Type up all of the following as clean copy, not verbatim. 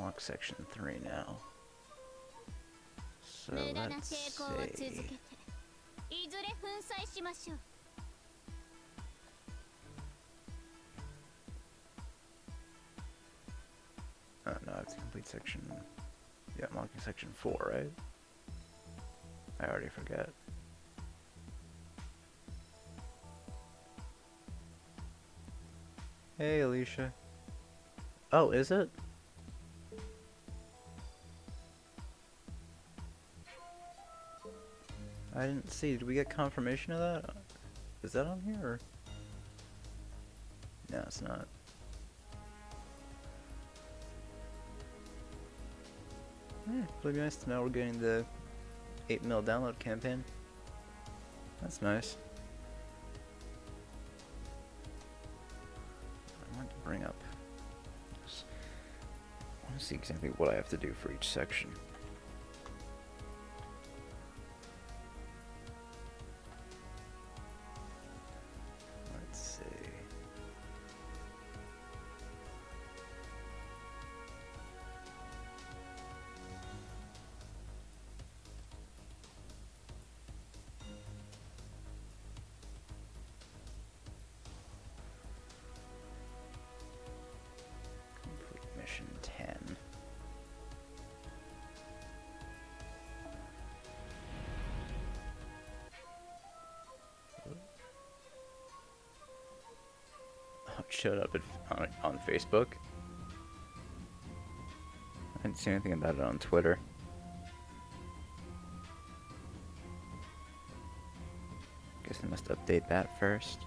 unlock section 3 now. So let's see. Oh no, I have to complete section... Yeah, unlocking section 4, right? I already forget. Hey, Alicia. Oh, is it? I didn't see. Did we get confirmation of that? Is that on here? Or? No, it's not. It'll be nice to know we're getting the 8 mil download campaign. That's nice. I want to bring up. I want to see exactly what I have to do for each section. Let's see. Complete mission 10. Oh, it showed up on Facebook. I didn't see anything about it on Twitter. Guess I must update that first.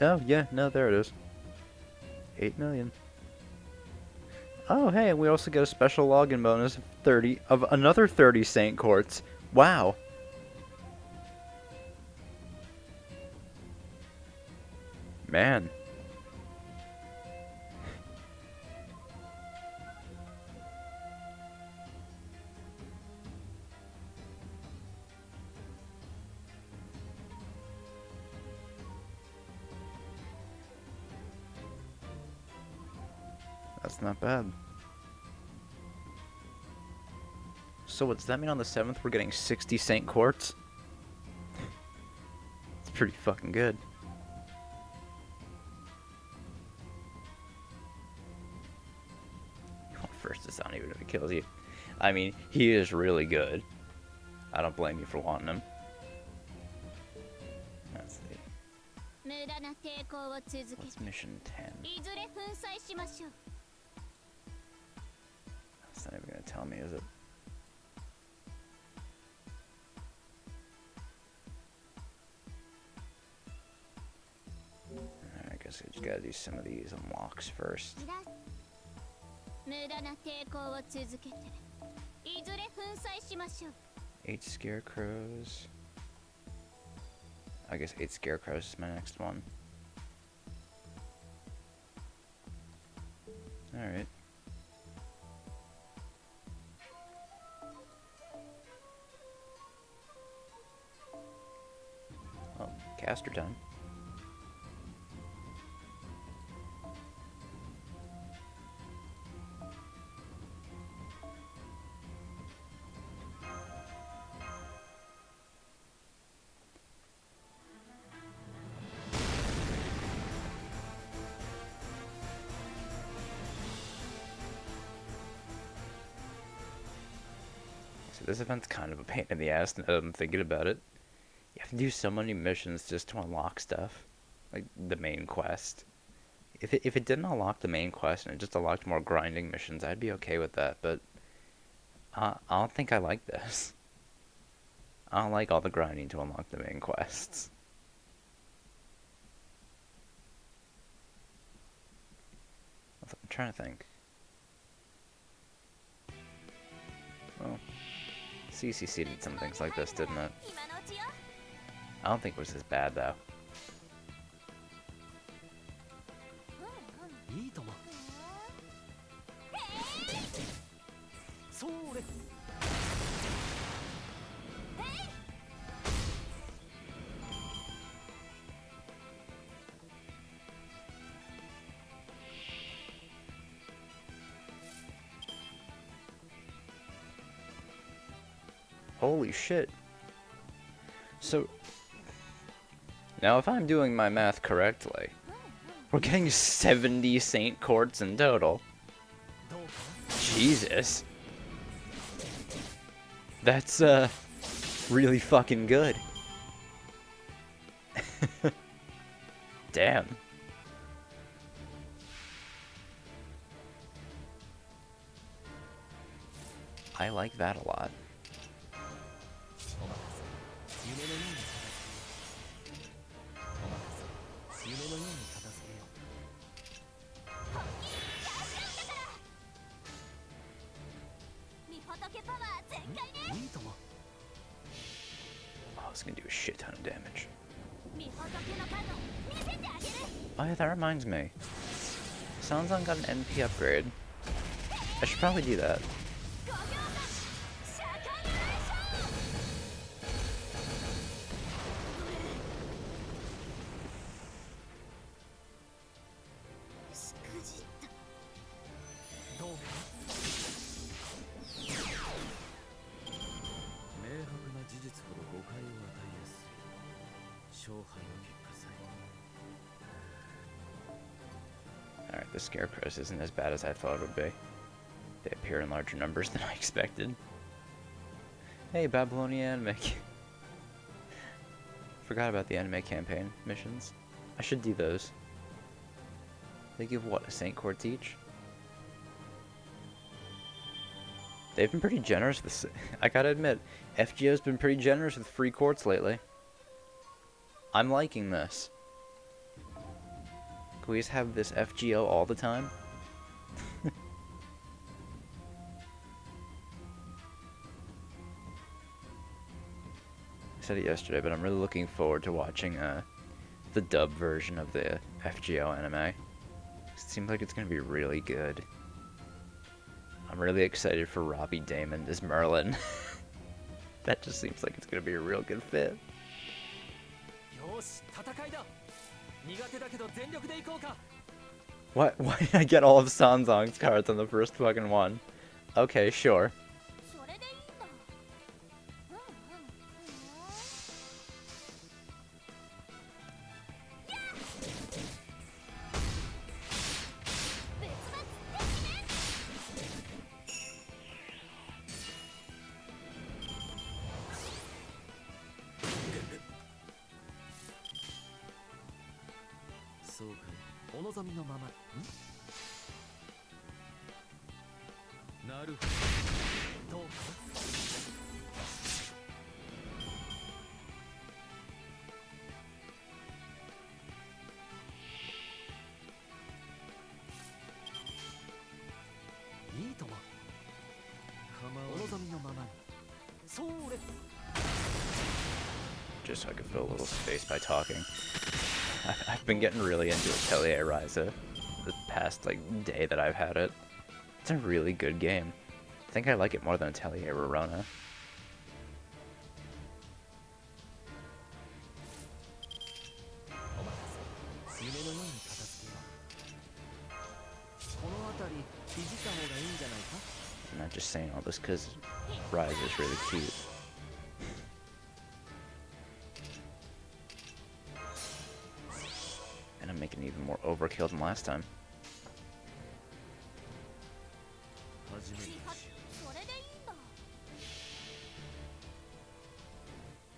Oh, yeah, no, there it is. 8 million. Oh, hey, we also get a special login bonus of another 30 Saint Quartz. Wow. Man. That's not bad. So what does that mean on the 7th we're getting 60 Saint Quartz? It's pretty fucking good. Well, first it's not even if it kills you. I mean, he is really good. I don't blame you for wanting him. Let's see. What's mission 10? It's not even gonna tell me, is it? I guess I just gotta do some of these unlocks first. 8 scarecrows. I guess 8 scarecrows is my next one. Alright. Oh, caster time. So this event's kind of a pain in the ass now that I'm thinking about it. You have to do so many missions just to unlock stuff. Like the main quest. If it didn't unlock the main quest and it just unlocked more grinding missions, I'd be okay with that, but I don't think I like this. I don't like all the grinding to unlock the main quests. I'm trying to think. Well, CCC did some things like this, didn't it? I don't think it was as bad, though. Holy shit. So, now if I'm doing my math correctly, we're getting 70 Saint Courts in total. Jesus. That's, really fucking good. Damn. I like that a lot. Oh, it's gonna do a shit ton of damage. Oh yeah, that reminds me. Sanzan got an NP upgrade. I should probably do that. Alright, the Scarecrows isn't as bad as I thought it would be. They appear in larger numbers than I expected. Hey, Babylonian anime. Forgot about the anime campaign missions. I should do those. They give what, a Saint Court each? They've been pretty generous with... I gotta admit, FGO's been pretty generous with free courts lately. I'm liking this. Can we just have this FGO all the time? I said it yesterday, but I'm really looking forward to watching the dub version of the FGO anime. It seems like it's going to be really good. I'm really excited for Robbie Daymond as Merlin. That just seems like it's going to be a real good fit. What? Why did I get all of Sanzong's cards on the first fucking one? Okay, sure. Just so I could fill a little space by talking. I've been getting really into Atelier Ryza the past, like, day that I've had it. It's a really good game. I think I like it more than Atelier Rorona. I'm not just saying all this because Ryza is really cute. And I'm making even more overkill than last time.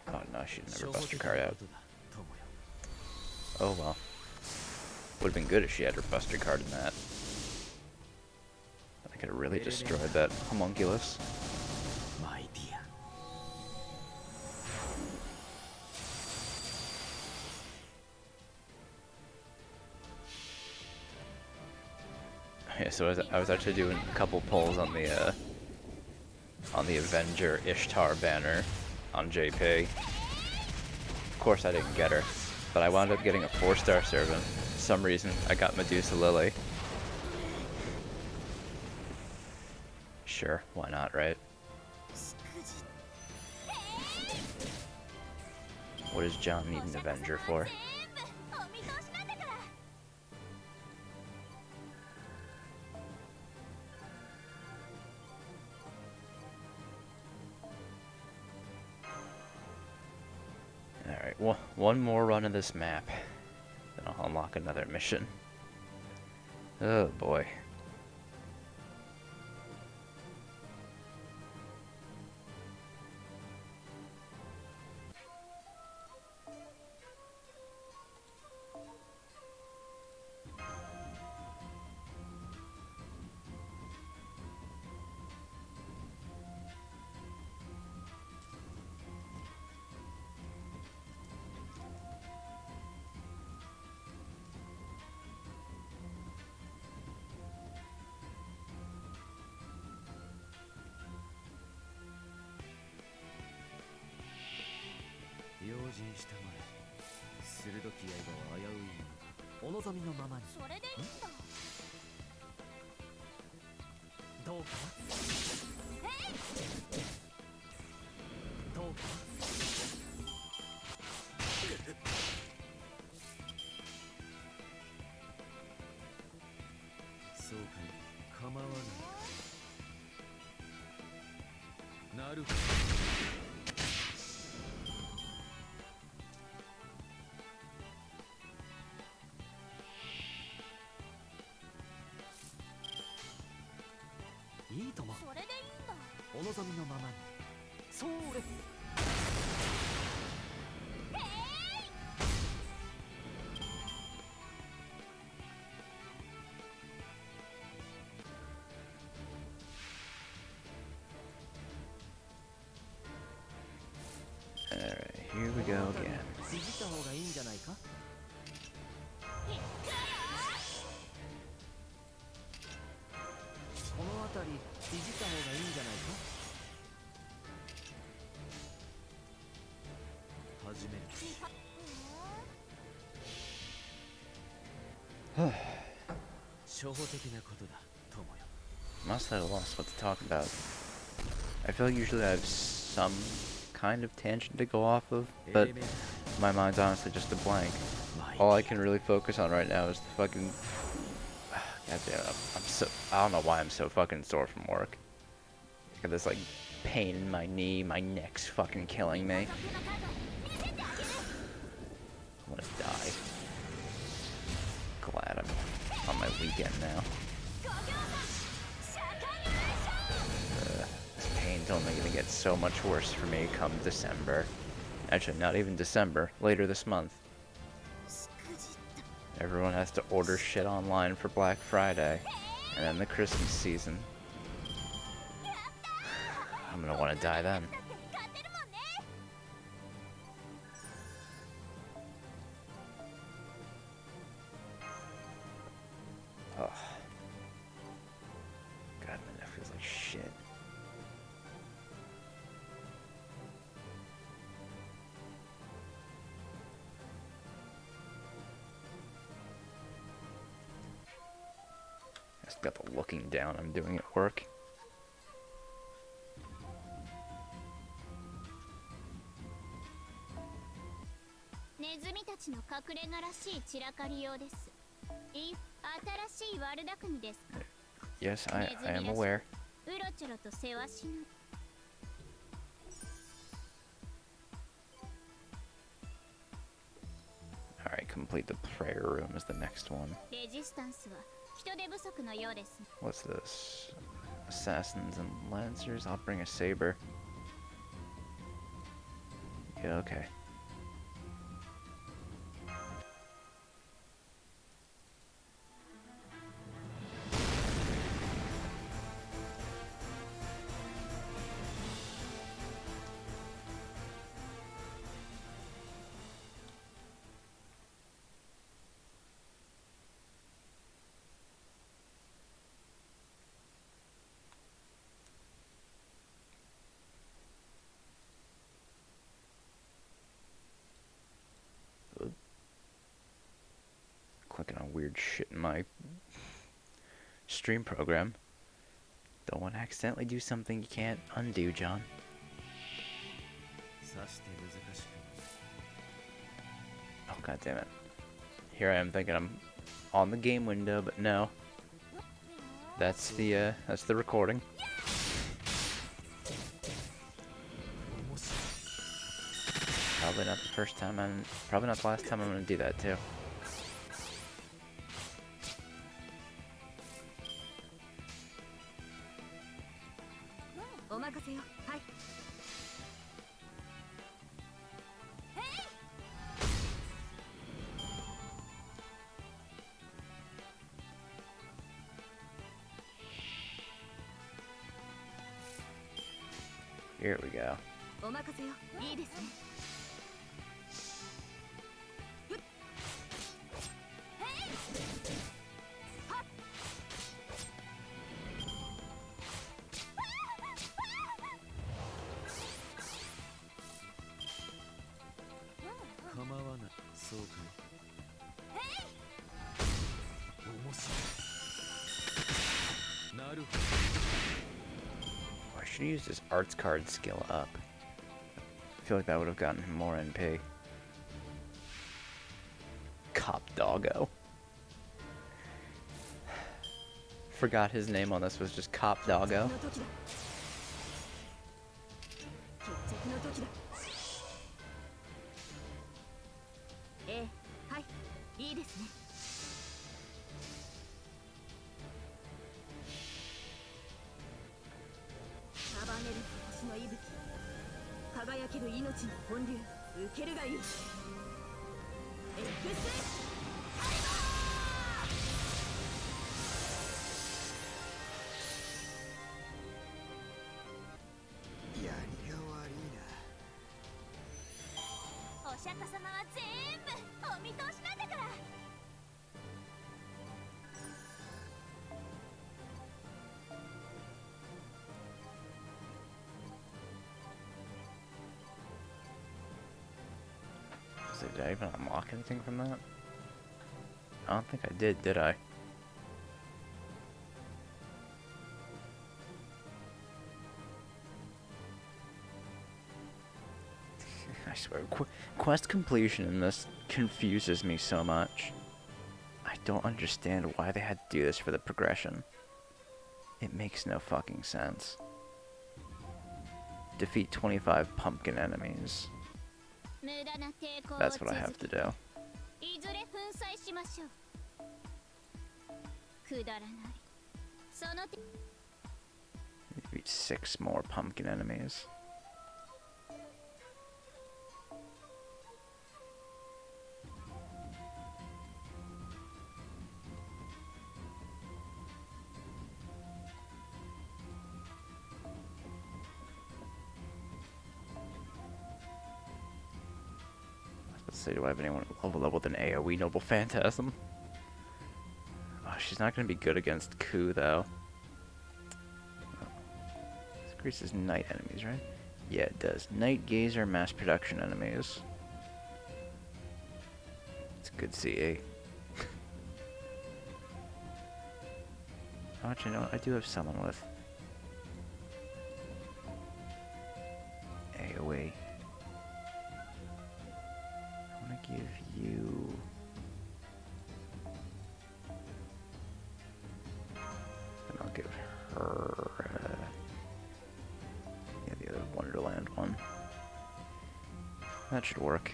Oh no, I should never bust her card out. Oh well. Would have been good if she had her buster card in that. I could have really destroyed that homunculus. Yeah, so I was actually doing a couple polls on the Avenger Ishtar banner on JP. Of course I didn't get her, but I wound up getting a 4-star servant. For some reason I got Medusa Lily. Sure, why not, right? What does John need an Avenger for? one more run of this map, then I'll unlock another mission. Oh boy. Alright, here we go again. Must have lost what to talk about. I feel like usually I have some kind of tangent to go off of, but my mind's honestly just a blank. All I can really focus on right now is the fucking... God damn it, I don't know why I'm so fucking sore from work. I got this like pain in my knee, my neck's fucking killing me. I'm gonna die. Glad I'm on my weekend now. This pain's only gonna get so much worse for me come December. Actually, not even December, later this month. Everyone has to order shit online for Black Friday, and then the Christmas season. I'm gonna want to die then. Oh. God, my neck feels like shit. Just got the looking down I'm doing at work. Yes, I am aware. Alright, complete the prayer room is the next one. What's this? Assassins and Lancers? I'll bring a saber. Yeah, okay. Clicking on weird shit in my stream program. Don't want to accidentally do something you can't undo, John. Oh, god damn it. Here I am thinking I'm on the game window, but no. That's the recording. How Probably not the first time, and probably not the last time I'm gonna do that too. お任せよ。はい。 Here we go. お任せよ。いいですね。 構わない。そうかい。面白い。なるほど。 I should use this arts card skill up. I feel like that would have gotten him more NP. Cop Doggo. Forgot his name on this was just Cop Doggo. 決着の時だ。ええ、はい、いいですね。 束ねる星の息吹、輝ける命の本流、受けるがいい。エクスやりが悪いな。お釈迦様は全部お見通しなんだから。 So did I even unlock anything from that? I don't think I did I? I swear, quest completion in this confuses me so much. I don't understand why they had to do this for the progression. It makes no fucking sense. Defeat 25 pumpkin enemies. That's what I have to do. Defeat 6 more pumpkin enemies. Let's see, do I have anyone leveled up with an AoE Noble Phantasm? Oh, she's not going to be good against Ku, though. This increases night enemies, right? Yeah, it does. Night Gazer mass production enemies. It's good CA. Oh, actually, no, I do have someone with AoE. I'm gonna give you... And I'll give her... yeah, the other Wonderland one. That should work.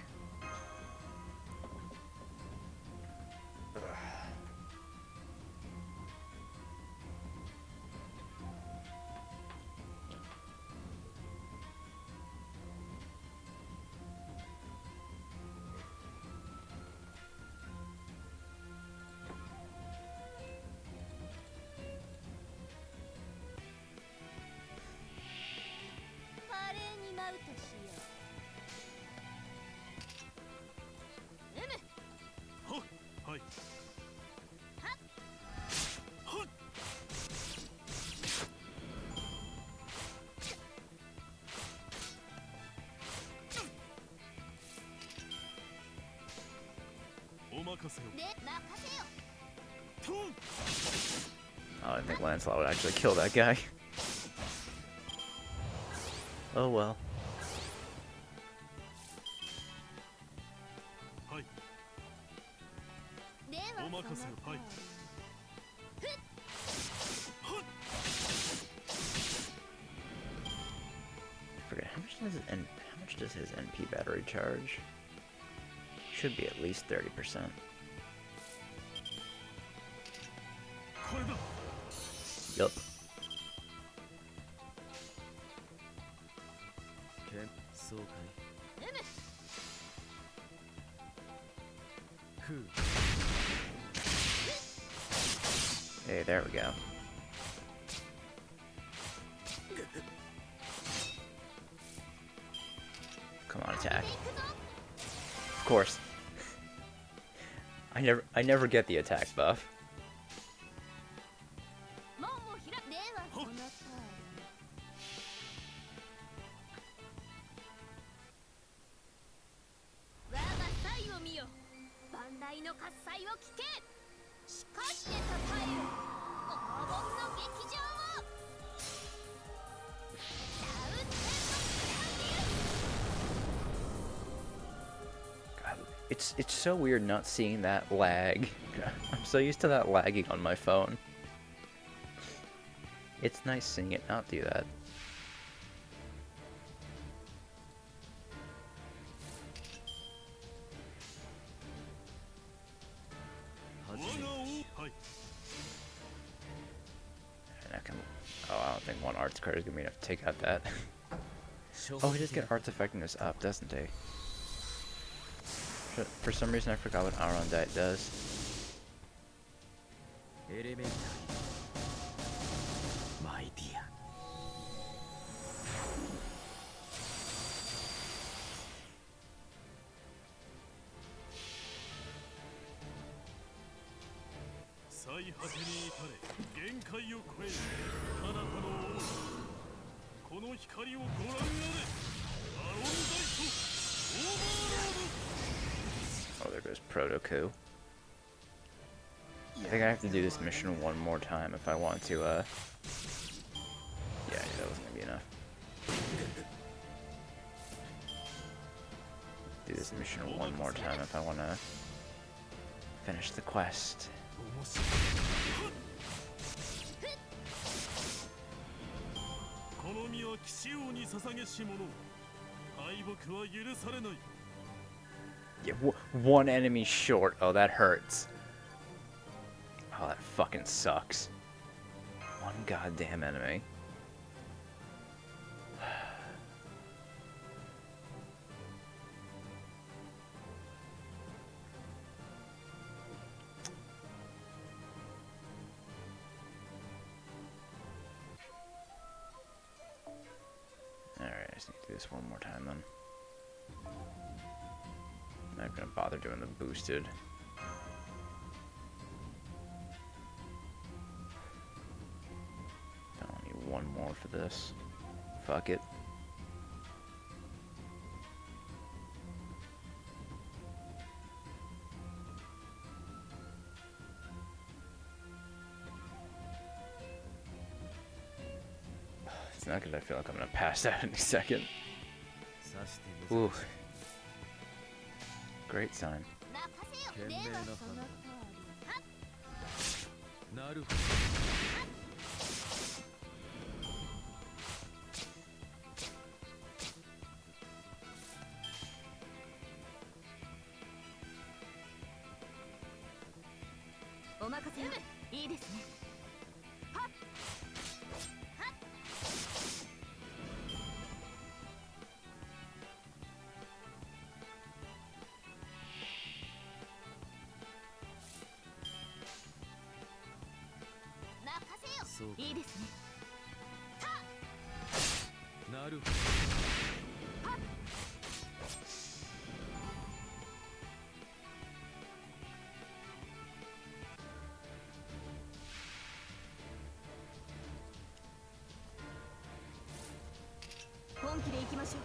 はい。 Oh, I think Lancelot would actually kill that guy. Oh well. はい。お任せを。はい。 I forget, how much how much does his NP battery charge? Should be at least 30%. これだ Yup. そうかいふう Hey, there we go. Come on, attack. Of course. I never get the attack buff. 門を開くではその通り我が才を見よ万来の喝采を聞けしかしてたたえよ黄金の劇場をダウンテント God, it's so weird not seeing that lag. I'm so used to that lagging on my phone. It's nice seeing it not do that. 我が王はい And I can. Oh, I don't think one arts card is gonna be enough to take out that. Oh, he does get arts effectiveness up, doesn't he? For some reason, I forgot what Auron Diet does. エレメンタリーマイディア最果てに至れ限界を超える彼方の王この光をご覧あれアロンダイトオーバーロード Oh, there goes Proto Coup. I think I have to do this mission one more time if I want to, Yeah, I knew that wasn't gonna be enough. Do this mission one more time if I want to finish the quest. 面白いこの身は騎士王に捧げし者敗北は許されない Yeah, one enemy short. Oh, that hurts. Oh, that fucking sucks. One goddamn enemy. Alright, I just need to do this one more time then. I'm not gonna bother doing the boosted. I only need one more for this. Fuck it. It's not good. I feel like I'm gonna pass out any second. さしてござい Ooh. ます Great sign. 任せよではその通りなるほど お任せよいいですねはっはっ任せよそういいですねなるほ本気で行きましょ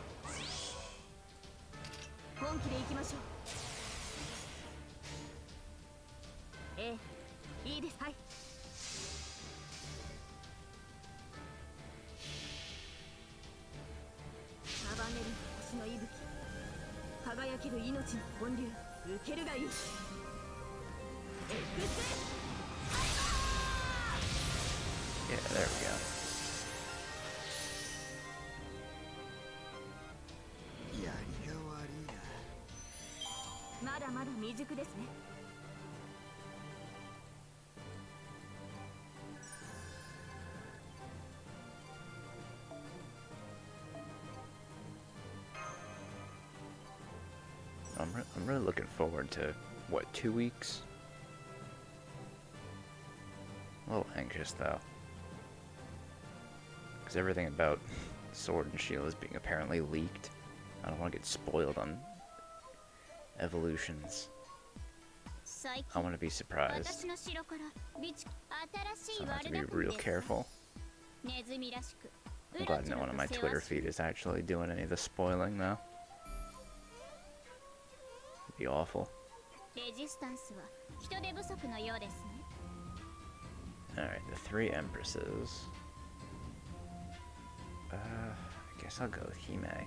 う本気で行きましょうええいいですはい束ねる星の息吹輝ける命の本流受けるがいいエクス Yeah, there we go. 熟ですね。 I'm really looking forward to, what, 2 weeks? A little anxious, though. Because everything about Sword and Shield is being apparently leaked. I don't want to get spoiled on evolutions. I want to be surprised. 私の城から備蓄新し So い I ワ have to ル be ダ君 real ですか careful. ネズミらしく I'm glad no one on my Twitter feed is actually doing any of the spoiling now. It'd be awful. レジスタンスは人手不足のようですね。 Alright, the 3 Empresses. I guess I'll go with Hime.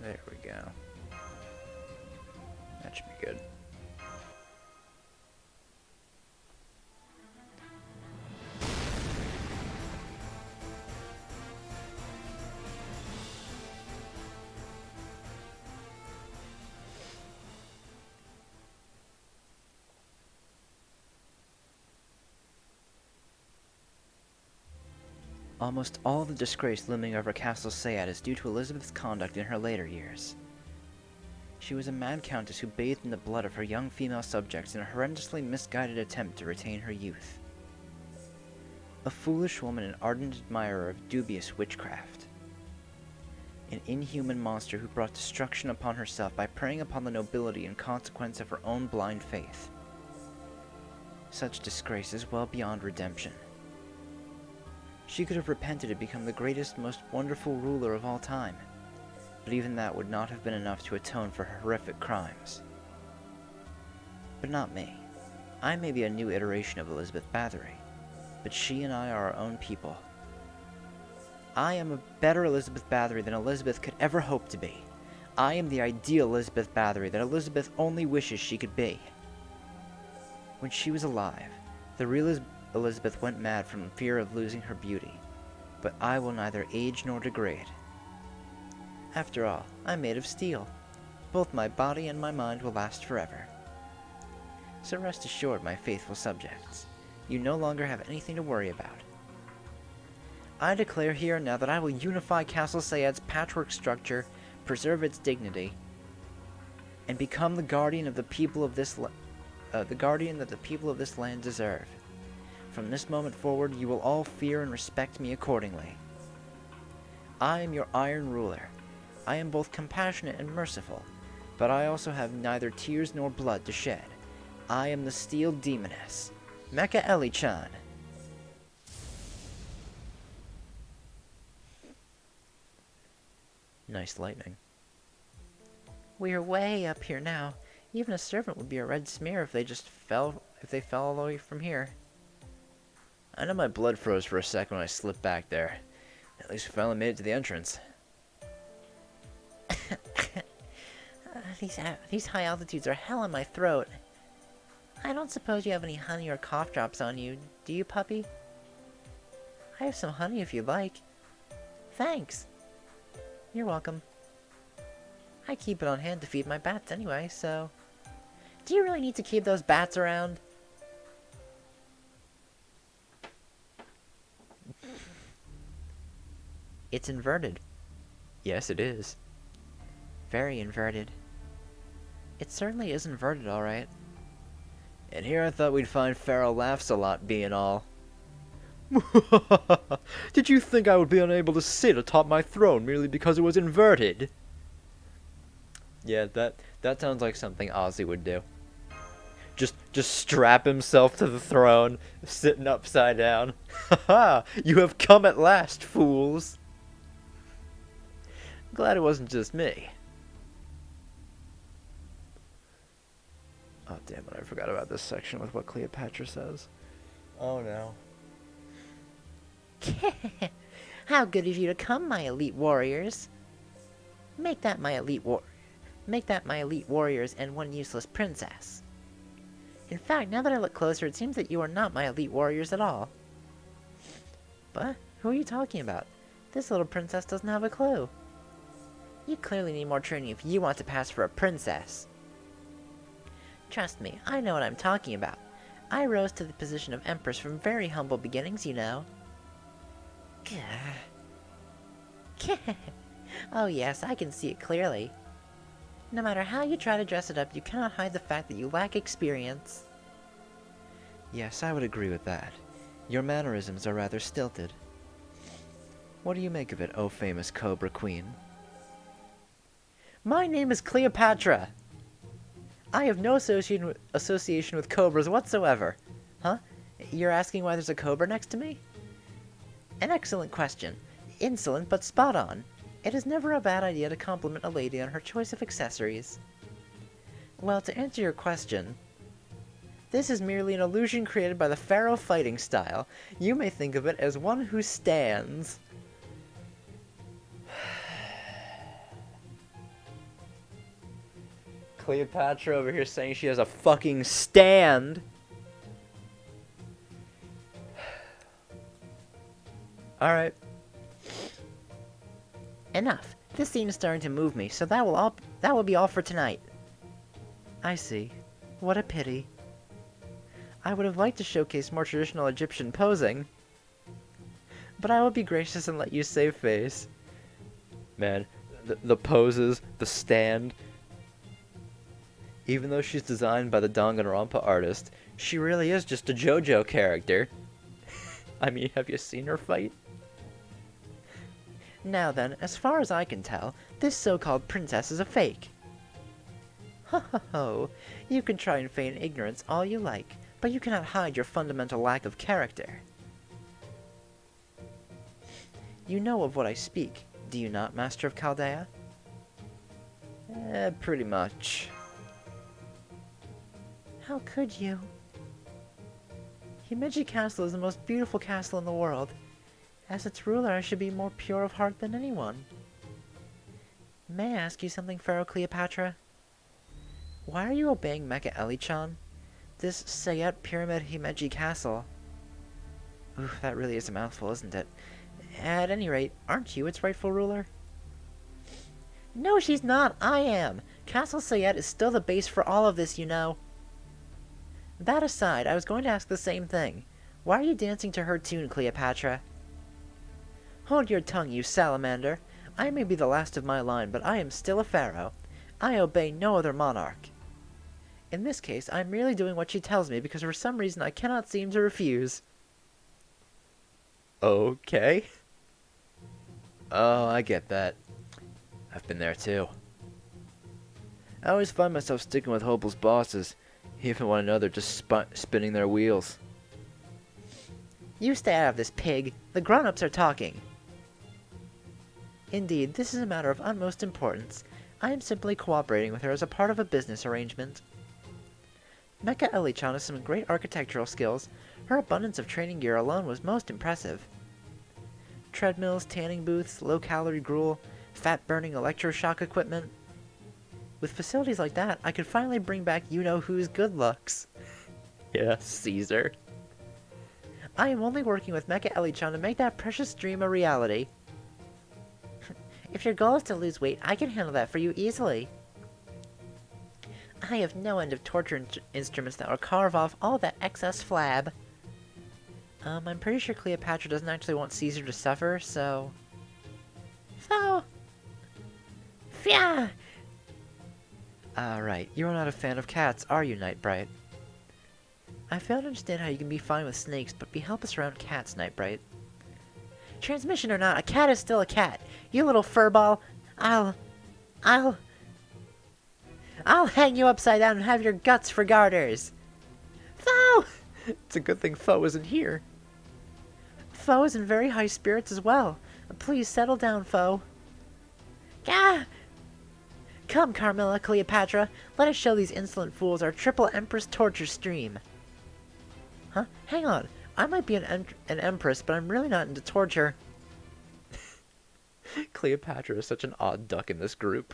There we go. That should be good. Almost all the disgrace looming over Castle Sayat is due to Elizabeth's conduct in her later years. She was a mad countess who bathed in the blood of her young female subjects in a horrendously misguided attempt to retain her youth. A foolish woman and ardent admirer of dubious witchcraft. An inhuman monster who brought destruction upon herself by preying upon the nobility in consequence of her own blind faith. Such disgrace is well beyond redemption. She could have repented and become the greatest, most wonderful ruler of all time, but even that would not have been enough to atone for her horrific crimes. But not me. I may be a new iteration of Elizabeth Bathory, but she and I are our own people. I am a better Elizabeth Bathory than Elizabeth could ever hope to be. I am the ideal Elizabeth Bathory that Elizabeth only wishes she could be. When she was alive, the real Elizabeth went mad from fear of losing her beauty, but I will neither age nor degrade. After all, I'm made of steel. Both my body and my mind will last forever. So rest assured, my faithful subjects, you no longer have anything to worry about. I declare here and now that I will unify Castle Sayad's patchwork structure, preserve its dignity, and become the guardian of the people of this the guardian that the people of this land deserve. From this moment forward, you will all fear and respect me accordingly. I am your Iron Ruler. I am both compassionate and merciful, but I also have neither tears nor blood to shed. I am the Steel Demoness, Mecha Ellie-chan. Nice lightning. We are way up here now. Even a servant would be a red smear if they fell all the way from here. I know my blood froze for a second when I slipped back there. At least we finally made it to the entrance. These high altitudes are hell in my throat. I don't suppose you have any honey or cough drops on you, do you, puppy? I have some honey if you'd like. Thanks. You're welcome. I keep it on hand to feed my bats anyway, so... Do you really need to keep those bats around? It's inverted. Yes, it is. Very inverted. It certainly is inverted, alright. And here I thought we'd find Pharaoh laughs a lot being all. Did you think I would be unable to sit atop my throne merely because it was inverted? Yeah, that sounds like something Ozzy would do. Just strap himself to the throne, sitting upside down. Haha! You have come at last, fools! Glad it wasn't just me. Oh, damn it, I forgot about this section with what Cleopatra says. Oh, no. How good of you to come, my elite warriors. Make that my elite Make that my elite warriors and one useless princess. In fact, now that I look closer, it seems that you are not my elite warriors at all. But who are you talking about? This little princess doesn't have a clue. You clearly need more training if you want to pass for a princess. Trust me, I know what I'm talking about. I rose to the position of Empress from very humble beginnings, you know. Oh yes, I can see it clearly. No matter how you try to dress it up, you cannot hide the fact that you lack experience. Yes, I would agree with that. Your mannerisms are rather stilted. What do you make of it, oh famous Cobra Queen? My name is Cleopatra! I have no association with cobras whatsoever. Huh? You're asking why there's a cobra next to me? An excellent question. Insolent, but spot on. It is never a bad idea to compliment a lady on her choice of accessories. Well, to answer your question, this is merely an illusion created by the pharaoh fighting style. You may think of it as one who stands. Cleopatra over here saying she has a fucking stand. Alright. Enough. This scene is starting to move me, so that will be all for tonight. I see. What a pity. I would have liked to showcase more traditional Egyptian posing, but I will be gracious and let you save face. Man, the poses, the stand. Even though she's designed by the Danganronpa artist, she really is just a JoJo character. I mean, have you seen her fight? Now then, as far as I can tell, this so-called princess is a fake. Ho ho ho, you can try and feign ignorance all you like, but you cannot hide your fundamental lack of character. You know of what I speak, do you not, Master of Chaldea? Pretty much. How could you? Himeji Castle is the most beautiful castle in the world. As its ruler, I should be more pure of heart than anyone. May I ask you something, Pharaoh Cleopatra? Why are you obeying Mecha Eli-chan? This Sayet Pyramid Himeji Castle. Oof, that really is a mouthful, isn't it? At any rate, aren't you its rightful ruler? No, she's not. I am. Castle Sayet is still the base for all of this, you know. That aside, I was going to ask the same thing. Why are you dancing to her tune, Cleopatra? Hold your tongue, you salamander. I may be the last of my line, but I am still a pharaoh. I obey no other monarch. In this case, I am merely doing what she tells me because for some reason I cannot seem to refuse. Okay. Oh, I get that. I've been there too. I always find myself sticking with hopeless bosses, even when I know they're just spinning their wheels. You stay out of this, pig. The grown-ups are talking. Indeed, this is a matter of utmost importance. I am simply cooperating with her as a part of a business arrangement. Mecha Eli-chan has some great architectural skills. Her abundance of training gear alone was most impressive. Treadmills, tanning booths, low-calorie gruel, fat-burning electroshock equipment. With facilities like that, I could finally bring back you-know-who's good looks. Yeah, Caesar. I am only working with Mecha Eli-chan to make that precious dream a reality. If your goal is to lose weight, I can handle that for you easily. I have no end of torture instruments that will carve off all that excess flab. I'm pretty sure Cleopatra doesn't actually want Caesar to suffer, so... Fia! Right, you're not a fan of cats, are you, Nightbright? I fail to understand how you can be fine with snakes, but be helpless around cats, Nightbright. Transmission or not, a cat is still a cat. You little furball. I'll hang you upside down and have your guts for garters. Foe! It's a good thing Foe isn't here. Foe is in very high spirits as well. Please settle down, Foe. Gah! Come, Carmilla, Cleopatra, let us show these insolent fools our triple Empress torture stream. Huh? Hang on. I might be an Empress, but I'm really not into torture. Cleopatra is such an odd duck in this group.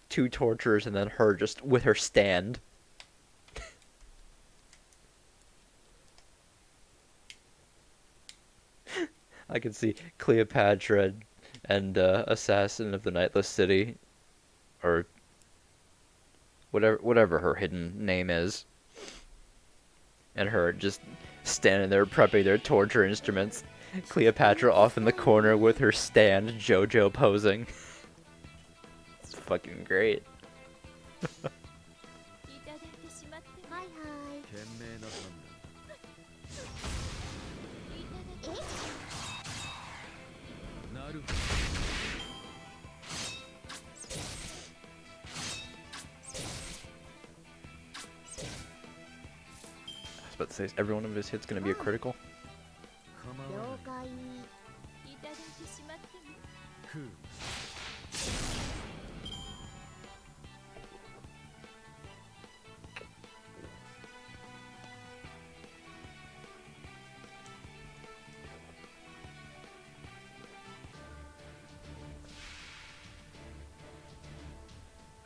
2 torturers and then her just with her stand. I can see Cleopatra and Assassin of the Nightless City, or whatever her hidden name is, and her just standing there prepping their torture instruments. Cleopatra off in the corner with her stand, JoJo posing. It's fucking great. いただいてしまってはいはい賢明な判いただき断なる I was about to say, is every one of his hits gonna be a critical? 構わ了ない解いただいてしまってもふう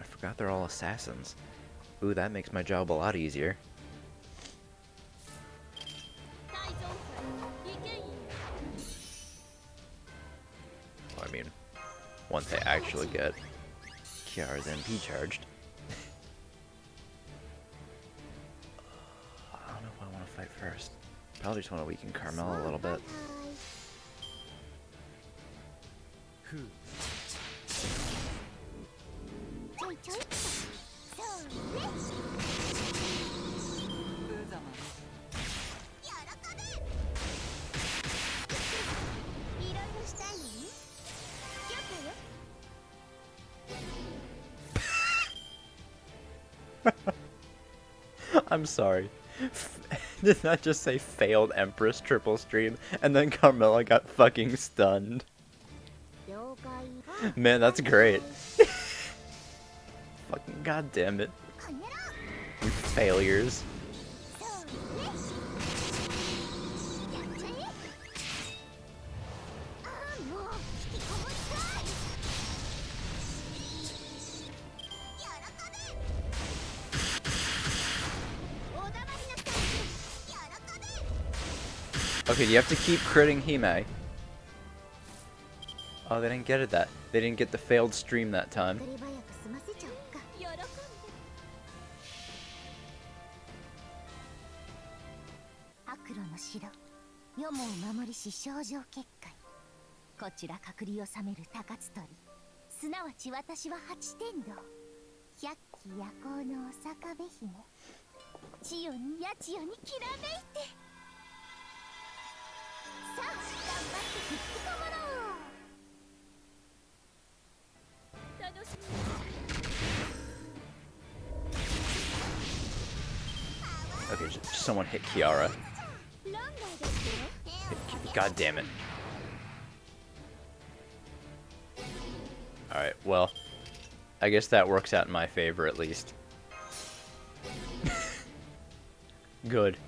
I forgot they're all assassins. Ooh, that makes my job a lot easier. 大蔵会意見員 Well, I mean, once I actually get Kiara's MP charged. I don't know if I want to fight first. Probably just want to weaken Carmel a little bit. ふうちょいちょいっとそうね喜べいろいろしたいのねキャップよ I'm sorry. Did that just say failed Empress triple stream and then Carmella got fucking stunned? 了解 Man, that's great. Fucking goddamn it. こんやろ You failures. そうねやっちゃえああもう引きこもりたい喜べお黙りなさい喜べ Okay, you have to keep critting Hime. Oh, they didn't get it that. They didn't get the failed stream that time. これ早く済ませちゃおうか喜んで悪路の城世もを守りし症状結界こちら隔離を治める高津鳥すなわち私は八天道百鬼夜行のお坂部姫千代に八千代にきらめいてさあ頑張って引きこもろう楽しみ Okay, someone hit Kiara. 論外ですよ God damn it. Alright, well, I guess that works out in my favor at least. Good.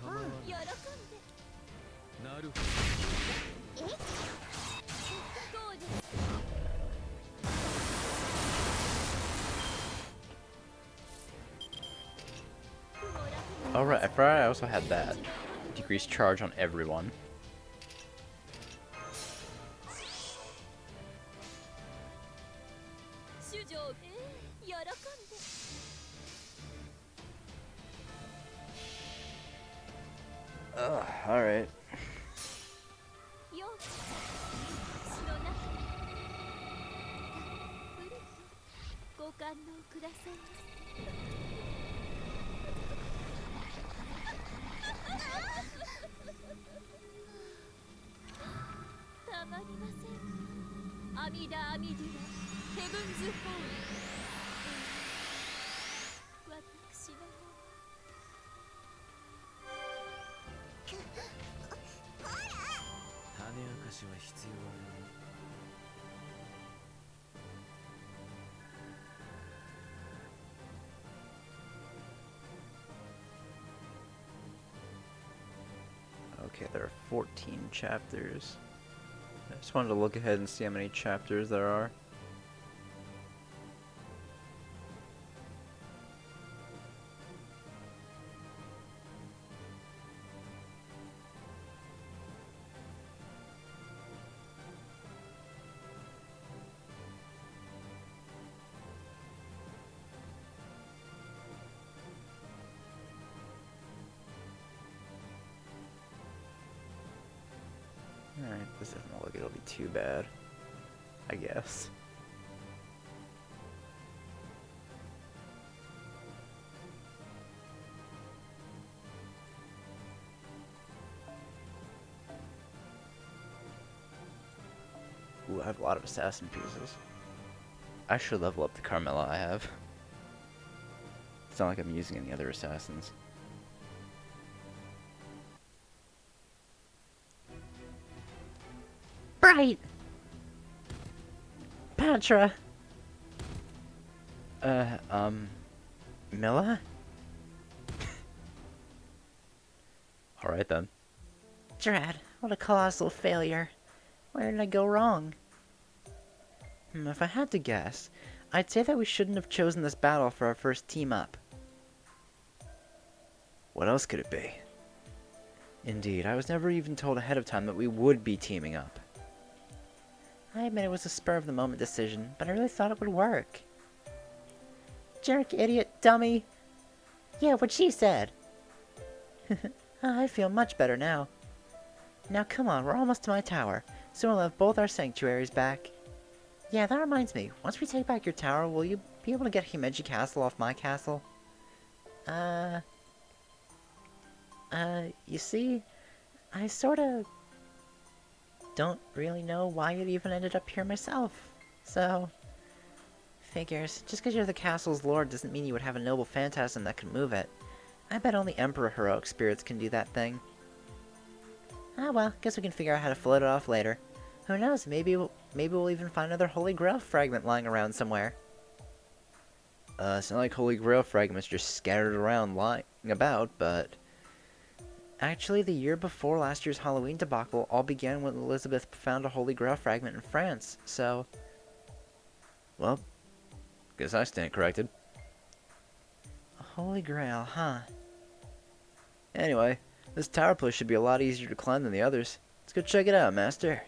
構わない喜んでなるえどうです Alright, I forgot I also had that. Decrease charge on everyone. 主上喜んで Ugh, alright. よう城の中にたっぷりとご堪能くださいたまりませんアミダアミデュラヘブンズホール私の方種明かしは必要ない Okay, there are 14 chapters. I just wanted to look ahead and see how many chapters there are. Alright, this doesn't look like it'll be too bad, I guess. Ooh, I have a lot of assassin pieces. I should level up the Carmilla I have. It's not like I'm using any other assassins. Bright! Patra! Milla? Alright then. Drat, what a colossal failure. Where did I go wrong? If I had to guess, I'd say that we shouldn't have chosen this battle for our first team up. What else could it be? Indeed, I was never even told ahead of time that we would be teaming up. I admit it was a spur-of-the-moment decision, but I really thought it would work. Jerk, idiot, dummy! Yeah, what she said! I feel much better now. Now come on, we're almost to my tower, so we'll have both our sanctuaries back. Yeah, that reminds me, once we take back your tower, will you be able to get Himeji Castle off my castle? You see, I sorta don't really know why it even ended up here myself, so... Figures, just because you're the castle's lord doesn't mean you would have a noble phantasm that can move it. I bet only Emperor heroic spirits can do that thing. Ah well, guess we can figure out how to float it off later. Who knows, maybe we'll even find another Holy Grail fragment lying around somewhere. It's not like Holy Grail fragments just scattered around lying about, but... Actually, the year before last year's Halloween debacle all began when Elizabeth found a Holy Grail fragment in France, so... Well, guess I stand corrected. A Holy Grail, huh? Anyway, this tower place should be a lot easier to climb than the others. Let's go check it out, Master.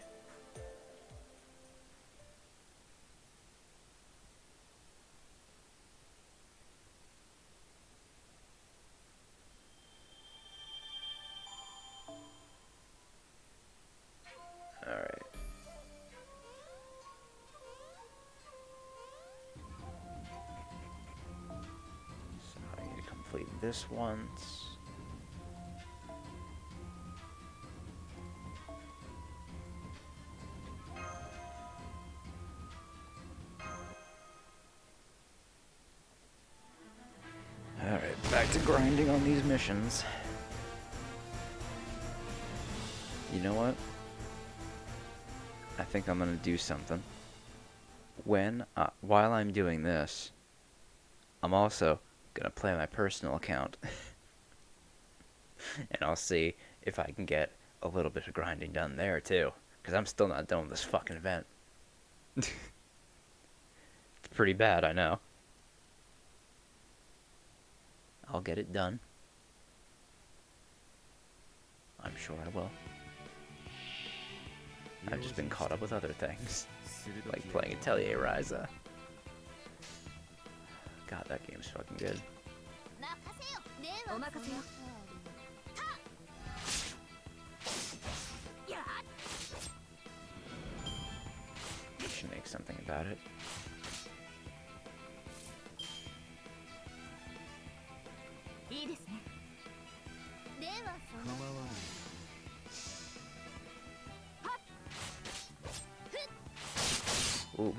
Alright. So I need to complete this once. Alright, back to grinding on these missions. You know what? I think I'm gonna do something. While I'm doing this, I'm also gonna play my personal account. And I'll see if I can get a little bit of grinding done there too. Because I'm still not done with this fucking event. It's pretty bad, I know. I'll get it done. I'm sure I will. I've just been caught up with other things, like playing Atelier Ryza. God, that game's fucking good. We should make something about it. Ooh.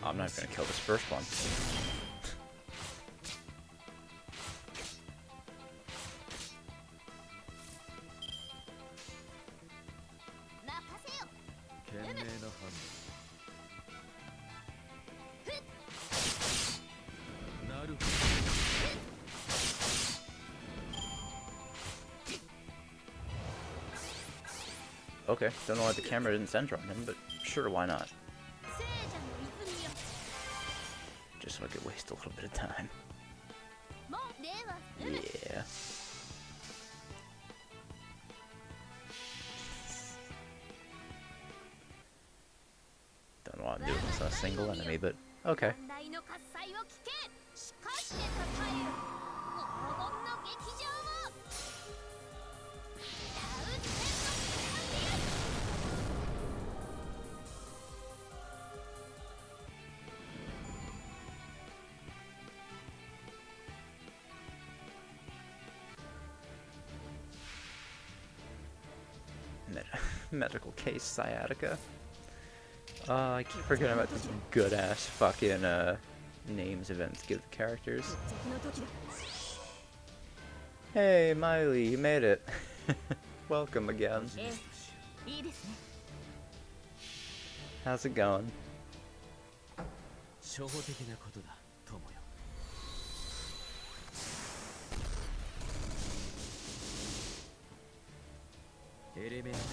I'm not gonna kill this first one. Okay, don't know why the camera didn't center on him, but sure, why not? 聖者の泉よ Just so I could waste a little bit of time. もうではする Yeah. Don't know why I'm doing this on a single enemy, but okay. 万来の喝采を聞けしかしてたたえる黄金の劇場をダウンテンの神よ Medical case sciatica. I keep forgetting about the good ass fucking names events give the characters. 決着の時だ Hey Miley, you made it. Welcome again. ええいいですね How's it going? 初歩的なことだ友よエレメンタリ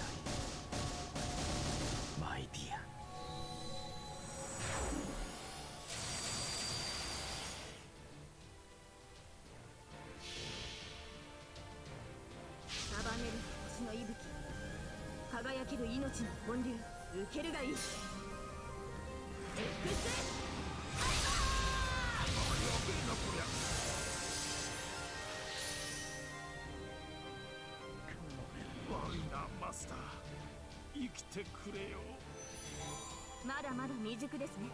ーマイディア束ねる星の息吹輝ける命の本流受けるがいい X 悪いなマスター生きてくれよまだまだ未熟ですね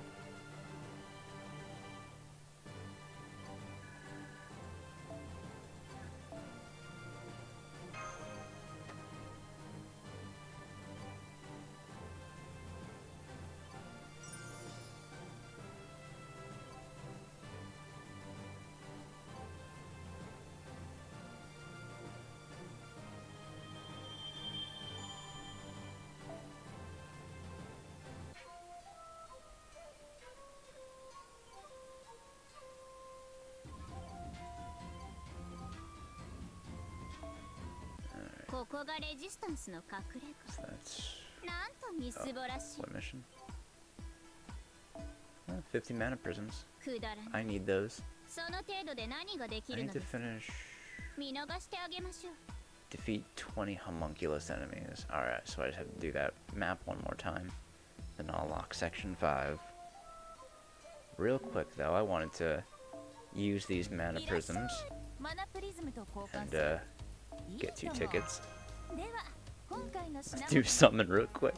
ここがレジスタンスの隠れ So that's 家なんとみすぼらしい what mission? 50 mana prisms. くだらない I need those. その程度で何ができ I る need の to です finish. 見逃してあげましょう Defeat 20 homunculus enemies. Alright, so I just have to do that map one more time. Then I'll lock section 5. Real quick though, I wanted to use these mana prisms マナプリズムと交換 and する get 2いいとも tickets. では今回の品 Do something real quick.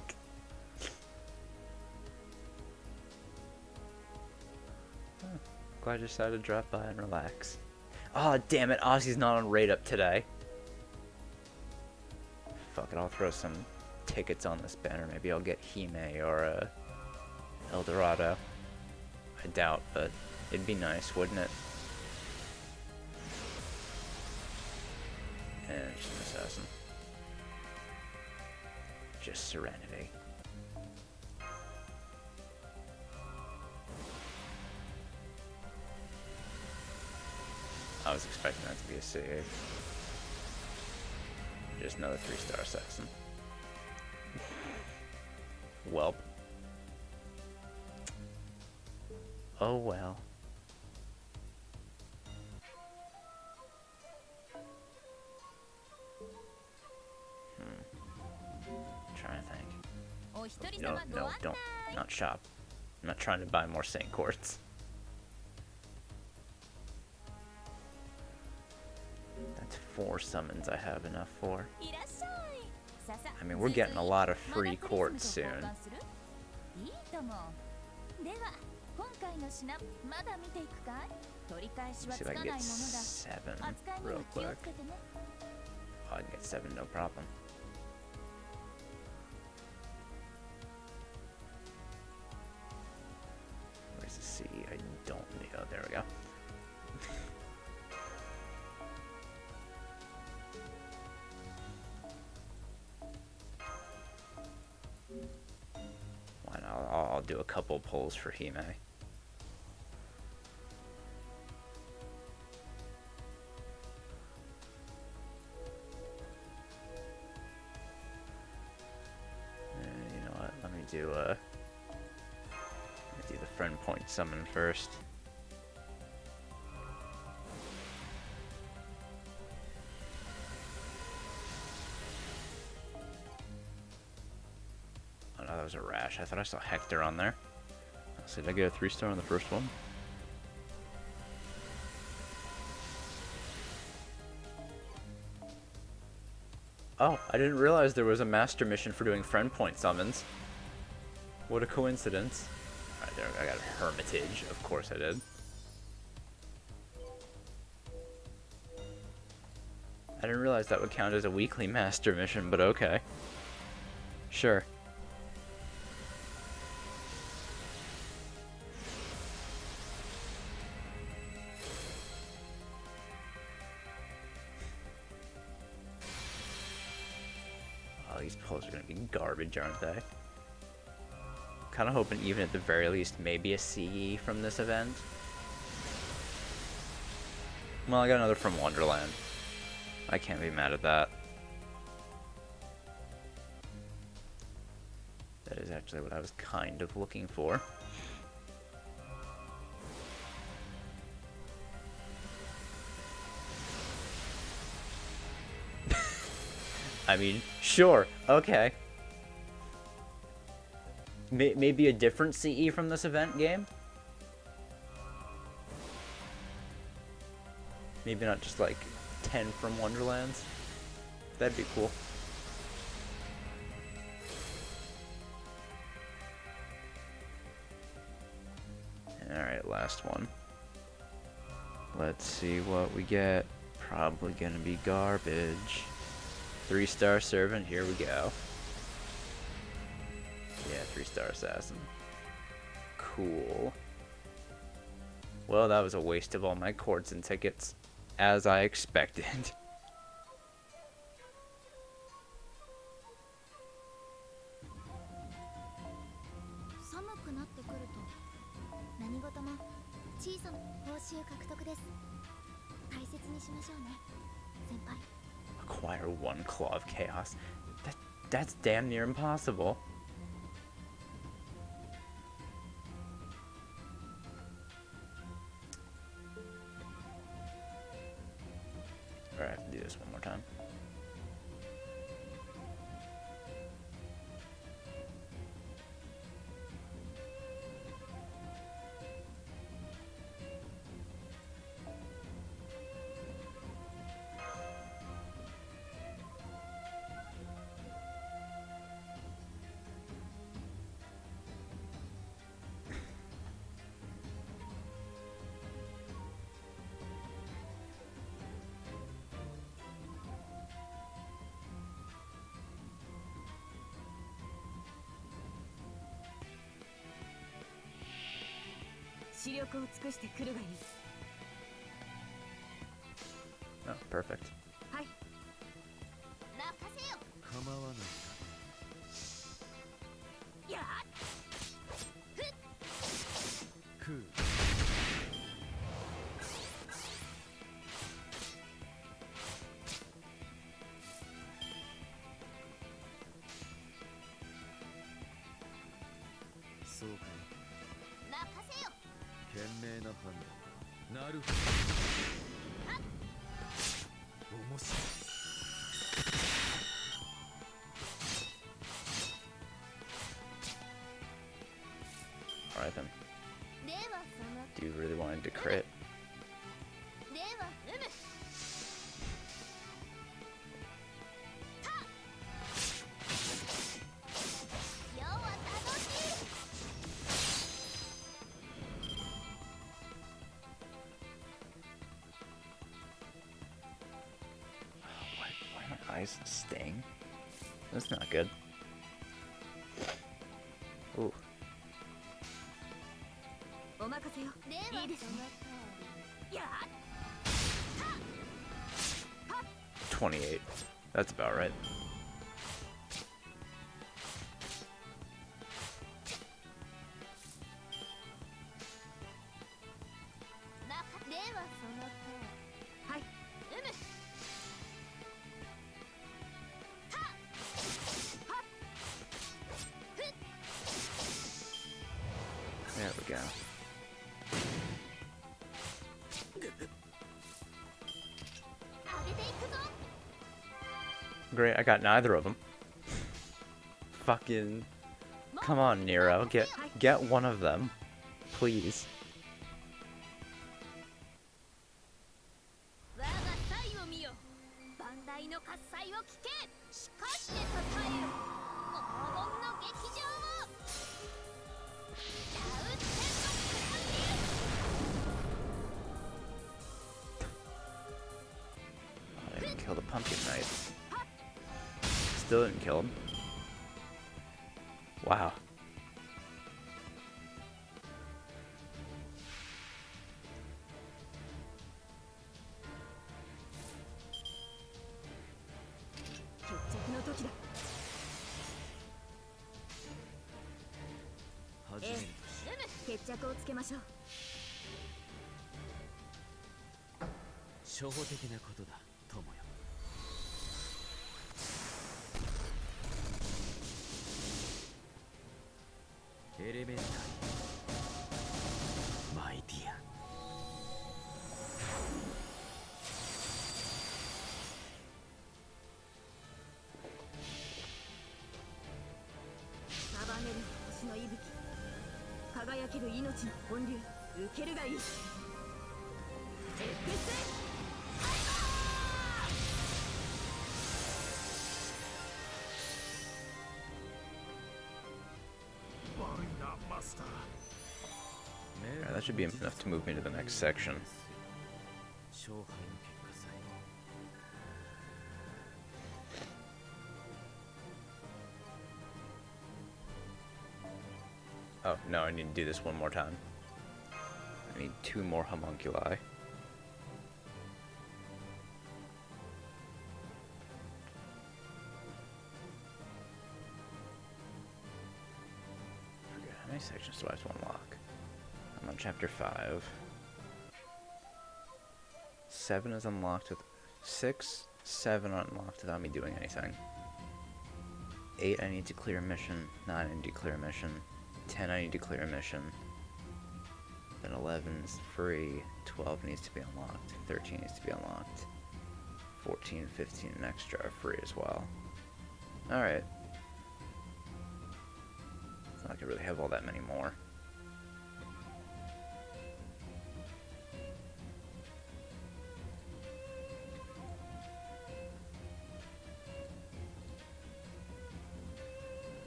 Glad you decided to drop by and relax. Oh damn it, Ozzy's not on raid up today. Fuck it, I'll throw some tickets on this banner. Maybe I'll get Hime or El Dorado. I doubt, but it'd be nice, wouldn't it? And just an assassin. Just Serenity. I was expecting that to be a CA. Just another 3-star assassin. Welp. Oh well. Trying to think. お一人 No, 様ご no, 案 don't. 内 Not shop. I'm not trying to buy more Saint Quartz. That's 4 summons I have enough for. いらっしゃいささ I mean, we're getting a lot of マナ free プリ quartz ズム soon. と交換するいいともでは今回の品まだ見ていくかい取り返しは See つ if か I ないも can の get 7だ扱いに real は気を quick. つけてね Oh, I can get 7, no problem. Where's the C? I don't need. Oh, there we go. Why not? I'll do a couple pulls for Hime. do the friend point summon first. Oh no, that was a Rash. I thought I saw Hector on there. So did I get a 3-star on the first one? Oh, I didn't realize there was a master mission for doing friend point summons. What a coincidence. Alright, there, I got a Hermitage. Of course I did. I didn't realize that would count as a weekly master mission, but okay. Sure. Oh, these pulls are gonna be garbage, aren't they? Kind of hoping even at the very least maybe a CE from this event. Well, I got another from Wonderland. I can't be mad at that. That is actually what I was kind of looking for. I mean, sure, okay. Maybe a different CE from this event game? Maybe not just like 10 from Wonderlands? That'd be cool. Alright, last one. Let's see what we get. Probably gonna be garbage. 3-star servant, here we go. Yeah, 3-star assassin. Cool. Well, that was a waste of all my cords and tickets, as I expected. 寒くなってくると何事も小さな報酬獲得です。大切にしましょうね、先輩。 Acquire 1 Claw of Chaos. That's damn near impossible. Alright, I have to do this one more time. Oh, perfect. 構わない クー そうか賢明な判断なるほど面白い Alright then. Do you really want to crit? Why are my eyes sting? That's not good. Ooh. お任せよ。いいですね。やっ 28. That's about right. Great, I got neither of them. Fucking... Come on, Nero. Get one of them. Please. 我が才を見よ。万代の喝采を聞け。しかして称えよ。黄金の劇場を。シャウテンの I didn't kill the pumpkin knights. Still didn't kill him. Wow. Eh, 決着をつけましょう。初歩的なことだ友よ。エレメンタリーマイディア。束ねる星の息吹、輝ける命の本流、受けるがいい。エクス Alright, that should be enough to move me to the next section. 勝敗の結果さえ。 Oh, no, I need to do this one more time. I need 2 more homunculi. Forget, how many sections do I have to unlock? I'm on chapter 5. 7 is unlocked with 6, 7 are unlocked without me doing anything. 8 I need to clear a mission, 9 I need to clear a mission, 10 I need to clear a mission, then 11 is free, 12 needs to be unlocked, 13 needs to be unlocked, 14, 15 and extra are free as well. Alright. It's not like I really have all that many more.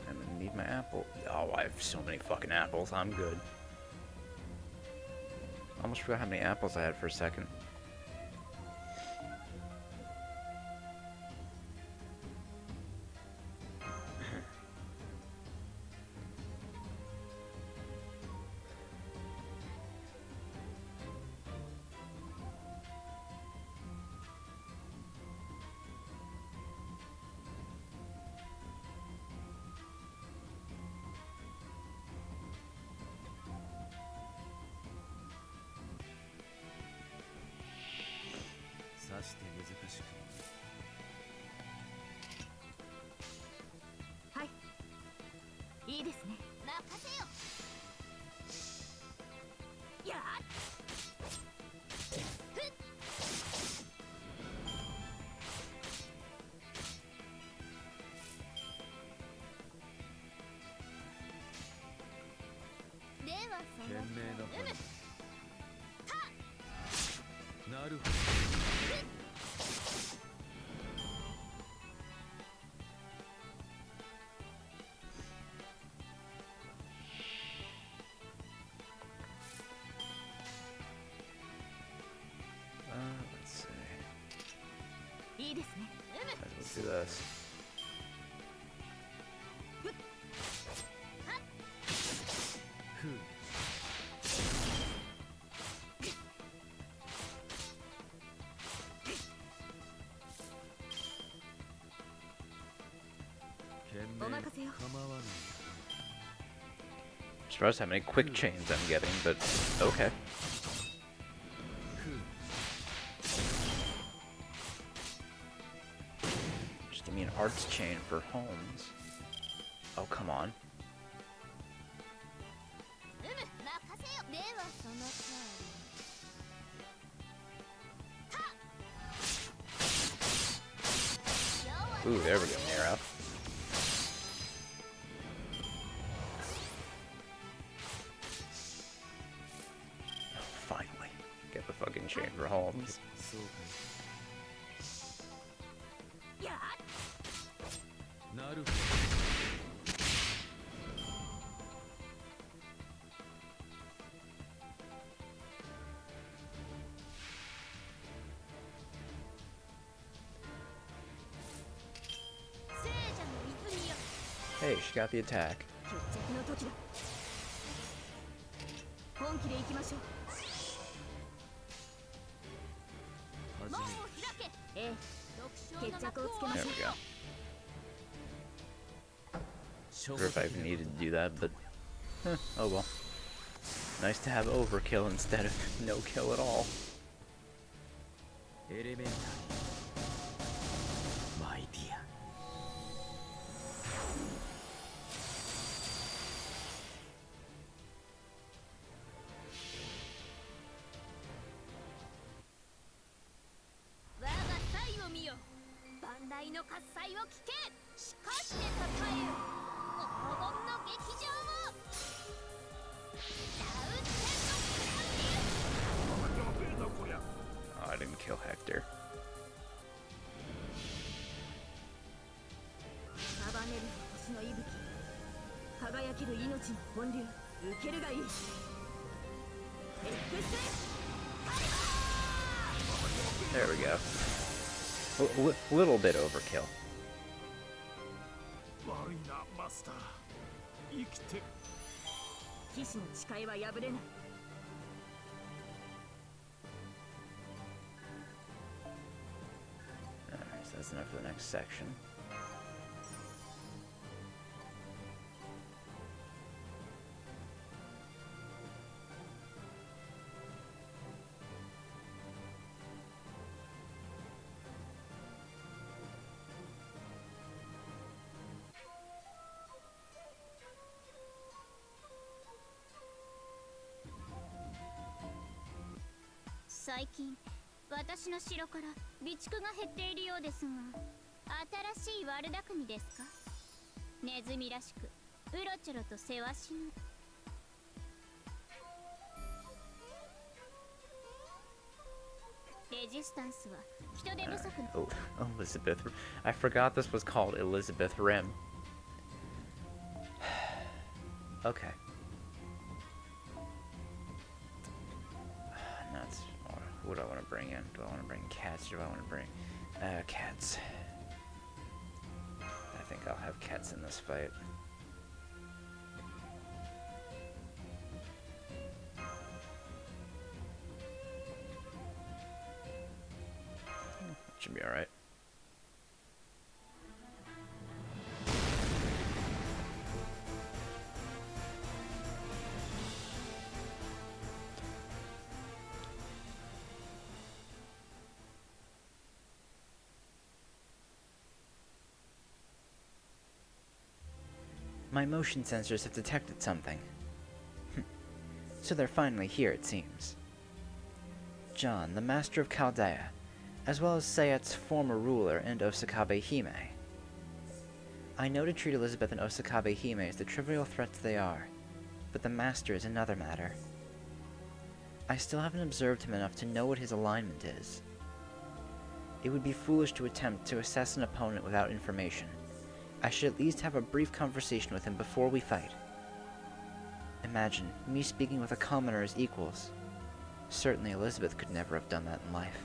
I'm gonna need my apple. Oh, I have so many fucking apples. I'm good. I almost forgot how many apples I had for a second.いいですね。任せよ。やっ。ではその。賢明な判断。なるほど。Let's see. いいですね。 Let's do this. Surprised how many quick chains I'm getting, but okay. Just give me an arts chain for homes. Oh, come on. 任せよ。ではその通り。Ooh, there we go, Nero. Finally. Get the fucking chamber Holmes. そうやかなるほど 聖者の泉よ Hey, she got the attack. 決着の時だ本気で行きましょう門を開けええ決着をつけま There しょ we う go. Or if I even needed to do that, but oh well. Nice to have overkill instead of no kill at all. エレメンタリーマイディア 我が才を見よ万来の喝采を聞けしかしてたたえよ黄金の劇場をダウンテンのクラウディ Oh, I didn't kill Hector. 束ねる星の息吹輝ける命の本流受けるがいいエクス There we go. Little bit overkill. 悪いなマスター生きて騎士の誓いは破れない Alright, so that's enough for the next section.「最近私の城から備蓄が減っているようですが新しい悪巧みですかネズミらしくうろちょろとせわしぬレジスタンスは人手不足の Oh, Elizabeth. I forgot this was called Elizabeth Rim. Okay. Nuts. What do I want to bring in? Do I want to bring cats? Do I want to bring cats? I think I'll have cats in this fight. Should be alright. My motion sensors have detected something. So they're finally here, it seems. John, the master of Chaldea, as well as Sayat's former ruler and Osakabe Hime. I know to treat Elizabeth and Osakabe Hime as the trivial threats they are, but the master is another matter. I still haven't observed him enough to know what his alignment is. It would be foolish to attempt to assess an opponent without information. I should at least have a brief conversation with him before we fight. Imagine, me speaking with a commoner as equals. Certainly Elizabeth could never have done that in life.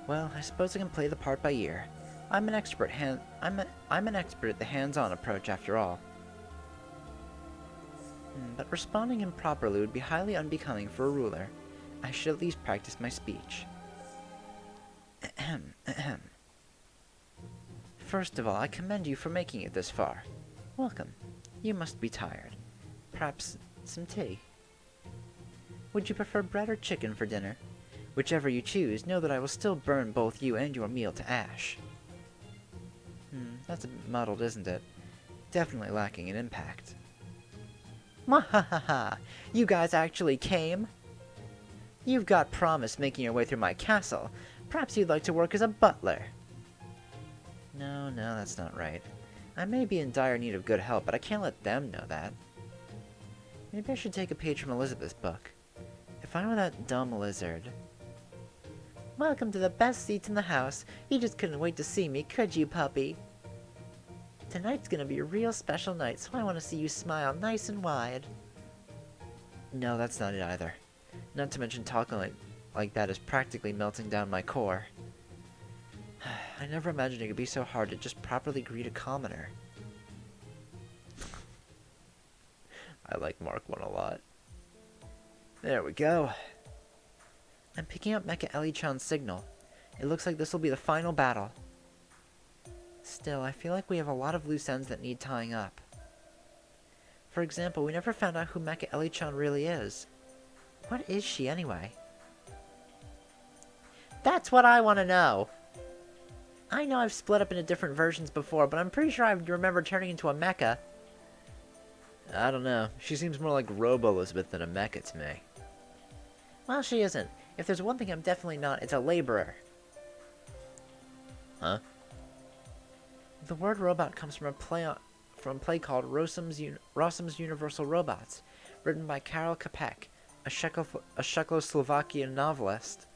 Well, I suppose I can play the part by ear. I'm an expert I'm an expert at the hands-on approach after all. But responding improperly would be highly unbecoming for a ruler. I should at least practice my speech. Ahem, ahem. First of all, I commend you for making it this far. Welcome. You must be tired. Perhaps some tea? Would you prefer bread or chicken for dinner? Whichever you choose, know that I will still burn both you and your meal to ash. That's a bit muddled, isn't it? Definitely lacking in impact. Mwahaha! You guys actually came? You've got promise making your way through my castle, Perhaps you'd like to work as a butler. No, that's not right. I may be in dire need of good help, but I can't let them know that. Maybe I should take a page from Elizabeth's book. If I were that dumb lizard... Welcome to the best seats in the house. You just couldn't wait to see me, could you, puppy? Tonight's gonna be a real special night, so I want to see you smile nice and wide. No, that's not it either. Not to mention talking like that is practically melting down my core. I never imagined it could be so hard to just properly greet a commoner. I like Mark 1 a lot. There we go. I'm picking up Mecha Ellie-chan's signal. It looks like this will be the final battle. Still, I feel like we have a lot of loose ends that need tying up. For example, we never found out who Mecha Ellie-chan really is. What is she anyway? That's what I want to know! I know I've split up into different versions before, but I'm pretty sure I remember turning into a mecha. I don't know. She seems more like Robo-Elizabeth than a mecha to me. Well, she isn't. If there's one thing I'm definitely not, it's a laborer. Huh? The word robot comes from a play called Rossum's Universal Robots, written by Karel Capek, a Czechoslovakian novelist.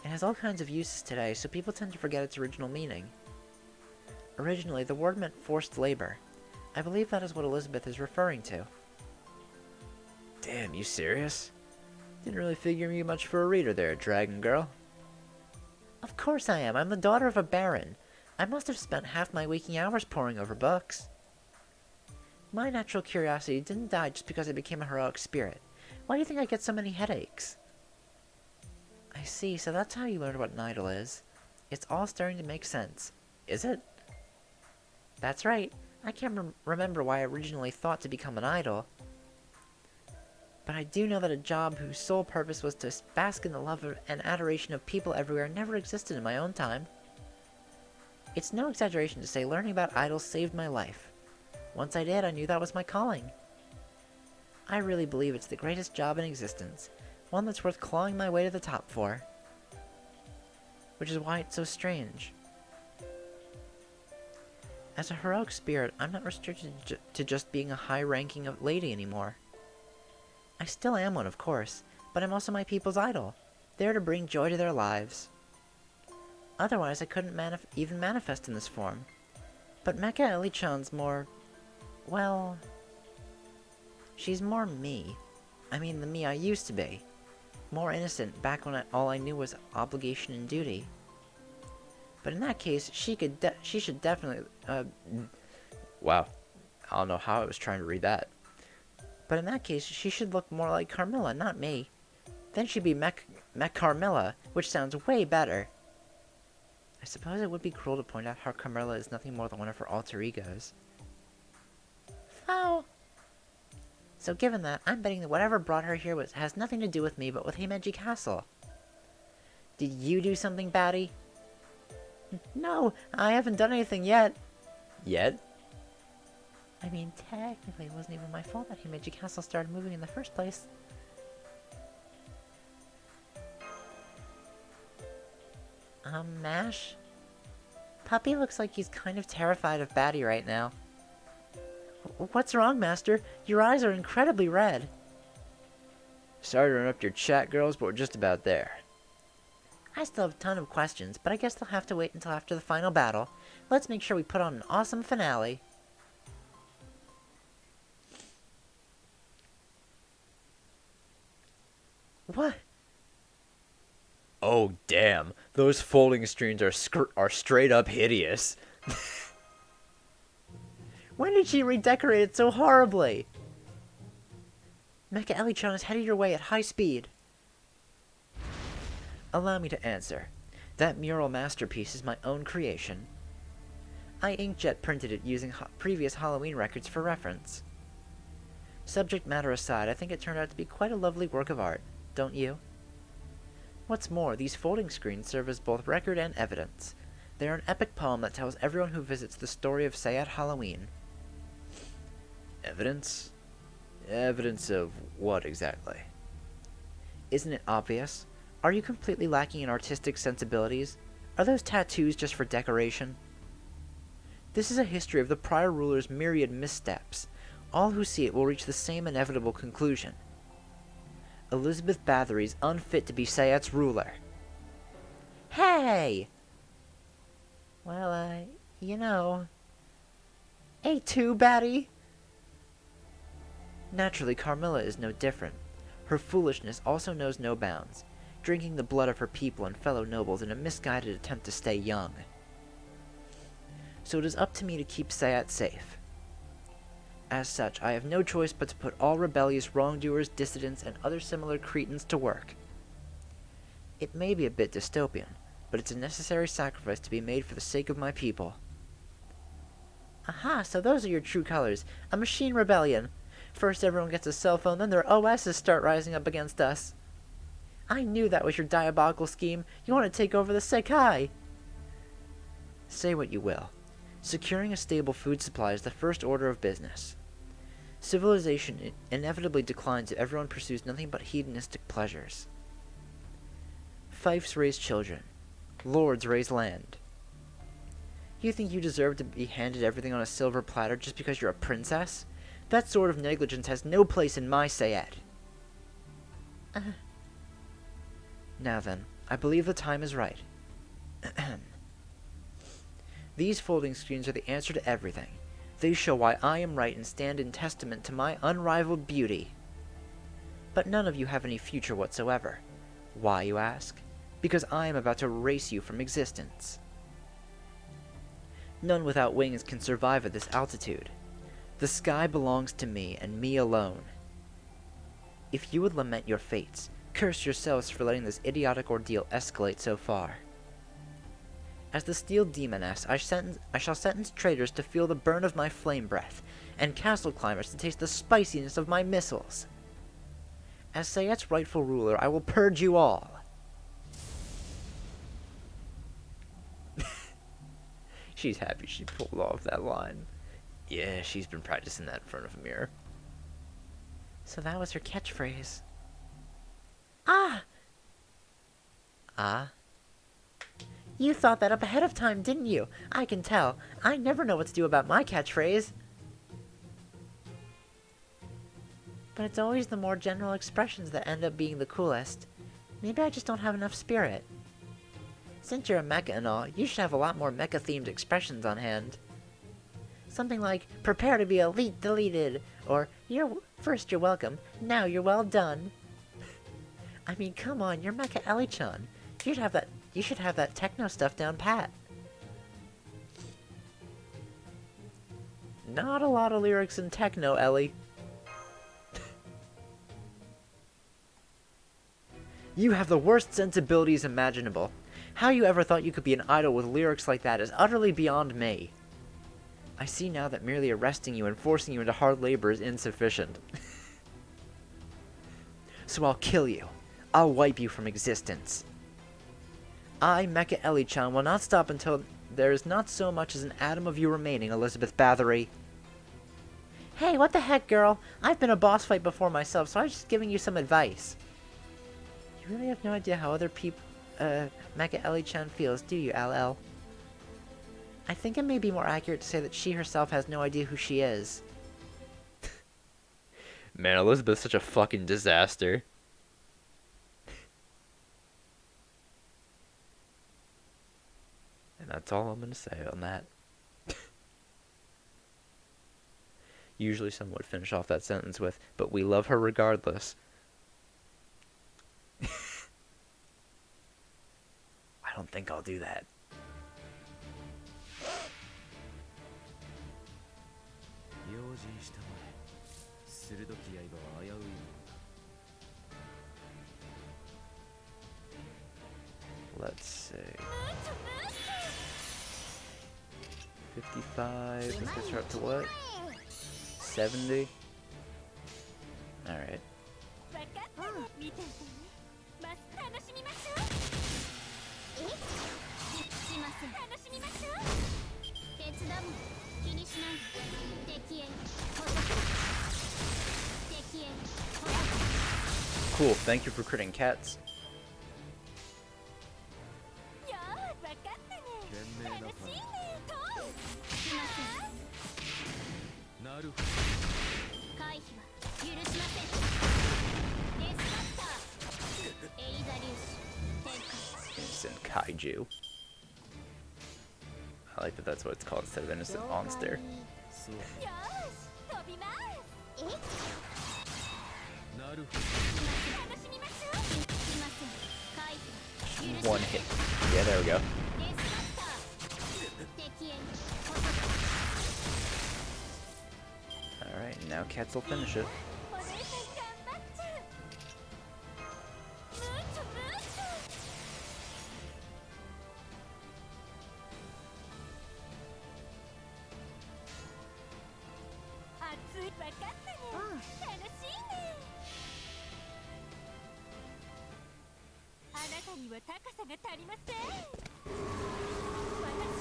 It has all kinds of uses today, so people tend to forget its original meaning. Originally, the word meant forced labor. I believe that is what Elizabeth is referring to. Damn, you serious? Didn't really figure you much for a reader there, Dragon Girl. Of course I am. I'm the daughter of a baron. I must have spent half my waking hours poring over books. My natural curiosity didn't die just because I became a heroic spirit. Why do you think I get so many headaches? I see, so that's how you learned what an idol is. It's all starting to make sense. Is it? That's right. I can't remember why I originally thought to become an idol. But I do know that a job whose sole purpose was to bask in the love and adoration of people everywhere never existed in my own time. It's no exaggeration to say learning about idols saved my life. Once I did, I knew that was my calling. I really believe it's the greatest job in existence, one that's worth clawing my way to the top for. Which is why it's so strange. As a heroic spirit, I'm not restricted to just being a high-ranking lady anymore. I still am one, of course, but I'm also my people's idol, there to bring joy to their lives. Otherwise, I couldn't even manifest in this form. But Mecha Ellie-chan's more... well... she's more me. I mean, the me I used to be. More innocent back when all I knew was obligation and duty. But in that case, she should definitely... wow. I don't know how I was trying to read that. But in that case, she should look more like Carmilla, not me. Then she'd be Mech Carmilla, which sounds way better. I suppose it would be cruel to point out how Carmilla is nothing more than one of her alter egos. Oh. So given that, I'm betting that whatever brought her here has nothing to do with me, but with Himeji Castle. Did you do something, Batty? No, I haven't done anything yet. Yet? I mean, technically it wasn't even my fault that Himeji Castle started moving in the first place. Mash? Puppy looks like he's kind of terrified of Batty right now. What's wrong, Master? Your eyes are incredibly red. Sorry to interrupt your chat, girls, but we're just about there. I still have a ton of questions, but I guess they'll have to wait until after the final battle. Let's make sure we put on an awesome finale. What? Oh, damn. Those folding screens are straight up hideous. When did she redecorate it so horribly? Mecha Ellie-chan is headed your way at high speed. Allow me to answer. That mural masterpiece is my own creation. I inkjet printed it using previous Halloween records for reference. Subject matter aside, I think it turned out to be quite a lovely work of art, don't you? What's more, these folding screens serve as both record and evidence. They are an epic poem that tells everyone who visits the story of Sayat Halloween. Evidence? Evidence of what exactly? Isn't it obvious? Are you completely lacking in artistic sensibilities? Are those tattoos just for decoration? This is a history of the prior ruler's myriad missteps. All who see it will reach the same inevitable conclusion. Elizabeth Bathory's unfit to be Sayet's ruler. Hey! Well, you know... A2, Batty! Naturally, Carmilla is no different. Her foolishness also knows no bounds, drinking the blood of her people and fellow nobles in a misguided attempt to stay young. So it is up to me to keep Sayet safe. As such, I have no choice but to put all rebellious wrongdoers, dissidents, and other similar cretins to work. It may be a bit dystopian, but it's a necessary sacrifice to be made for the sake of my people. Aha, so those are your true colors. A machine rebellion. First everyone gets a cell phone, then their OSs start rising up against us. I knew that was your diabolical scheme. You want to take over the Sekai. Say what you will. Securing a stable food supply is the first order of business. Civilization inevitably declines if everyone pursues nothing but hedonistic pleasures. Fiefs raise children. Lords raise land. You think you deserve to be handed everything on a silver platter just because you're a princess? That sort of negligence has no place in my Sayet. Now then, I believe the time is right. These folding screens are the answer to everything. They show why I am right and stand in testament to my unrivaled beauty. But none of you have any future whatsoever. Why, you ask? Because I am about to erase you from existence. None without wings can survive at this altitude. The sky belongs to me, and me alone. If you would lament your fates, curse yourselves for letting this idiotic ordeal escalate so far. As the Steel Demoness, I shall sentence traitors to feel the burn of my flame breath, and castle climbers to taste the spiciness of my missiles. As Sayet's rightful ruler, I will purge you all. She's happy she pulled off that line. Yeah, she's been practicing that in front of a mirror. So that was her catchphrase. Ah! Ah? You thought that up ahead of time, didn't you? I can tell. I never know what to do about my catchphrase. But it's always the more general expressions that end up being the coolest. Maybe I just don't have enough spirit. Since you're a mecha and all, you should have a lot more mecha-themed expressions on hand. Something like, prepare to be elite deleted, or, first you're welcome, now you're well done. I mean, come on, you're Mecha Ellie-chan. You should have that techno stuff down pat. Not a lot of lyrics in techno, Ellie. You have the worst sensibilities imaginable. How you ever thought you could be an idol with lyrics like that is utterly beyond me. I see now that merely arresting you and forcing you into hard labor is insufficient. So I'll kill you. I'll wipe you from existence. I, Mecha Ellie-chan, will not stop until there is not so much as an atom of you remaining, Elizabeth Bathory. Hey, what the heck, girl? I've been a boss fight before myself, so I was just giving you some advice. You really have no idea how other people, Mecha Ellie-chan feels, do you, LL? I think it may be more accurate to say that she herself has no idea who she is. Man, Elizabeth's such a fucking disaster. And that's all I'm gonna say on that. Usually someone would finish off that sentence with, but we love her regardless. I don't think I'll do that. Let's see. 55. This gets her up to what? 70? Alright. Cool, thank you for critting cats. なる回避は許しません。デスカッターエイザ粒子展開。 Innocent kaiju. I like that that's what it's called instead of innocent monster. そうよーし飛びますなる楽しみましょう。すいません。回避は許しま One せん。 hit. Yeah, there we go. デスカッター敵へ捕捉。 Alright, now Cats will finish it. お姉さん頑張っちゃう。ムーチョムーチョ。熱い。分かったね。楽しいね。あなたには高さが足りません。私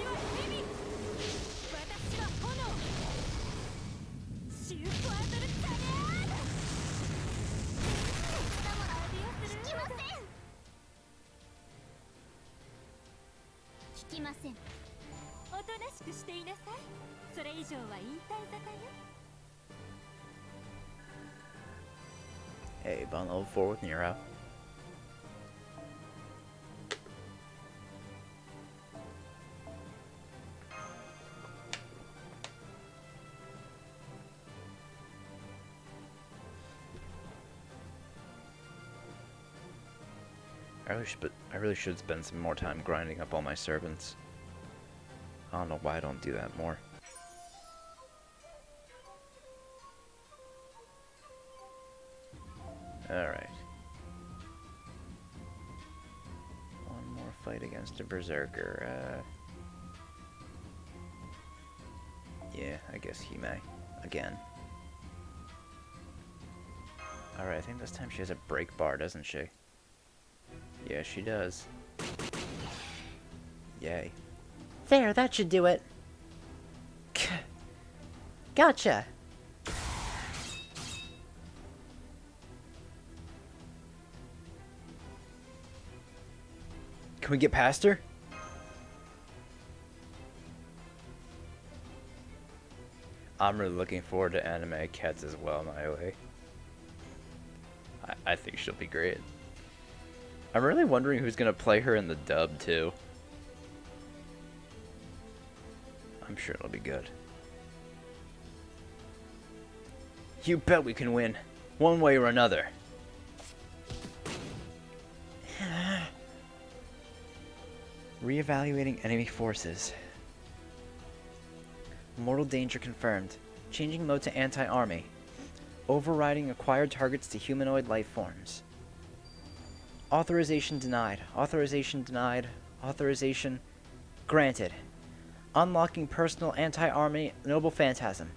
は蛇。私は炎。シュートアドルサレード。引きません。引きません。おとなしくしていなさい。それ以上は引退沙汰よ。 Hey, on level 4 with Nero. I really should spend some more time grinding up all my servants. I don't know why I don't do that more. Alright. One more fight against a berserker. Yeah, I guess he may. Again. Alright, I think this time she has a break bar, doesn't she? Yeah, she does. Yay. There, that should do it. Gotcha. Can we get past her? I'm really looking forward to anime Cats as well, Miley. I think she'll be great. I'm really wondering who's gonna play her in the dub too. I'm sure it'll be good. You bet we can win, one way or another. Reevaluating enemy forces. Mortal danger confirmed. Changing mode to anti-army. Overriding acquired targets to humanoid life forms. Authorization denied. Authorization denied. Authorization granted. Unlocking personal anti-army noble phantasm.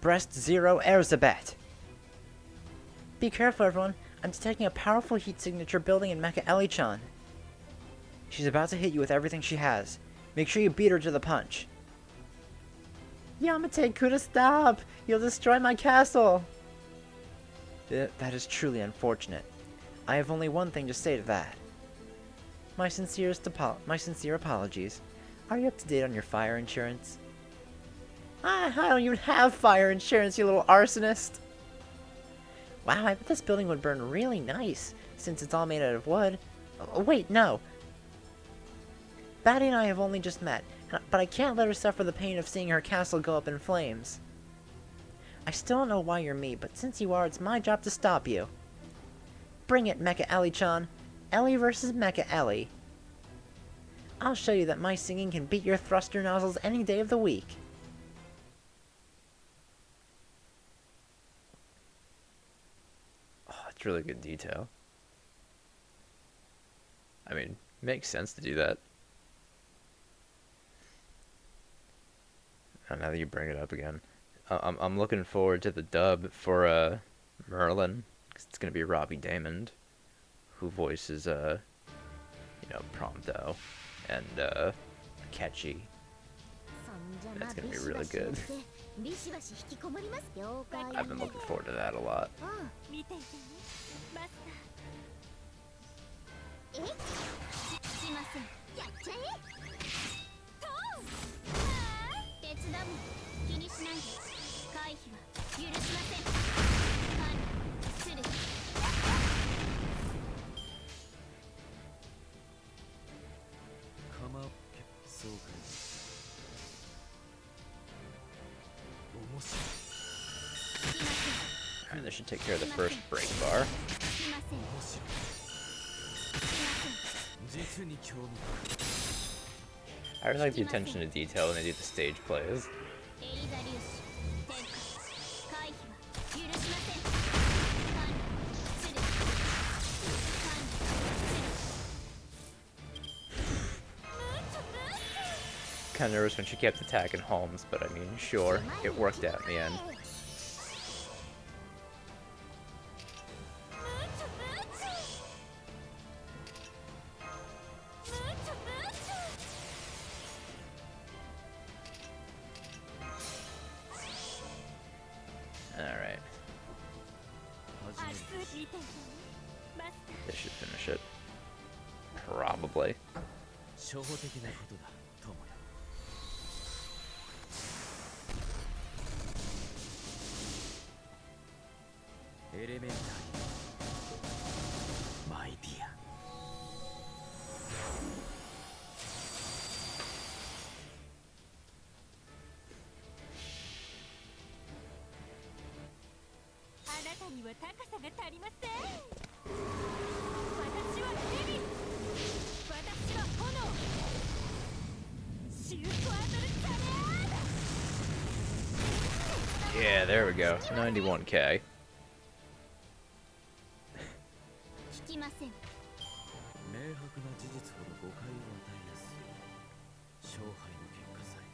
Breast Zero Erzabet. Be careful, everyone. I'm detecting a powerful heat signature building in Mecha Ellie-chan. She's about to hit you with everything she has. Make sure you beat her to the punch. Yamate Kuda, stop! You'll destroy my castle! That is truly unfortunate. I have only one thing to say to that. My sincere apologies. Are you up to date on your fire insurance? I don't even have fire insurance, you little arsonist! Wow, I bet this building would burn really nice, since it's all made out of wood. Oh, wait, no! Batty and I have only just met, but I can't let her suffer the pain of seeing her castle go up in flames. I still don't know why you're me, but since you are, it's my job to stop you. Bring it, Mecha Ellie-chan. Ellie versus Mecha Ellie. I'll show you that my singing can beat your thruster nozzles any day of the week. Oh, it's really good detail. I mean, makes sense to do that. And now that you bring it up again, I'm looking forward to the dub for Merlin. 'Cause it's gonna be Robbie Daymond, who voices Prompto and Catchy. That's gonna be really good. I've been looking forward to that a lot. 見ていてねマスター。しません。やっちゃえ。とう。手伝う。気にしないで。回避は許しません。失礼。構ってそうかい。面白い。 Alright, this should take care of the first break bar. しません。面白い。実に興味 I really like the attention to detail when they do the stage plays. エリザ粒子展開。回避は許しません。管理失礼。管理失礼。 Kind of nervous when she kept attacking Holmes, but I mean, sure, it worked out in the end. Alright, 始める。 聞いていたね。マスター。 this should finish it. Probably. 初歩的なことだ、友よ。エレメンタリーマイディア。あなたには高さが足りません。私は蛇。私は炎。シュークワートルチャレ Yeah, there we go. 91k. 聞きません。明白な事実ほど誤解を与えやすい。勝敗の結果さえ。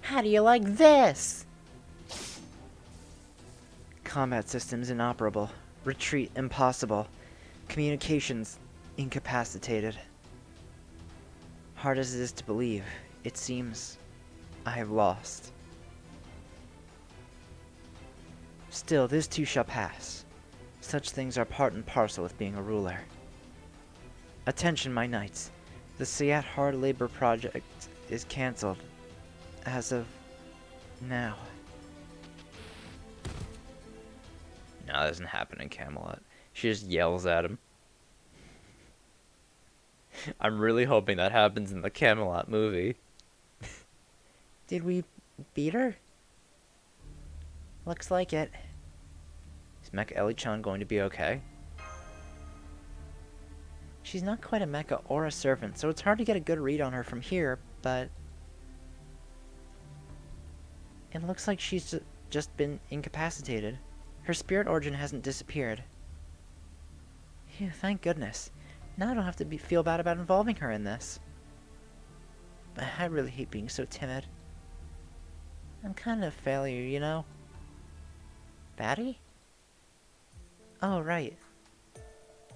How do you like this? Combat systems inoperable. Retreat impossible. Communications incapacitated. Hard as it is to believe, it seems I have lost. Still, this too shall pass. Such things are part and parcel with being a ruler. Attention, my knights. The Siat Hard Labor Project is cancelled. As of now. No, that doesn't happen in Camelot. She just yells at him. I'm really hoping that happens in the Camelot movie. Did we beat her? Looks like it. Is Mecha Ellie-chan going to be okay? She's not quite a mecha or a servant, so it's hard to get a good read on her from here, but... It looks like she's just been incapacitated. Her spirit origin hasn't disappeared. Phew, thank goodness. Now I don't have to feel bad about involving her in this. But I really hate being so timid. I'm kind of a failure, you know? Batty? Oh, right.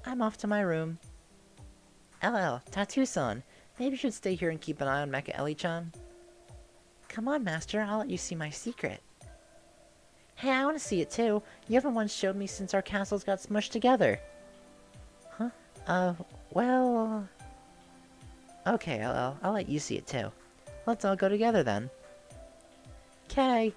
I'm off to my room. LL, Tattoo-san, maybe you should stay here and keep an eye on Mecha Ellie-chan. Come on, Master, I'll let you see my secret. Hey, I want to see it too. You haven't once showed me since our castles got smushed together. Huh? Well... Okay, LL, I'll let you see it too. Let's all go together then. Okay.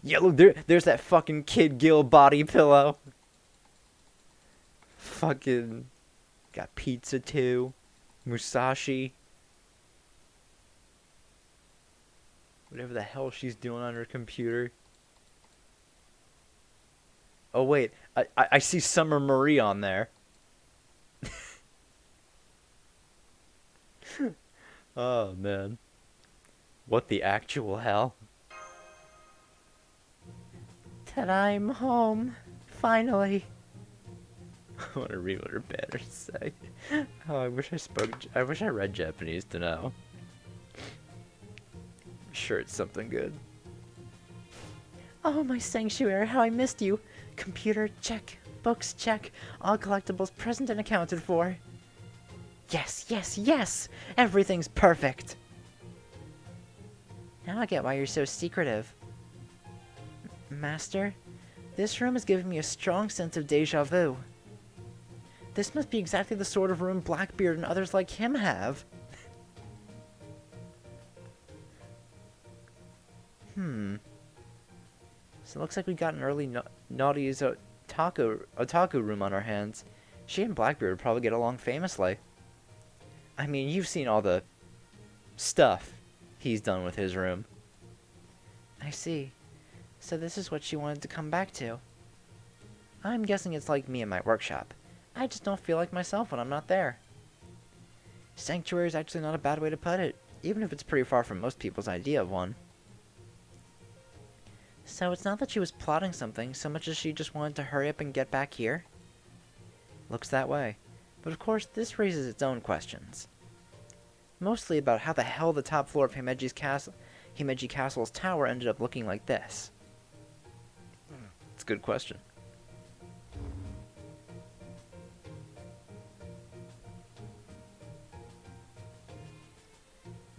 Yeah, look, there's that fucking Kid Gil body pillow. Fucking... Got pizza too. Musashi. Whatever the hell she's doing on her computer. Oh wait, I see Summer Marie on there. Oh man. What the actual hell? Ta-da, I'm home. Finally. I want to read what her banners say. Oh, I wish I read Japanese to know. I'm sure it's something good. Oh, my sanctuary, how I missed you. Computer, check. Books, check. All collectibles present and accounted for. Yes, yes, yes! Everything's perfect! Now I get why you're so secretive. Master, this room is giving me a strong sense of deja vu. This must be exactly the sort of room Blackbeard and others like him have. So it looks like we got an early Naughty's otaku room on our hands. She and Blackbeard would probably get along famously. I mean, you've seen all the stuff he's done with his room. I see. So this is what she wanted to come back to. I'm guessing it's like me in my workshop. I just don't feel like myself when I'm not there. Sanctuary is actually not a bad way to put it, even if it's pretty far from most people's idea of one. So it's not that she was plotting something so much as she just wanted to hurry up and get back here? Looks that way. But of course, this raises its own questions. Mostly about how the hell the top floor of Himeji Castle's tower ended up looking like this. It's a good question.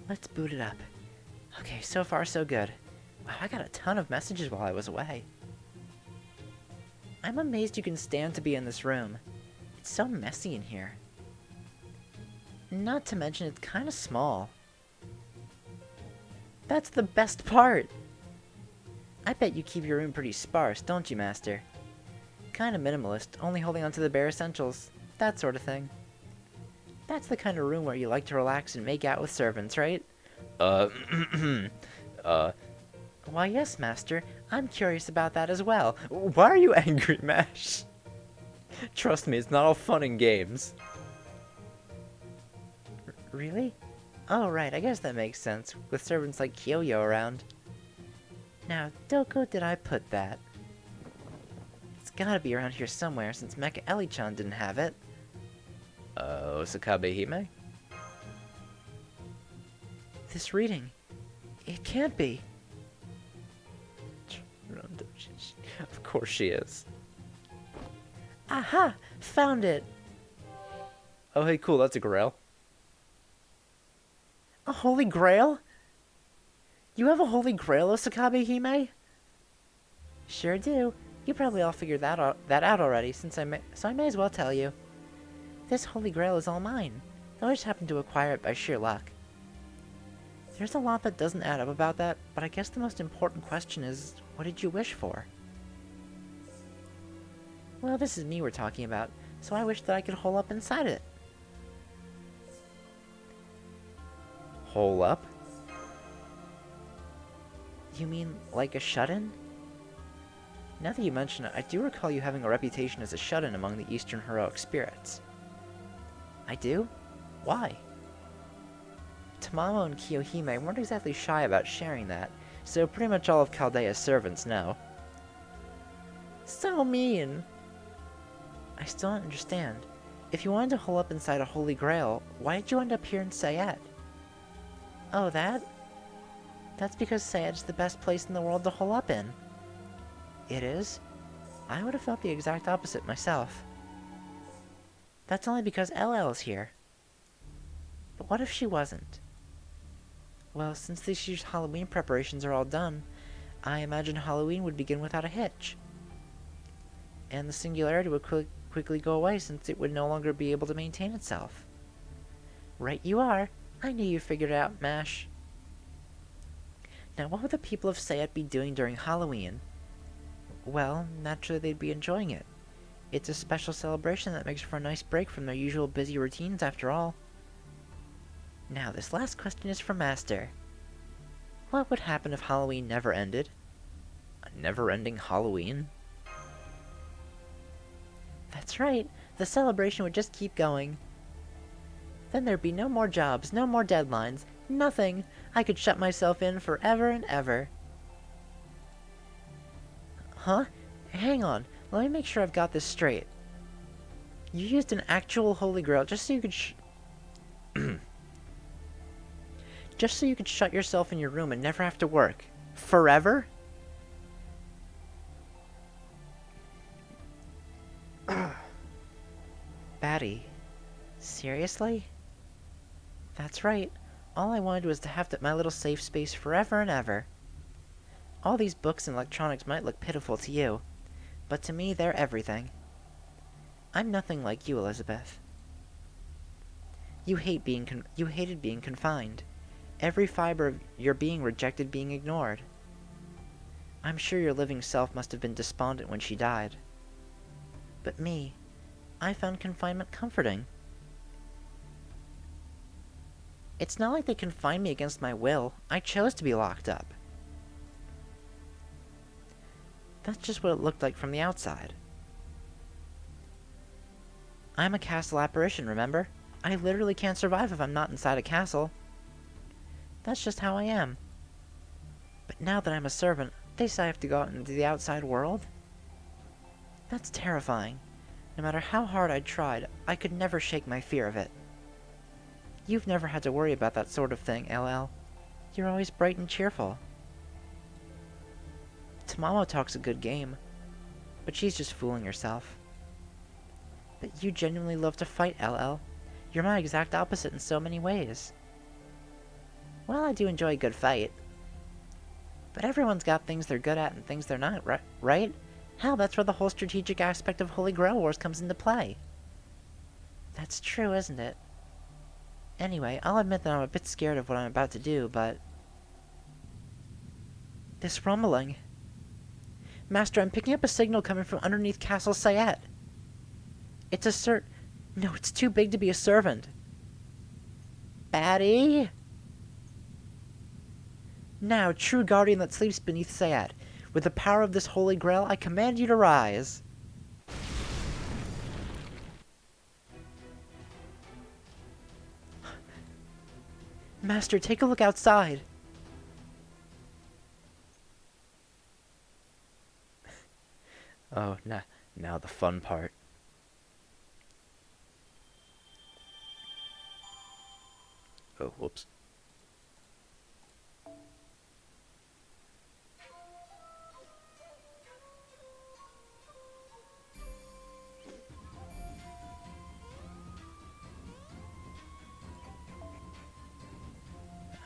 Let's boot it up. Okay, so far so good. Wow, I got a ton of messages while I was away. I'm amazed you can stand to be in this room. It's so messy in here. Not to mention it's kind of small. That's the best part! I bet you keep your room pretty sparse, don't you, Master? Kinda minimalist, only holding onto the bare essentials. That sort of thing. That's the kind of room where you like to relax and make out with servants, right? Why, yes, Master. I'm curious about that as well. Why are you angry, Mash? Trust me, it's not all fun and games. Really? Oh, right, I guess that makes sense, with servants like Kyoyo around. Now, doko did I put that? It's gotta be around here somewhere, since Mecha Ellie-chan didn't have it. Osakabe Hime? This reading. It can't be. Of course she is. Aha! Found it! Oh, hey, cool, that's a grail. A holy grail? You have a holy grail, Osakabe Hime? Sure do. You probably all figured that out already, so I may as well tell you. This holy grail is all mine, though I just happened to acquire it by sheer luck. There's a lot that doesn't add up about that, but I guess the most important question is, what did you wish for? Well, this is me we're talking about, so I wish that I could hole up inside it. Hole up? You mean, like a shut-in? Now that you mention it, I do recall you having a reputation as a shut-in among the Eastern heroic spirits. I do? Why? Tamamo and Kiyohime weren't exactly shy about sharing that, so pretty much all of Caldea's servants know. So mean! I still don't understand. If you wanted to hole up inside a holy grail, why did you end up here in Sayed? Oh, that? That's because Sayed is the best place in the world to hole up in. It is? I would have felt the exact opposite myself. That's only because LL is here. But what if she wasn't? Well, since this year's Halloween preparations are all done, I imagine Halloween would begin without a hitch. And the singularity would quickly go away since it would no longer be able to maintain itself. Right you are. I knew you figured it out, Mash. Now, what would the people of Sayet be doing during Halloween? Well, naturally they'd be enjoying it. It's a special celebration that makes for a nice break from their usual busy routines after all. Now, this last question is for Master. What would happen if Halloween never ended? A never-ending Halloween? That's right. The celebration would just keep going. Then there'd be no more jobs, no more deadlines, nothing. I could shut myself in forever and ever. Huh? Hang on. Let me make sure I've got this straight. You used an actual Holy Grail just so you could just so you could shut yourself in your room and never have to work. Forever? Batty. Seriously? That's right. All I wanted was to have my little safe space forever and ever. All these books and electronics might look pitiful to you, but to me they're everything. I'm nothing like you, Elizabeth. You hated being confined. Every fiber of your being rejected being ignored. I'm sure your living self must have been despondent when she died. But me, I found confinement comforting. It's not like they confined me against my will. I chose to be locked up. That's just what it looked like from the outside. I'm a castle apparition, remember? I literally can't survive if I'm not inside a castle. That's just how I am. But now that I'm a servant, they say I have to go out into the outside world? That's terrifying. No matter how hard I tried, I could never shake my fear of it. You've never had to worry about that sort of thing, LL. You're always bright and cheerful. Tamamo talks a good game, but she's just fooling herself. But you genuinely love to fight, LL. You're my exact opposite in so many ways. Well, I do enjoy a good fight. But everyone's got things they're good at and things they're not, right? Hell, that's where the whole strategic aspect of Holy Grail Wars comes into play. That's true, isn't it? Anyway, I'll admit that I'm a bit scared of what I'm about to do, but... This rumbling... Master, I'm picking up a signal coming from underneath Castle Sayet. It's a No, it's too big to be a servant. Batty? Now, true guardian that sleeps beneath Sayet, with the power of this holy grail, I command you to rise. Master, take a look outside. Oh, now the fun part. Oh, whoops.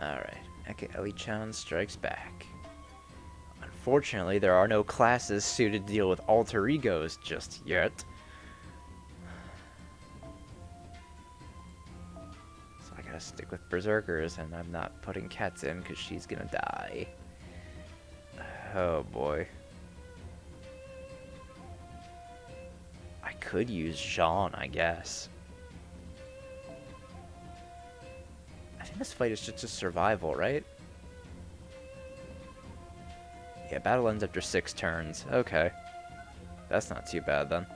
Alright, Eke Eli-chan strikes back. Unfortunately, there are no classes suited to deal with alter egos just yet. So I gotta stick with Berserkers, and I'm not putting Cats in because she's gonna die. Oh boy. I could use Jean, I guess. I think this fight is just a survival, right? Yeah, battle ends after 6 turns. Okay. That's not too bad, then.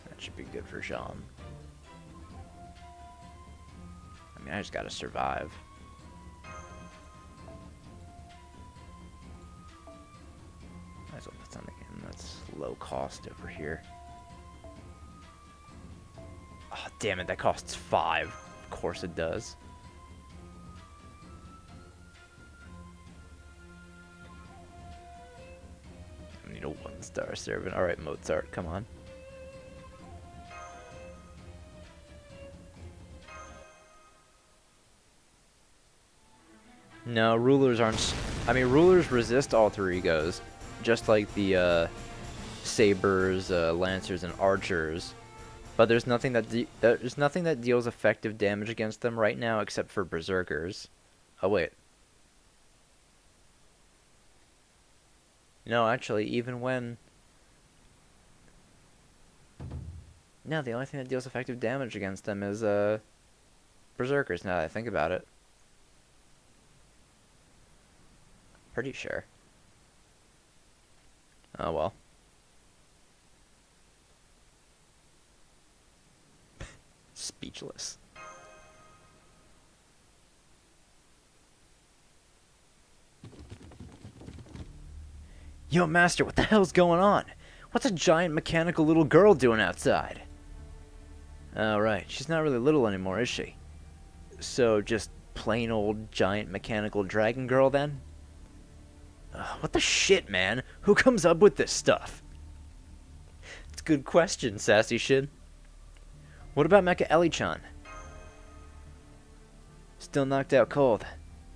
That should be good for Jean. I mean, I just gotta survive. Might as well put something in that's low cost over here. Oh, damn it, that costs 5. Of course it does. I need a 1-star servant. Alright, Mozart, come on. No, rulers aren't... I mean, rulers resist alter egos. Just like the, sabers, lancers, and archers. But there's nothing that deals effective damage against them right now except for berserkers. Oh wait. No, actually, even when... No, the only thing that deals effective damage against them is, berserkers, now that I think about it. Pretty sure. Oh well. Speechless. Yo, Master, what the hell's going on? What's a giant mechanical little girl doing outside? Oh, right. She's not really little anymore, is she? So, just plain old giant mechanical dragon girl, then? What the shit, man? Who comes up with this stuff? It's a good question, Sassy Shin. What about Mecha Ellie-chan? Still knocked out cold.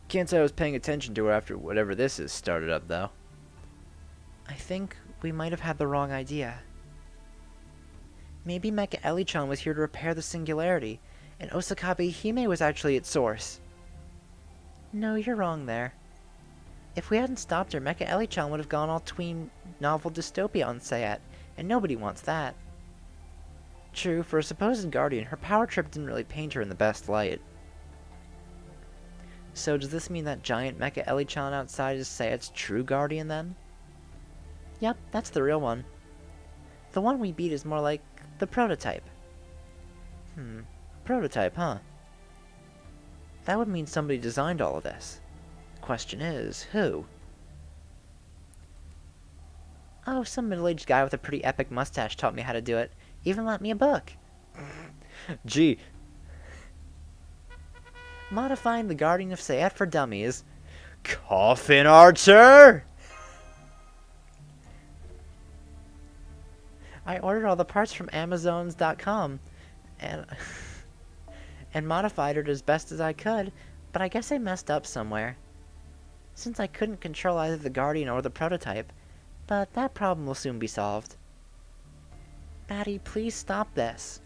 Can't say I was paying attention to her after whatever this is started up, though. I think we might have had the wrong idea. Maybe Mecha Ellie-chan was here to repair the singularity, and Osakabe Hime was actually its source. No, you're wrong there. If we hadn't stopped her, Mecha Ellie-chan would have gone all tween novel dystopia on Sayat, and nobody wants that. True, for a supposed guardian, her power trip didn't really paint her in the best light. So does this mean that giant Mecha Ellie-chan outside is Sayat's true guardian then? Yep, that's the real one. The one we beat is more like the prototype. Prototype, huh? That would mean somebody designed all of this. Question is, who? Oh, some middle-aged guy with a pretty epic mustache taught me how to do it. Even lent me a book. Gee. Modifying the Guardian of Sayat for Dummies. Coffin Archer! I ordered all the parts from Amazons.com and and modified it as best as I could, but I guess I messed up somewhere. Since I couldn't control either the Guardian or the prototype, but that problem will soon be solved. Batty, please stop this.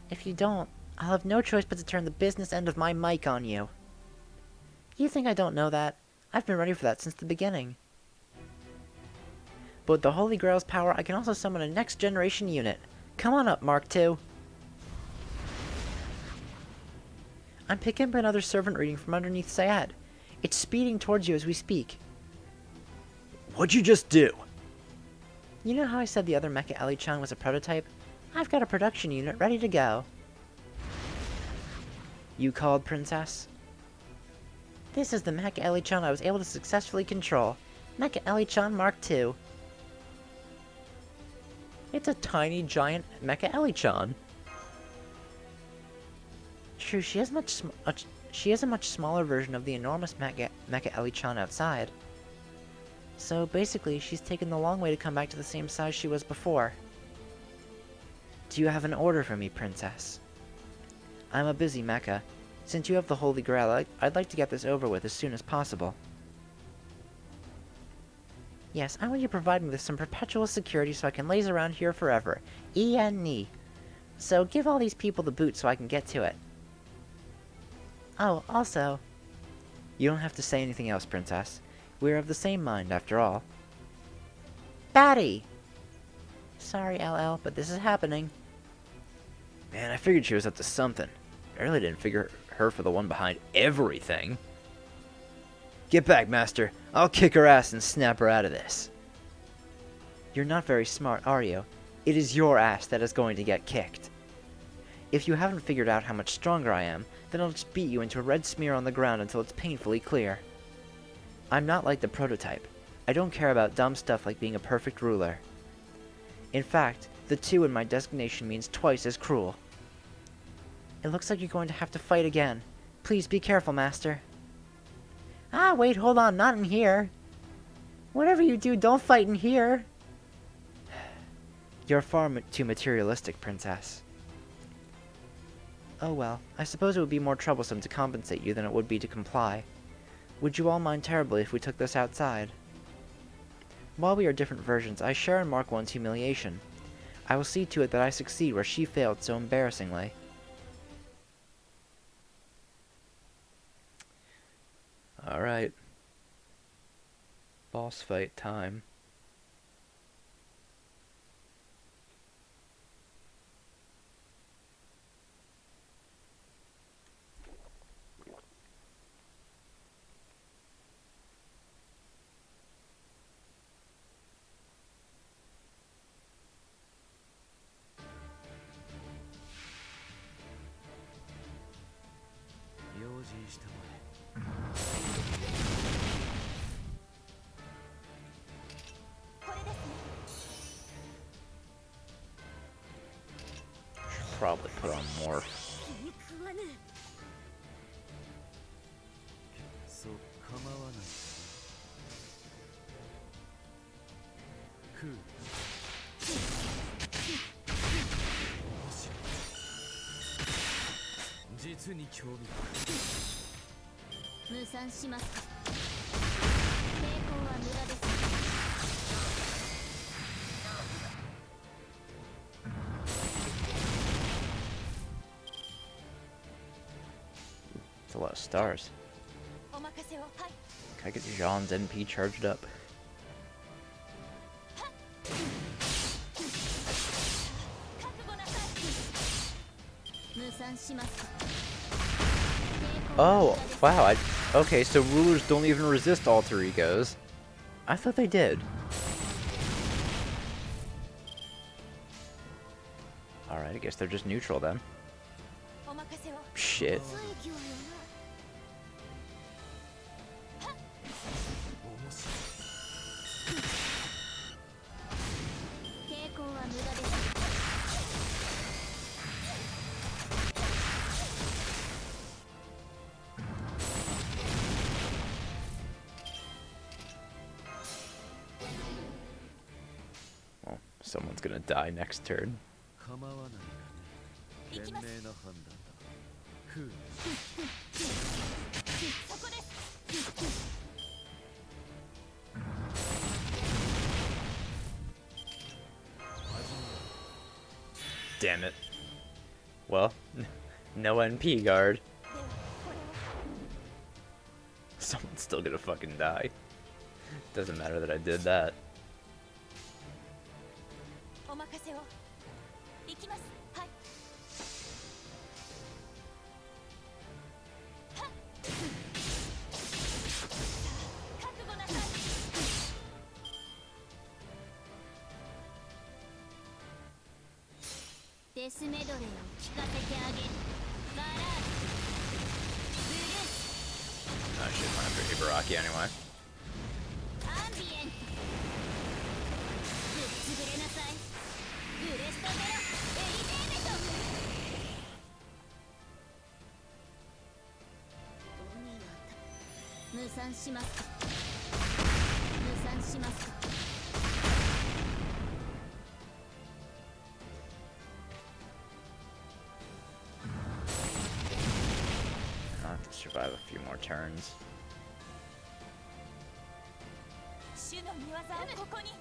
If you don't, I'll have no choice but to turn the business end of my mic on you. You think I don't know that? I've been ready for that since the beginning. But with the Holy Grail's power, I can also summon a next-generation unit. Come on up, Mark II. I'm picking up another servant reading from underneath Sayat. It's speeding towards you as we speak. What'd you just do? You know how I said the other Mecha Ellie-chan was a prototype? I've got a production unit ready to go. You called, Princess? This is the Mecha Ellie-chan I was able to successfully control. Mecha Ellie-chan Mark II. It's a tiny, giant Mecha Ellie-chan. True, she has a much smaller version of the enormous Mecha Ellie-chan outside. So basically, she's taken the long way to come back to the same size she was before. Do you have an order for me, Princess? I'm a busy mecha. Since you have the Holy Grail, I'd like to get this over with as soon as possible. Yes, I want you to provide me with some perpetual security so I can laze around here forever. E-N-E. So give all these people the boot so I can get to it. Oh, also... You don't have to say anything else, Princess. We're of the same mind, after all. Batty! Sorry, LL, but this is happening. Man, I figured she was up to something. I really didn't figure her for the one behind everything. Get back, Master. I'll kick her ass and snap her out of this. You're not very smart, are you? It is your ass that is going to get kicked. If you haven't figured out how much stronger I am, then I'll just beat you into a red smear on the ground until it's painfully clear. I'm not like the prototype. I don't care about dumb stuff like being a perfect ruler. In fact, the 2 in my designation means twice as cruel. It looks like you're going to have to fight again. Please be careful, Master. Ah, wait, hold on, not in here. Whatever you do, don't fight in here. You're far too materialistic, Princess. Oh well, I suppose it would be more troublesome to compensate you than it would be to comply. Would you all mind terribly if we took this outside? While we are different versions, I share in Mark I's humiliation. I will see to it that I succeed where she failed so embarrassingly. Alright. Boss fight time. Probably put on Morph. 食わぬ。そう構わない。クール実に興味無賛しますか。抵抗は無駄です。 It's a lot of stars. お任せを。はい。 Can I get Jean's NP charged up? 覚悟なさい。無賛しますか。 Oh, wow. Okay, so rulers don't even resist alter egos. I thought they did. Alright, I guess they're just neutral then. お任せを。 Shit. つい勢いよな。面白い抵抗は無駄です。 Well, someone's gonna die next turn. 構わないがね賢明な判断だクールそこです。 Damn it. Well, no NP guard. ではこれを。 Someone's still gonna fucking die. Doesn't matter that I did that. お任せを。行きます。はい。はっ。覚悟なさい。デスメドレーを聞かせてあげる。バラード。ブルース。 I should went after Ibaraki anyway. アンビエント。ぶっ潰れなさい。ブレストゼロ。エリゼーメト。無賛しますか。無賛しますか。 I'll have to survive a few more turns. 主の御業をここに。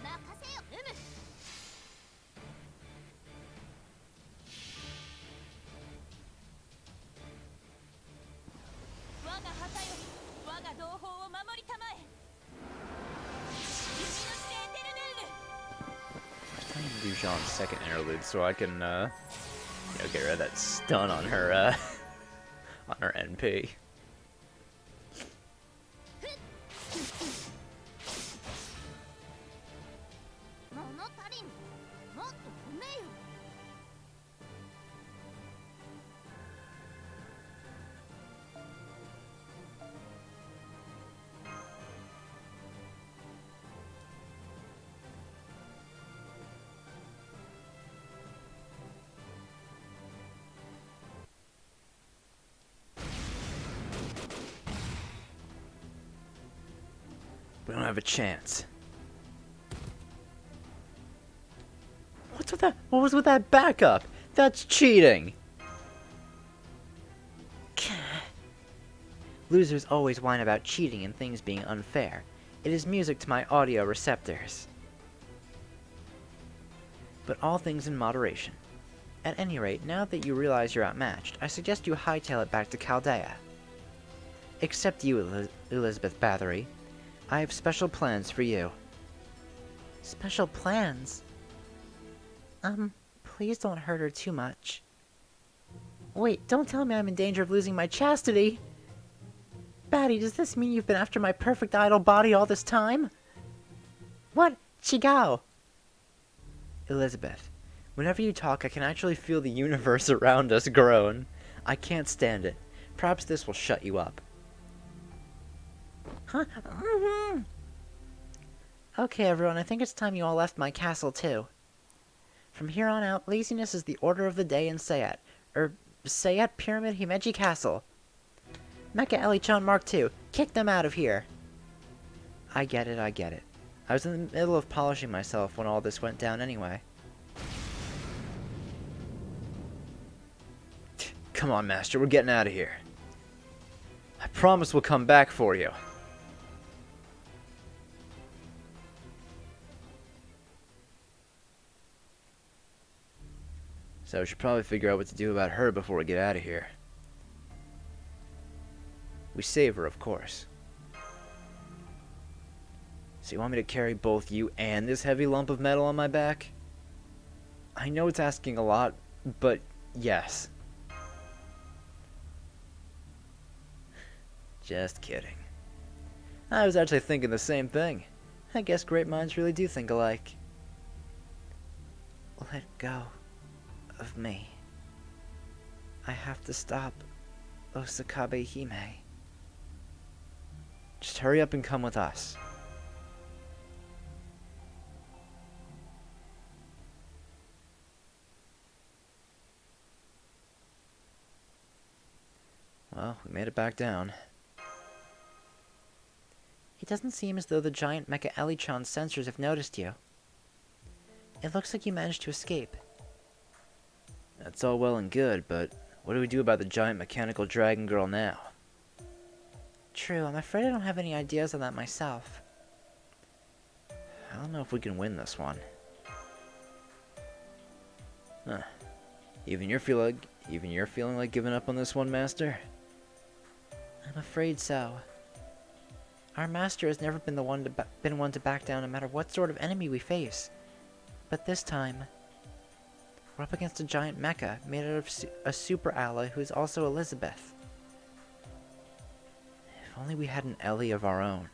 任せよ。我が旗よ。我が同胞を守りたまえ。弓の指定テルヌーヌ。 I'm trying to do Jean's second interlude so I can, get rid of that stun on her, on her NP. 物足りん。もっと褒めよ。 We don't have a chance. What's with that? What was with that backup? That's cheating! Losers always whine about cheating and things being unfair. It is music to my audio receptors. But all things in moderation. At any rate, now that you realize you're outmatched, I suggest you hightail it back to Chaldea. Except you, Elizabeth Bathory. I have special plans for you. Special plans? Please don't hurt her too much. Wait, don't tell me I'm in danger of losing my chastity! Batty, does this mean you've been after my perfect idol body all this time? What? Chigao! Elizabeth, whenever you talk, I can actually feel the universe around us groan. I can't stand it. Perhaps this will shut you up. Huh? Okay, everyone, I think it's time you all left my castle, too. From here on out, laziness is the order of the day in Sayat. Sayat Pyramid Himeji Castle. Mecha Elichan Mark II, kick them out of here. I get it, I get it. I was in the middle of polishing myself when all this went down anyway. Come on, Master, we're getting out of here. I promise we'll come back for you. So we should probably figure out what to do about her before we get out of here. We save her, of course. So you want me to carry both you and this heavy lump of metal on my back? I know it's asking a lot, but yes. Just kidding. I was actually thinking the same thing. I guess great minds really do think alike. Let go of me. I have to stop Osakabe Hime. Just hurry up and come with us. Well, we made it back down. It doesn't seem as though the giant Mecha Elichan's sensors have noticed you. It looks like you managed to escape. That's all well and good, but what do we do about the giant mechanical dragon girl now? True, I'm afraid I don't have any ideas on that myself. I don't know if we can win this one. Huh. Even you're feeling like giving up on this one, Master? I'm afraid so. Our master has never been one to back down no matter what sort of enemy we face. But this time, we're up against a giant mecha made out of a super ally who is also Elizabeth. If only we had an Ellie of our own.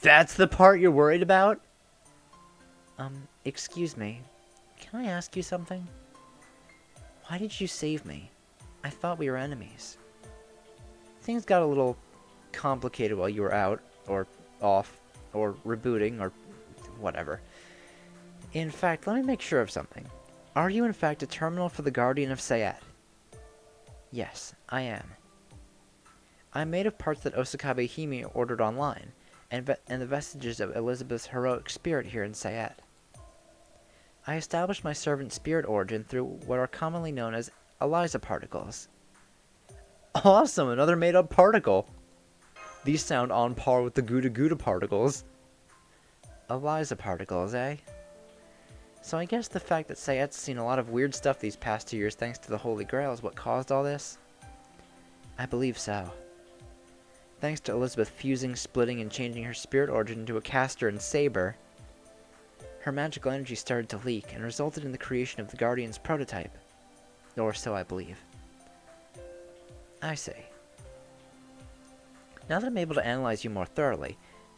That's the part you're worried about? Excuse me. Can I ask you something? Why did you save me? I thought we were enemies. Things got a little complicated while you were out, or off, or rebooting, or whatever. In fact, let me make sure of something. Are you in fact a terminal for the Guardian of Sayat? Yes, I am. I'm made of parts that Osakabe Hime ordered online, and the vestiges of Elizabeth's heroic spirit here in Sayat. I established my servant spirit origin through what are commonly known as ELIZA particles. Awesome, another made-up particle. These sound on par with the Gouda Gouda particles. ELIZA particles, eh? So I guess the fact that Sayat's seen a lot of weird stuff these past 2 years thanks to the Holy Grail is what caused all this? I believe so. Thanks to Elizabeth fusing, splitting, and changing her spirit origin into a caster and saber, her magical energy started to leak and resulted in the creation of the Guardian's prototype. Or so I believe. I see. Now that I'm able to analyze you more thoroughly,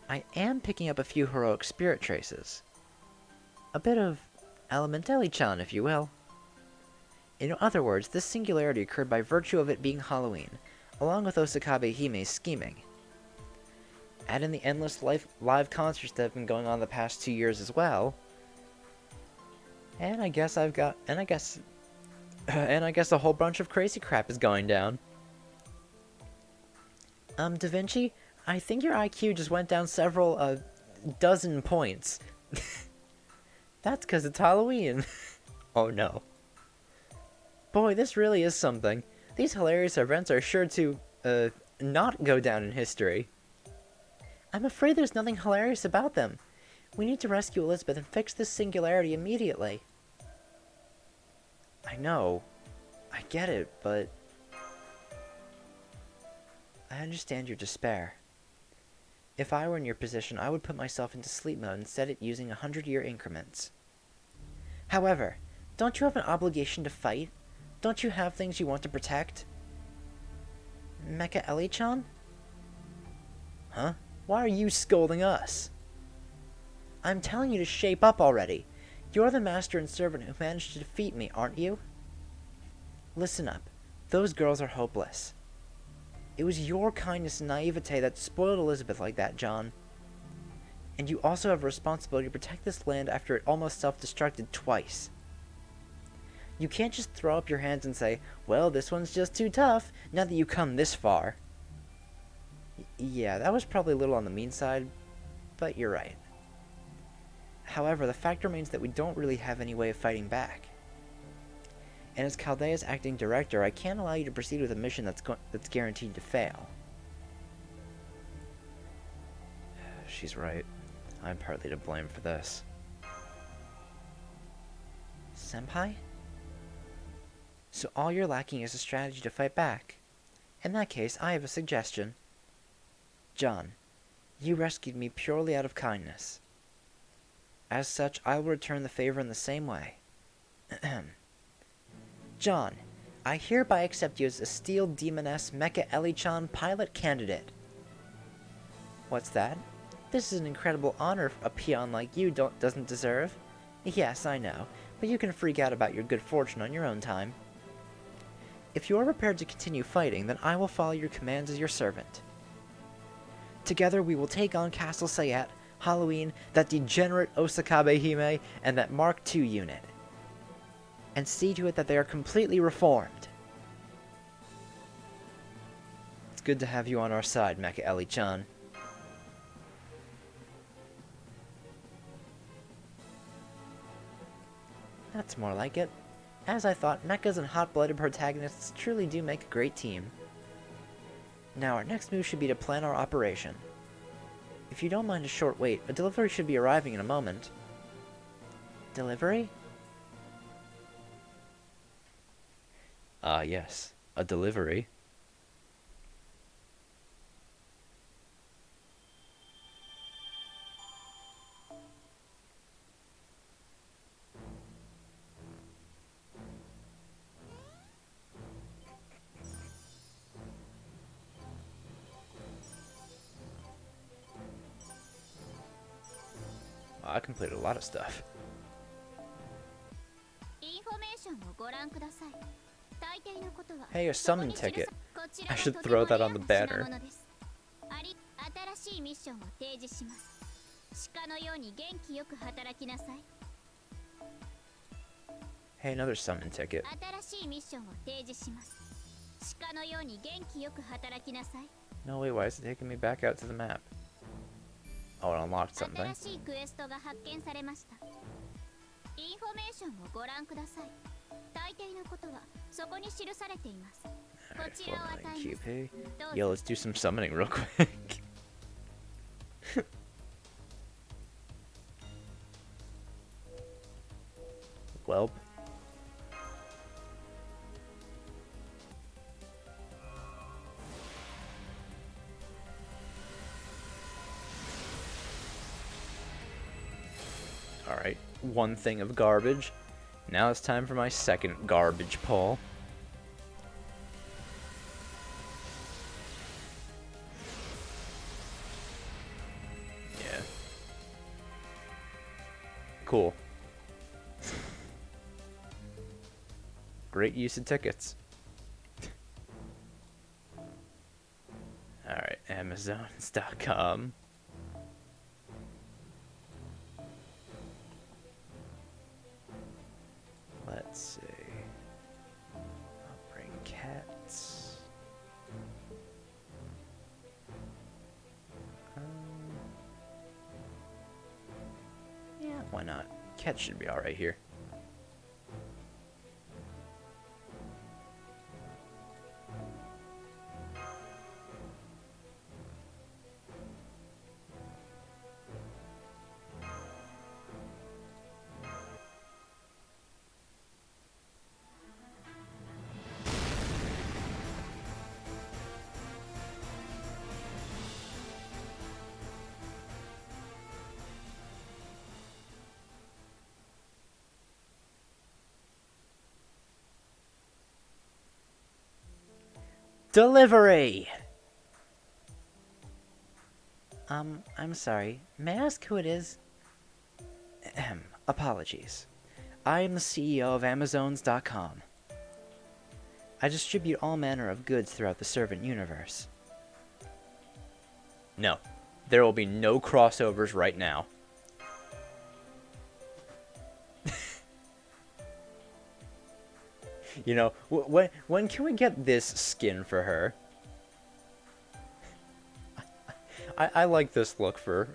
I am picking up a few heroic spirit traces. A bit of Element Elichan, if you will. In other words, this singularity occurred by virtue of it being Halloween, along with Osakabe Hime's scheming. Add in the endless live concerts that have been going on the past 2 years as well, and I guess a whole bunch of crazy crap is going down. Da Vinci, I think your IQ just went down several, dozen points. That's 'cause it's Halloween. Oh no. Boy, this really is something. These hilarious events are sure to, not go down in history. I'm afraid there's nothing hilarious about them. We need to rescue Elizabeth and fix this singularity immediately. I know. I get it, but I understand your despair. If I were in your position, I would put myself into sleep mode and set it using 100-year increments. However, don't you have an obligation to fight? Don't you have things you want to protect? Mecha Elichan? Huh? Why are you scolding us? I'm telling you to shape up already. You're the master and servant who managed to defeat me, aren't you? Listen up. Those girls are hopeless. It was your kindness and naivete that spoiled Elizabeth like that, John. And you also have a responsibility to protect this land after it almost self-destructed twice. You can't just throw up your hands and say, well, this one's just too tough, now that you've come this far. Yeah, that was probably a little on the mean side, but you're right. However, the fact remains that we don't really have any way of fighting back. And as Chaldea's acting director, I can't allow you to proceed with a mission that's guaranteed to fail. She's right. I'm partly to blame for this. Senpai? So all you're lacking is a strategy to fight back. In that case, I have a suggestion. John, you rescued me purely out of kindness. As such, I will return the favor in the same way. John, I hereby accept you as a Steel Demoness Mecha Elichan pilot candidate. What's that? This is an incredible honor a peon like you doesn't deserve. Yes, I know, but you can freak out about your good fortune on your own time. If you are prepared to continue fighting, then I will follow your commands as your servant. Together we will take on Castle Sayat, Halloween, that degenerate Osakabe Hime, and that Mark II unit. And see to it that they are completely reformed. It's good to have you on our side, Mecha Ellie-chan. That's more like it. As I thought, mechas and hot-blooded protagonists truly do make a great team. Now our next move should be to plan our operation. If you don't mind a short wait, a delivery should be arriving in a moment. Delivery? Yes. A delivery. I completed a lot of stuff. インフォメーションをご覧ください。大抵のことは Hey, a そこ summon に記さ ticket. こち I ら should はとて throw も that レア on the な banner. 品物です。新しいミッションを提示します。鹿のように元気よく働きなさい。 Hey, another summon ticket. 新しいミッションを提示します。鹿のように元気よく働きなさい。 No, wait, why is it taking me back out to the map? Oh, it unlocked something. 新しいクエストが発見されました。インフォメーションをご覧ください。大抵のことはそこに記されています。 Alright, こちらを 4 与 million えます。 QP. どうぞ。 Yo, let's do some summoning real quick. Welp. Alright, one thing of garbage. Now it's time for my second garbage pull. Yeah. Cool. Great use of tickets. Alright, Amazons.com. Let's see. I'll bring cats. Yeah, why not? Cats should be alright here. Delivery! I'm sorry. May I ask who it is? Ahem. Apologies. I am the CEO of Amazons.com. I distribute all manner of goods throughout the servant universe. No. There will be no crossovers right now. You know, when can we get this skin for her? I like this look for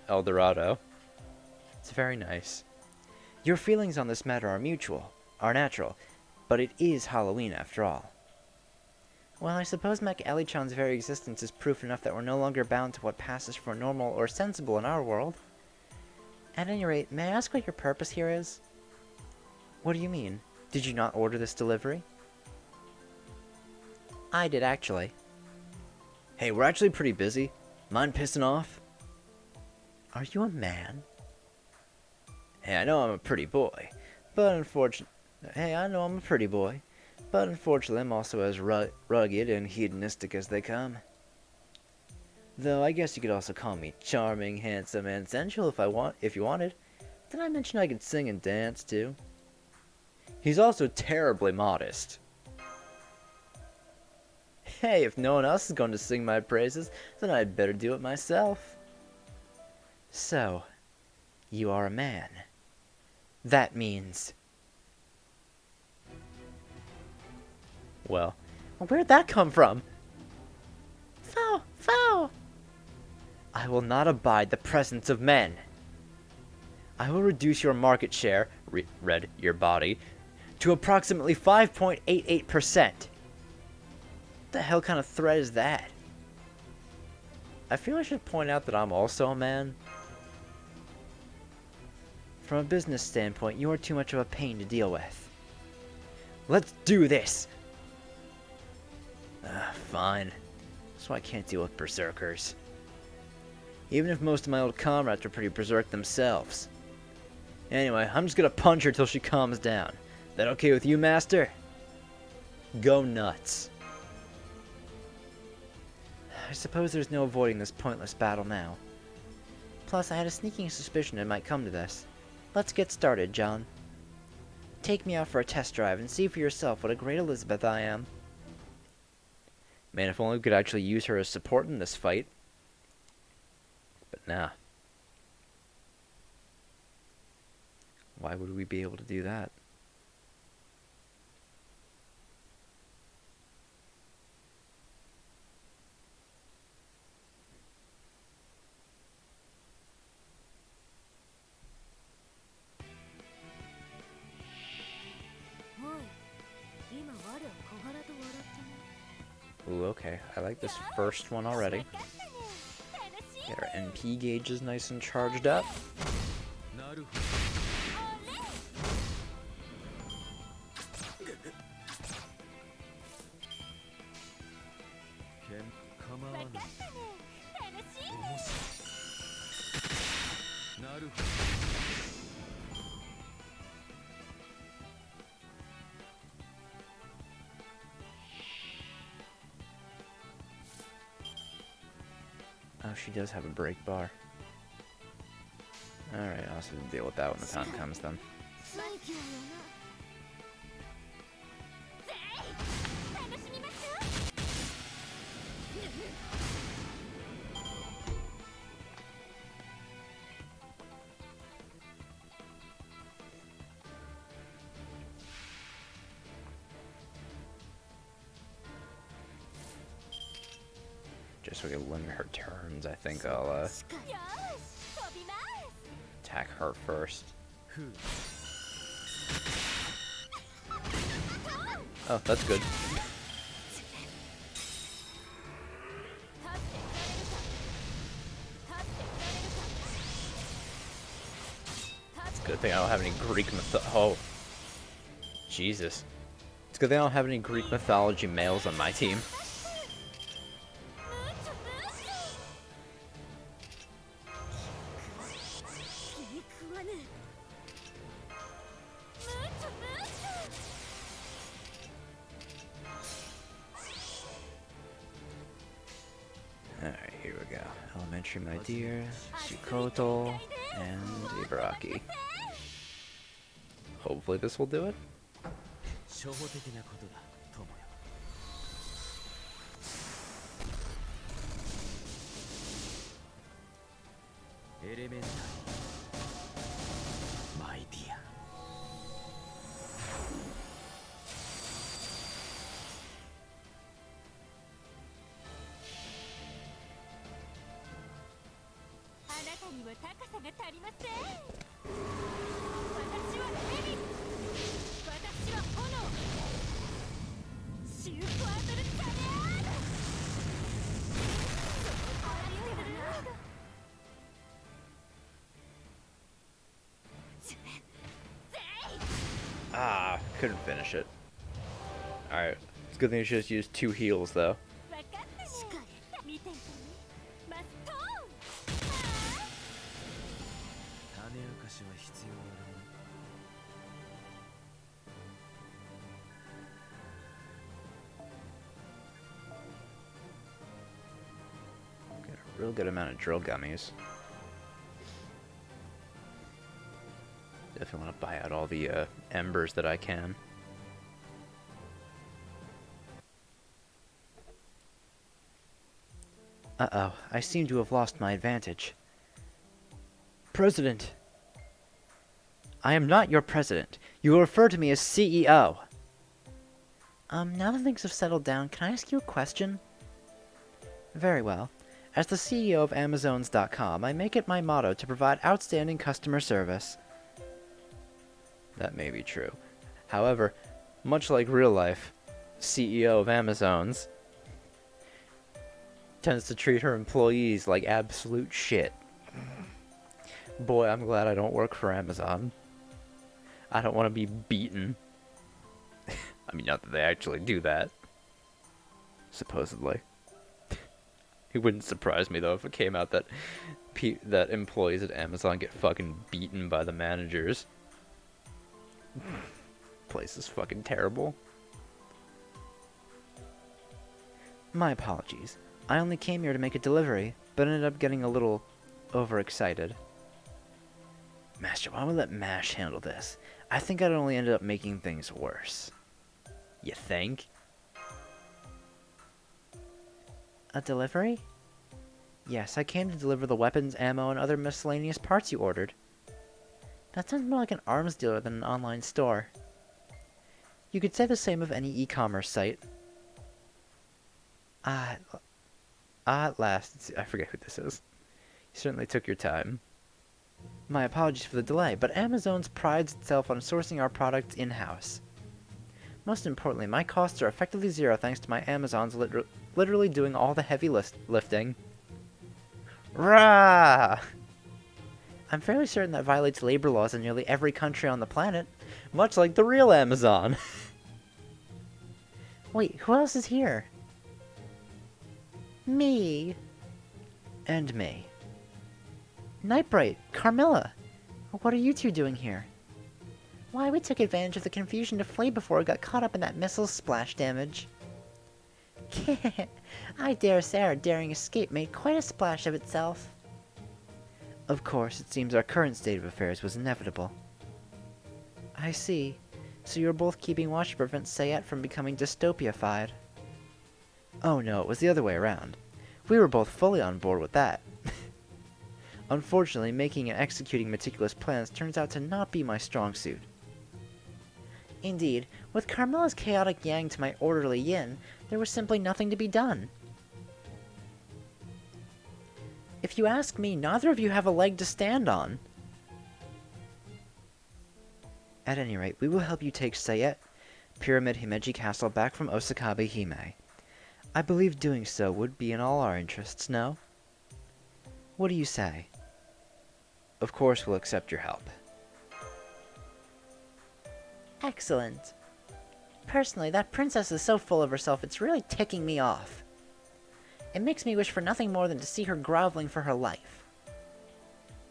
El Dorado. It's very nice. Your feelings on this matter are natural, but it is Halloween after all. Well, I suppose Mech Ellie-chan's very existence is proof enough that we're no longer bound to what passes for normal or sensible in our world. At any rate, may I ask what your purpose here is? What do you mean? Did you not order this delivery? I did, actually. Hey, we're actually pretty busy. Mind pissing off? Are you a man? Hey, I know I'm a pretty boy, but unfortunately... Hey, I know I'm a pretty boy, but unfortunately I'm also as rugged and hedonistic as they come. Though I guess you could also call me charming, handsome, and sensual if you wanted. Did I mention I could sing and dance, too? He's also terribly modest. Hey, if no one else is going to sing my praises, then I'd better do it myself. So, you are a man. That means... Well, where'd that come from? Foul! Foul! I will not abide the presence of men. I will reduce your market share, Red, your body, to approximately 5.88%. What the hell kind of threat is that? I feel I should point out that I'm also a man. From a business standpoint, you are too much of a pain to deal with. Let's do this! Fine. So I can't deal with berserkers. Even if most of my old comrades are pretty berserk themselves. Anyway, I'm just gonna punch her till she calms down. That okay with you, Master? Go nuts. I suppose there's no avoiding this pointless battle now. Plus, I had a sneaking suspicion it might come to this. Let's get started, John. Take me out for a test drive and see for yourself what a great Elizabeth I am. Man, if only we could actually use her as support in this fight. But nah. Why would we be able to do that? Ooh, okay. I like this first one already. Get our NP gauges nice and charged up. Oh, she does have a break bar. Alright, I'll have to deal with that when the time comes then. Just so we can limit her turns, I think I'll attack her first. Oh, that's good. It's a good thing I don't have any Greek oh. Jesus. It's a good thing I don't have any Greek mythology males on my team. Alright, here we go. Elementary, my dear, Sukoto, and Ibaraki. Hopefully this will do it. 初歩的なことだ友よエレメンタリーマイディア Alright, 高さが足りません。私は蛇、私は炎、シュークワートルチャネアード。Ah, couldn't finish it. Alright. It's a good thing you just used 2 heals, though. 分かったしかり見ていてね。マストーン。種明かしは必要ある。 Got a real good amount of drill gummies. Definitely want to buy out all the embers that I can. Uh-oh, I seem to have lost my advantage. President! I am not your president. You will refer to me as CEO. Now that things have settled down, can I ask you a question? Very well. As the CEO of Amazons.com, I make it my motto to provide outstanding customer service. That may be true. However, much like real life, CEO of Amazon's tends to treat her employees like absolute shit. Boy, I'm glad I don't work for Amazon. I don't want to be beaten. I mean, not that they actually do that. Supposedly. It wouldn't surprise me, though, if it came out that that employees at Amazon get fucking beaten by the managers. Place is fucking terrible. My apologies. I only came here to make a delivery, but ended up getting a little overexcited. Master, why don't we let MASH handle this? I think I'd only ended up making things worse. You think? A delivery? Yes, I came to deliver the weapons, ammo, and other miscellaneous parts you ordered. That sounds more like an arms dealer than an online store. You could say the same of any e-commerce site. At last, I forget who this is. You certainly took your time. My apologies for the delay, but Amazon's prides itself on sourcing our products in-house. Most importantly, my costs are effectively zero thanks to my Amazons literally doing all the heavy lifting. Rah! I'm fairly certain that violates labor laws in nearly every country on the planet. Much like the real Amazon. Wait, who else is here? Me. And me. Nightbright, Carmilla, what are you two doing here? Why, we took advantage of the confusion to flee before it got caught up in that missile's splash damage. I dare say our daring escape made quite a splash of itself. Of course, it seems our current state of affairs was inevitable. I see. So you're both keeping watch to prevent Sayat from becoming dystopia-fied. Oh no, it was the other way around. We were both fully on board with that. Unfortunately, making and executing meticulous plans turns out to not be my strong suit. Indeed, with Carmilla's chaotic yang to my orderly yin, there was simply nothing to be done. If you ask me, neither of you have a leg to stand on. At any rate, we will help you take Sayet, Pyramid Himeji Castle back from Osakabe Hime. I believe doing so would be in all our interests, no? What do you say? Of course we'll accept your help. Excellent. Personally, that princess is so full of herself, it's really ticking me off. It makes me wish for nothing more than to see her groveling for her life.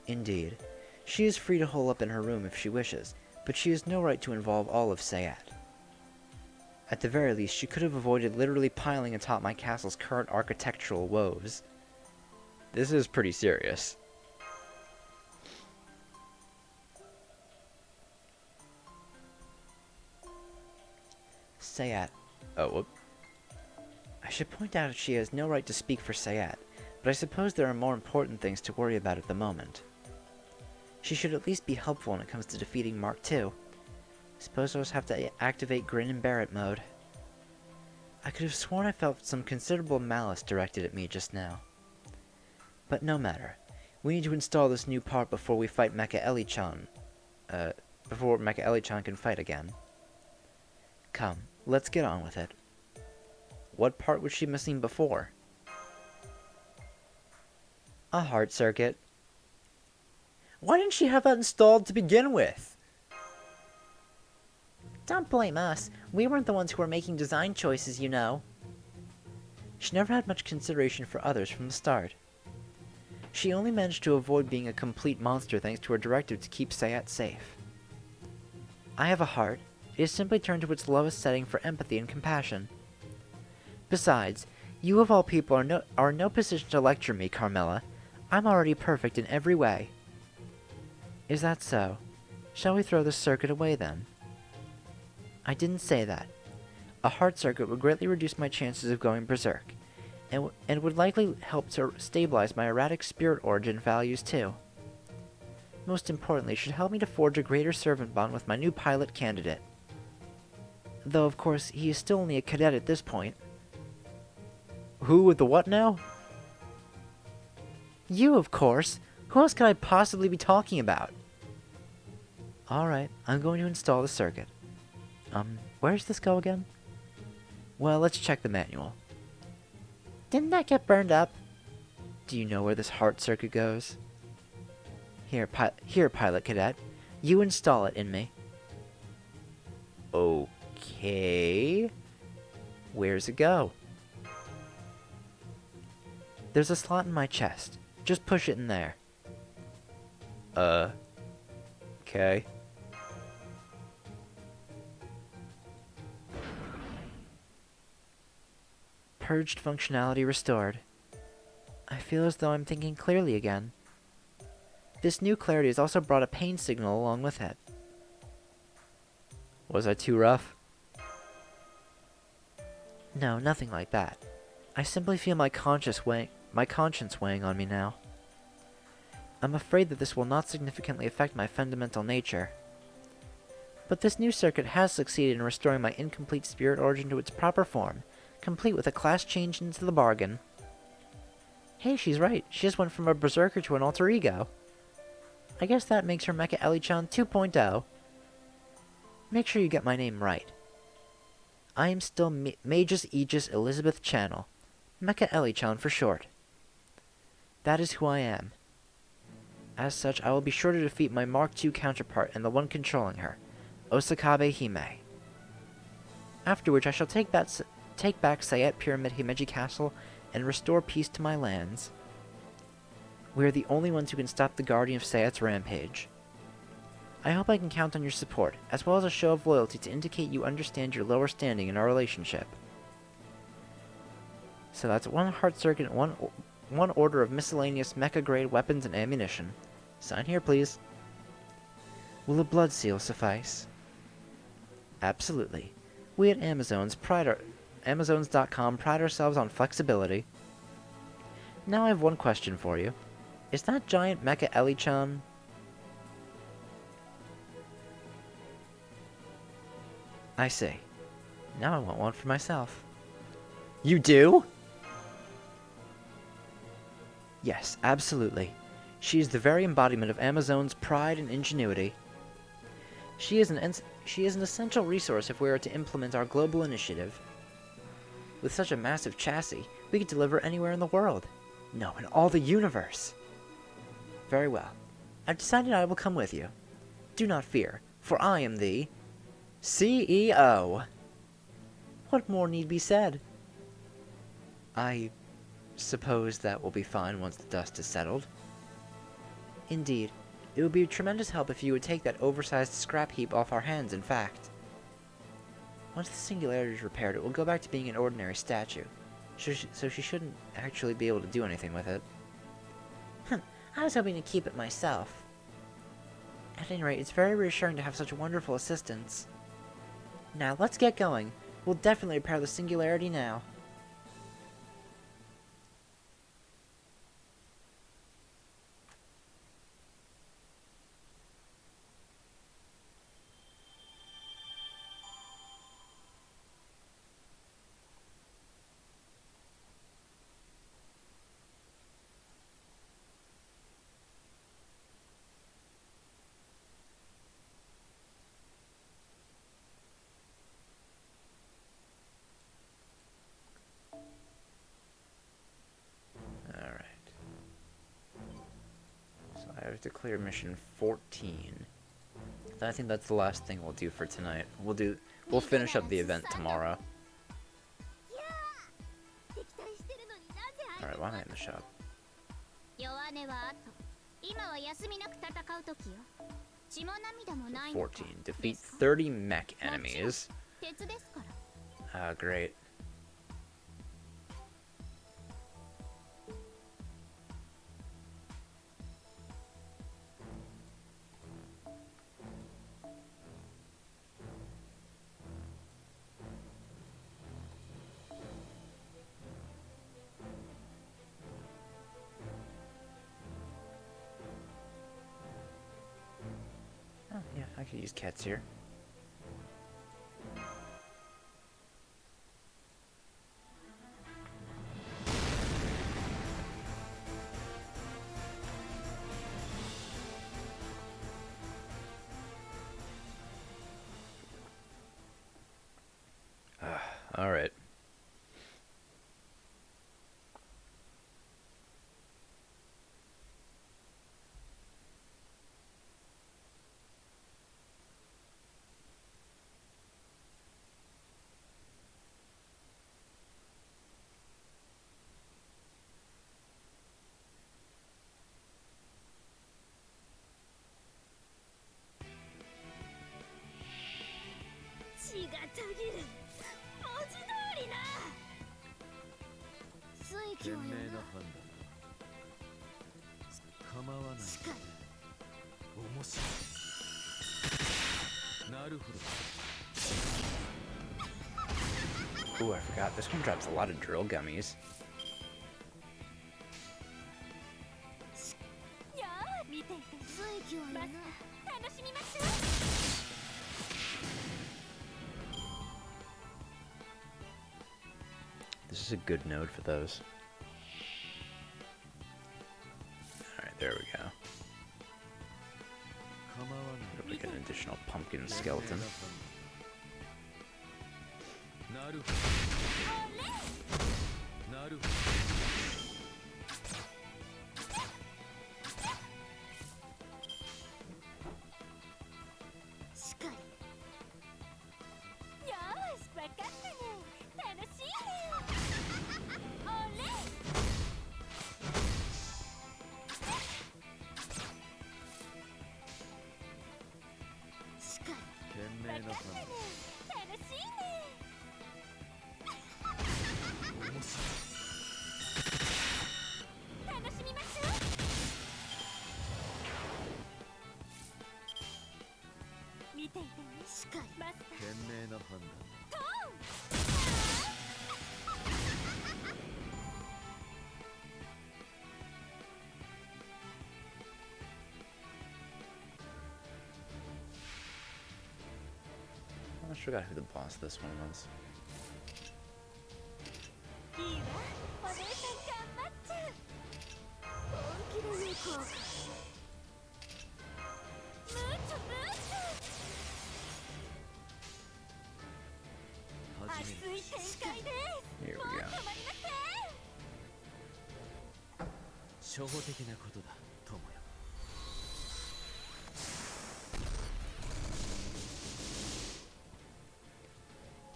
Indeed. She is free to hole up in her room if she wishes, but she has no right to involve all of Sayat. At the very least, she could have avoided literally piling atop my castle's current architectural woes. This is pretty serious. Sayat. Oh, whoop. I should point out that she has no right to speak for Sayat, but I suppose there are more important things to worry about at the moment. She should at least be helpful when it comes to defeating Mark II. Suppose I'll just have to activate Grin and Bear It mode. I could have sworn I felt some considerable malice directed at me just now. But no matter. We need to install this new part before we fight Mecha Ellie-chan. Before Mecha Ellie-chan can fight again. Come, let's get on with it. What part was she missing before? A heart circuit. Why didn't she have that installed to begin with? Don't blame us. We weren't the ones who were making design choices, you know. She never had much consideration for others from the start. She only managed to avoid being a complete monster thanks to her directive to keep Sayat safe. I have a heart. It has simply turned to its lowest setting for empathy and compassion. Besides, you of all people are in no position to lecture me, Carmilla. I'm already perfect in every way. Is that so? Shall we throw this circuit away then? I didn't say that. A heart circuit would greatly reduce my chances of going berserk, and would likely help to stabilize my erratic spirit origin values too. Most importantly, it should help me to forge a greater servant bond with my new pilot candidate. Though, of course, he is still only a cadet at this point. Who with the what now? You, of course. Who else could I possibly be talking about? Alright, I'm going to install the circuit. Where does this go again? Well, let's check the manual. Didn't that get burned up? Do you know where this heart circuit goes? Here, Pilot Cadet. You install it in me. Okay. Where's it go? There's a slot in my chest. Just push it in there. Okay. Purged functionality restored. I feel as though I'm thinking clearly again. This new clarity has also brought a pain signal along with it. Was I too rough? No, nothing like that. I simply feel my conscience weighing on me now. I'm afraid that this will not significantly affect my fundamental nature. But this new circuit has succeeded in restoring my incomplete spirit origin to its proper form, complete with a class change into the bargain. Hey, she's right. She just went from a berserker to an alter ego. I guess that makes her Mecha Ellie-chan 2.0. Make sure you get my name right. I am still Magus Aegis Elizabeth Channel. Mecha Ellie-chan for short. That is who I am. As such, I will be sure to defeat my Mark II counterpart and the one controlling her, Osakabe Hime. After which I shall take back Sayet Pyramid Himeji Castle and restore peace to my lands. We are the only ones who can stop the Guardian of Sayet's rampage. I hope I can count on your support, as well as a show of loyalty to indicate you understand your lower standing in our relationship. So that's one heart circuit and one order of miscellaneous mecha-grade weapons and ammunition. Sign here, please. Will a blood seal suffice? Absolutely. We at Amazons.com pride ourselves on flexibility. Now I have one question for you. Is that giant Mecha Ellie-chan? I see. Now I want one for myself. You do? Yes, absolutely. She is the very embodiment of Amazon's pride and ingenuity. She is an essential resource if we are to implement our global initiative. With such a massive chassis, we could deliver anywhere in the world. No, in all the universe. Very well. I've decided I will come with you. Do not fear, for I am the CEO. What more need be said? I suppose that will be fine once the dust is settled. Indeed, it would be a tremendous help if you would take that oversized scrap heap off our hands, in fact. Once the singularity is repaired, it will go back to being an ordinary statue, so she shouldn't actually be able to do anything with it. I was hoping to keep it myself. At any rate, it's very reassuring to have such wonderful assistance. Now, let's get going. We'll definitely repair the singularity now. to clear mission 14. I think that's the last thing we'll do for tonight. We'll finish up the event tomorrow. いやー敵対してるのになぜ Alright, why am I in the shop? 弱音は後今は休みなく戦う時よ血も涙もないのか 14. Defeat 30 mech enemies. 鉄ですから Great. Oh, yeah, I could use cats here. All right.「血がたぎる文字通りな」「水賢明教よな判断構わないしかり面白いなるほど Ooh, I forgot. This one drops a lot of drill gummies. やあ見ていて水教よな楽しみましょう This is a good node for those. Alright, there we go. 構わない Like an additional pumpkin skeleton. なるほどなるほしかりよーしわかったね楽しいねおれしかり賢明な判断楽しいね面白楽しみましょう見ていてねしかりマスターい賢明な判断 I forgot who the boss this one was. いいわお姉さん頑張っちゃう本気で行こうかムーチョムーチョ熱始めるい展開です Here we もう go. 止まりません初歩的なことだ友よ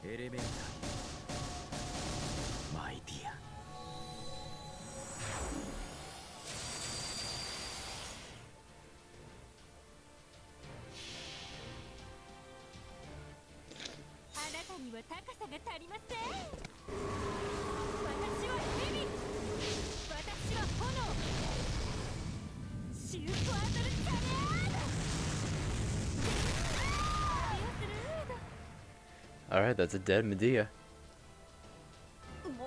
エレメンタリーマイディアあなたには高さが足りません私はヘビ私は炎シュートアドルチャレードアディオスルード Alright, that's a dead Medea. もう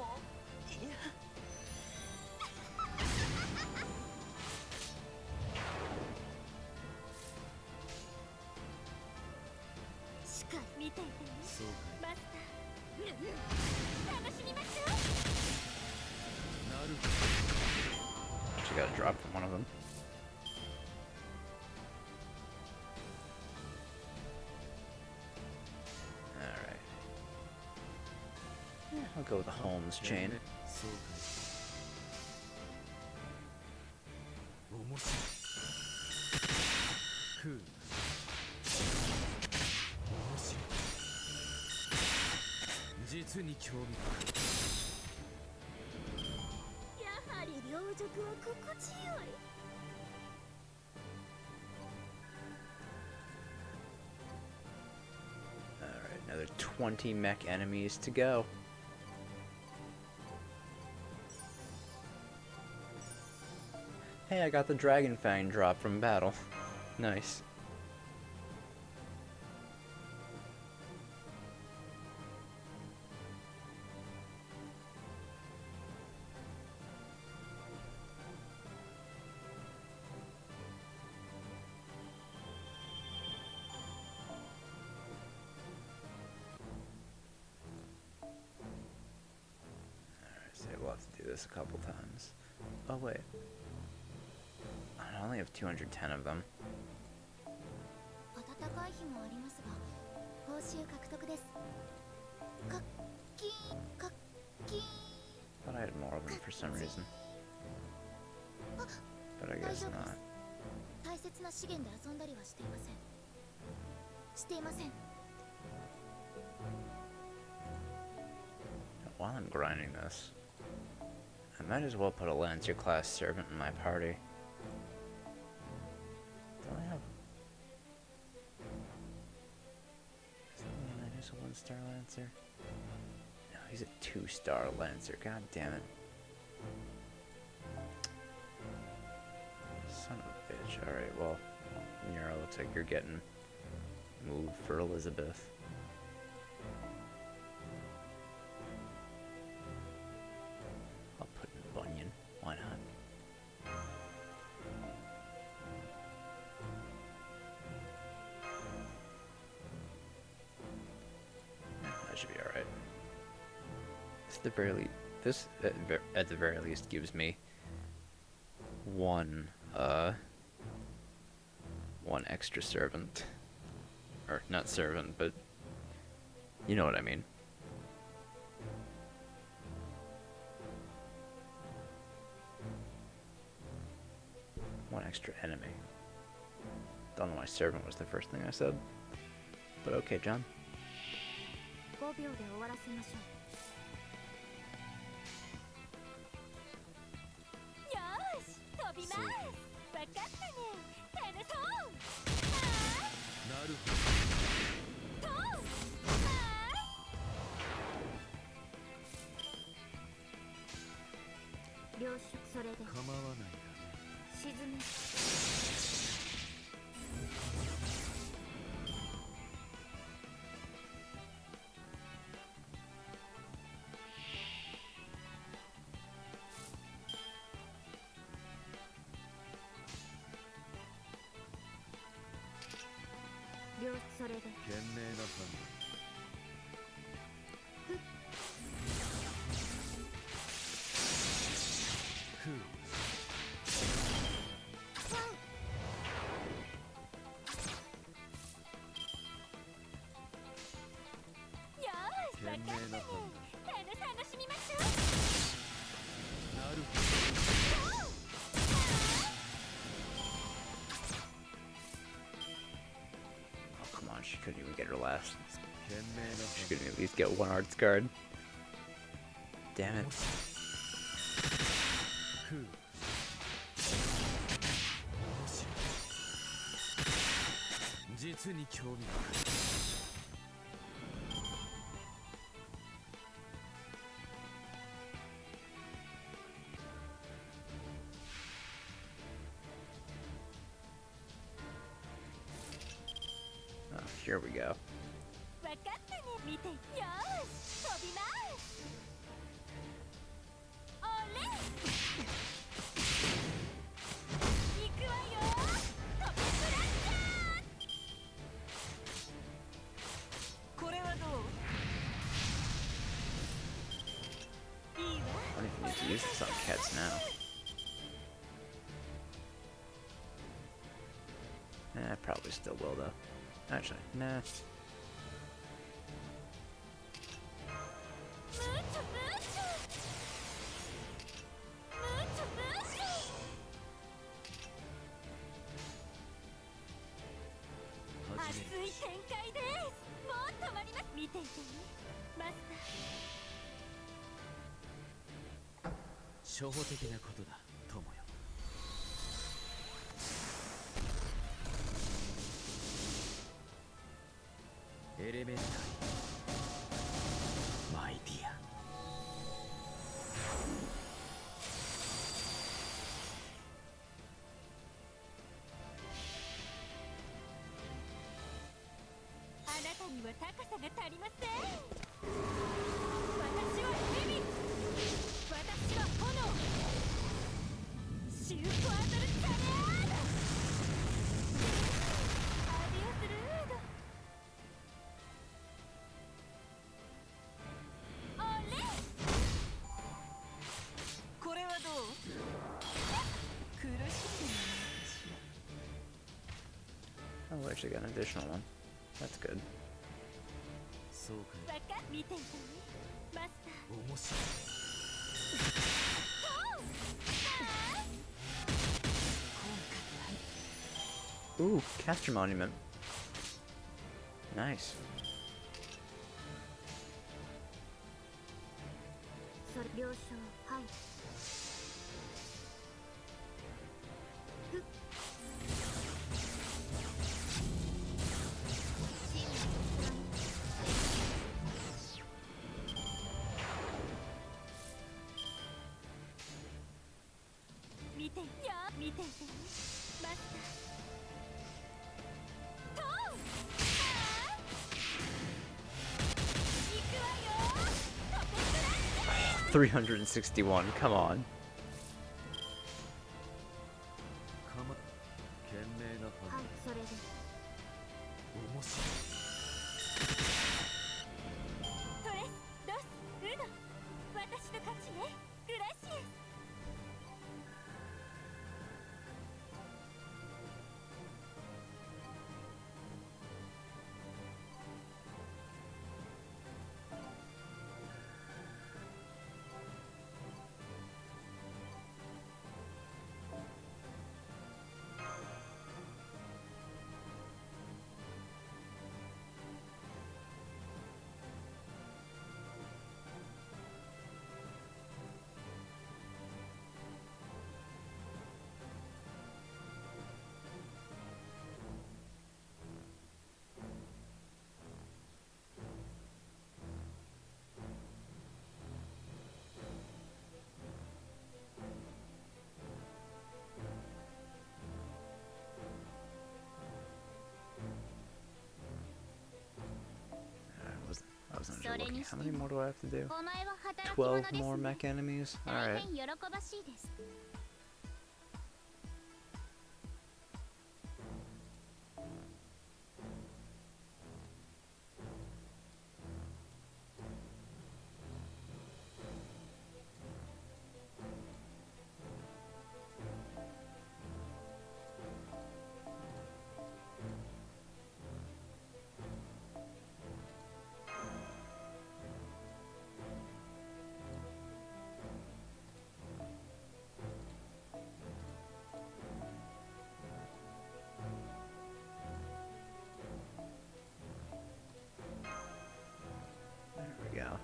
いやしかり見ていてねそうかマスター楽しみましょうなるほ Actually got a drop from one of them. Alright. Yeah, I'll go with the Holmes ど chain. そうか面白いふう面白い実に興味やはり両辱は心地よい。 Alright, another 20 mech enemies to go. Hey, I got the Dragon Fang drop from battle. Nice. Alright, so we'll have to do this a couple times. Oh, wait. I only have 210 of them. 暖かい日もありますが、報酬獲得です。かっきーかっきー。 Thought I had more of them for some reason. But I 大 guess 丈夫で not. す。大切な資源で遊んだりはしていません。していません。 While I'm grinding this, I might as well put a Lancer class servant in my party. Do I have... Is Leonidas a 1-star Lancer? No, he's a 2-star Lancer. God damn it. Son of a bitch. Alright, well, Nero, looks like you're getting moved for Elizabeth. I'll put in Bunyan. Why not? That should be alright. This at the very least gives me one extra servant. Or not servant, but you know what I mean. One extra enemy. Don't know why servant was the first thing I said. But okay, John. 5秒で終わらせましょう。よーし、飛びます。わかったね。テレソン。なるトーン。領主それでほど構わないがね沈め。領主それで賢明な判断ふうよーし、わかったね。賢明な判楽しみましょう。断なるほ Oh, come on, she couldn't even get her last. ど賢明な She 判 couldn't at least get one arts card. Damn it. ふう面白い実に興味深い Oh, here we go. わかったね。見て。よーし、飛びます。おれ。行くわよ。トップスラッシャー。これはどう？いいわ。 I don't even need to use this on cats now. I probably still will though. Actually, nah. ムーチョムーチョ。ムーチョムーチョ。展開ですもう止まります見ていてねマスター初歩的なことだ友よ。エレメンタリーマイディア。あなたには高さが足りません私は蛇私は炎シュークワートルチャレアードアディオスルードオレこれはどう苦しんでみないかしら Oh, we actually got an additional one. That's good. そうかい。わか見ていたねマスター面白い。Ooh, Caster Monument. Nice. それ了承はいふっ真の見てよ見ていてねマスタートーンあー行くわよトペクラッシュ361, come on. かま賢明な判断。はいそれで面白い。トレスドスウド私の勝ちねグラシエスI wasn't actually それ looking. にし How て many も more do I have to do? お前は働き者 12です more ね mech enemies? 大 Alright. 変喜ばしいです There we go.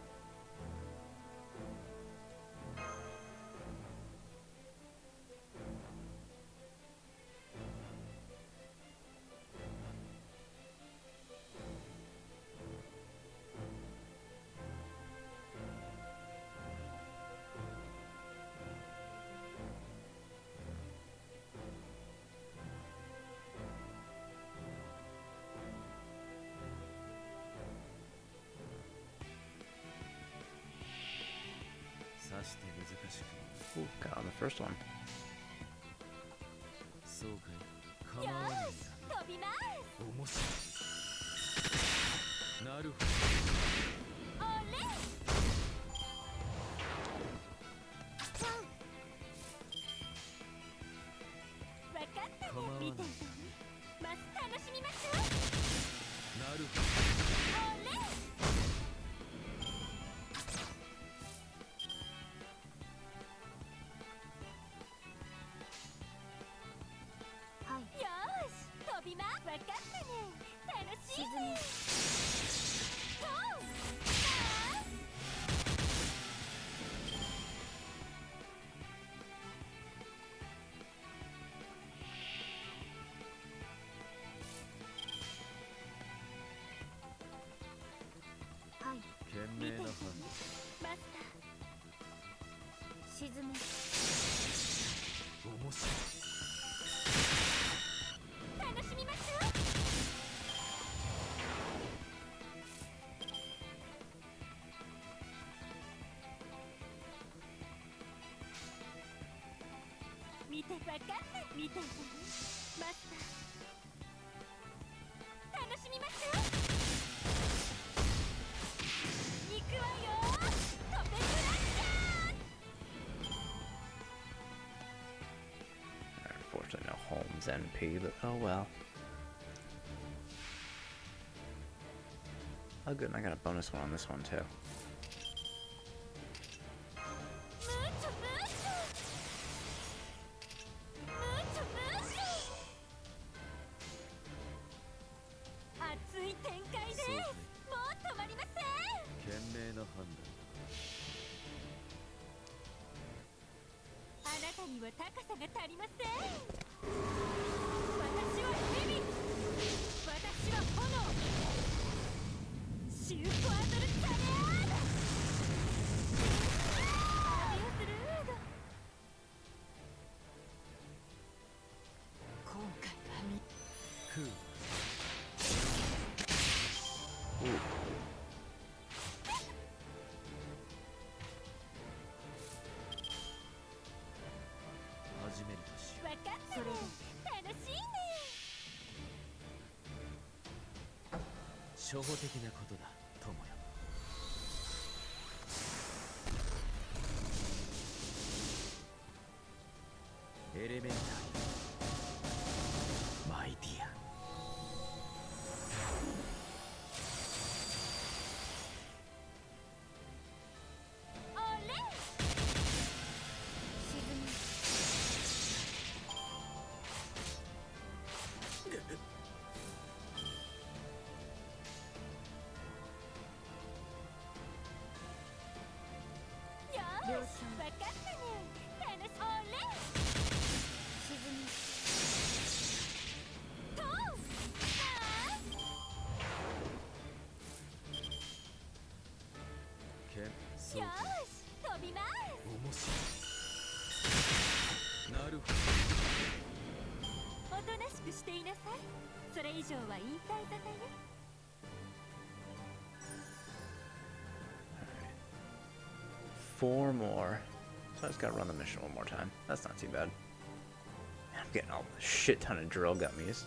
Ooh, got on the first one. そうかい。よ構わないーし飛びます面白い。なるほオレちゃんわかった構わないね見ていてねます楽しみましょうど。なるほオレはいよーし飛びますわかったね楽しいぞ沈め。面白楽しみますよ。見てわかった見ていたねマスター。楽しみますよ。行くわよ。トペクラッシャー。 Unfortunately, no Holmes NP, but oh well. Oh, good, and I got a bonus one on this one too. ムーチョムーチョムーチョムーチョ。熱い展開です。もう止まりません。賢明な判あなたには高さが足りません。私は蛇、私は炎。シュークワドルサレアード。アディオスルード。今回は断空 始めるとしよ分かったね。楽しいね。う初歩的なことだ友よ。エレメンタリーマイディアあれ沈め。よーし、わかったね。楽しあれ沈め。とうあ剣そうーよーし、飛びます。面白いなるほおとなしくしていなさい。それ以上は引退沙汰よ。 4 more. So I just gotta run the mission one more time. That's not too bad. I'm getting a shit ton of drill gummies.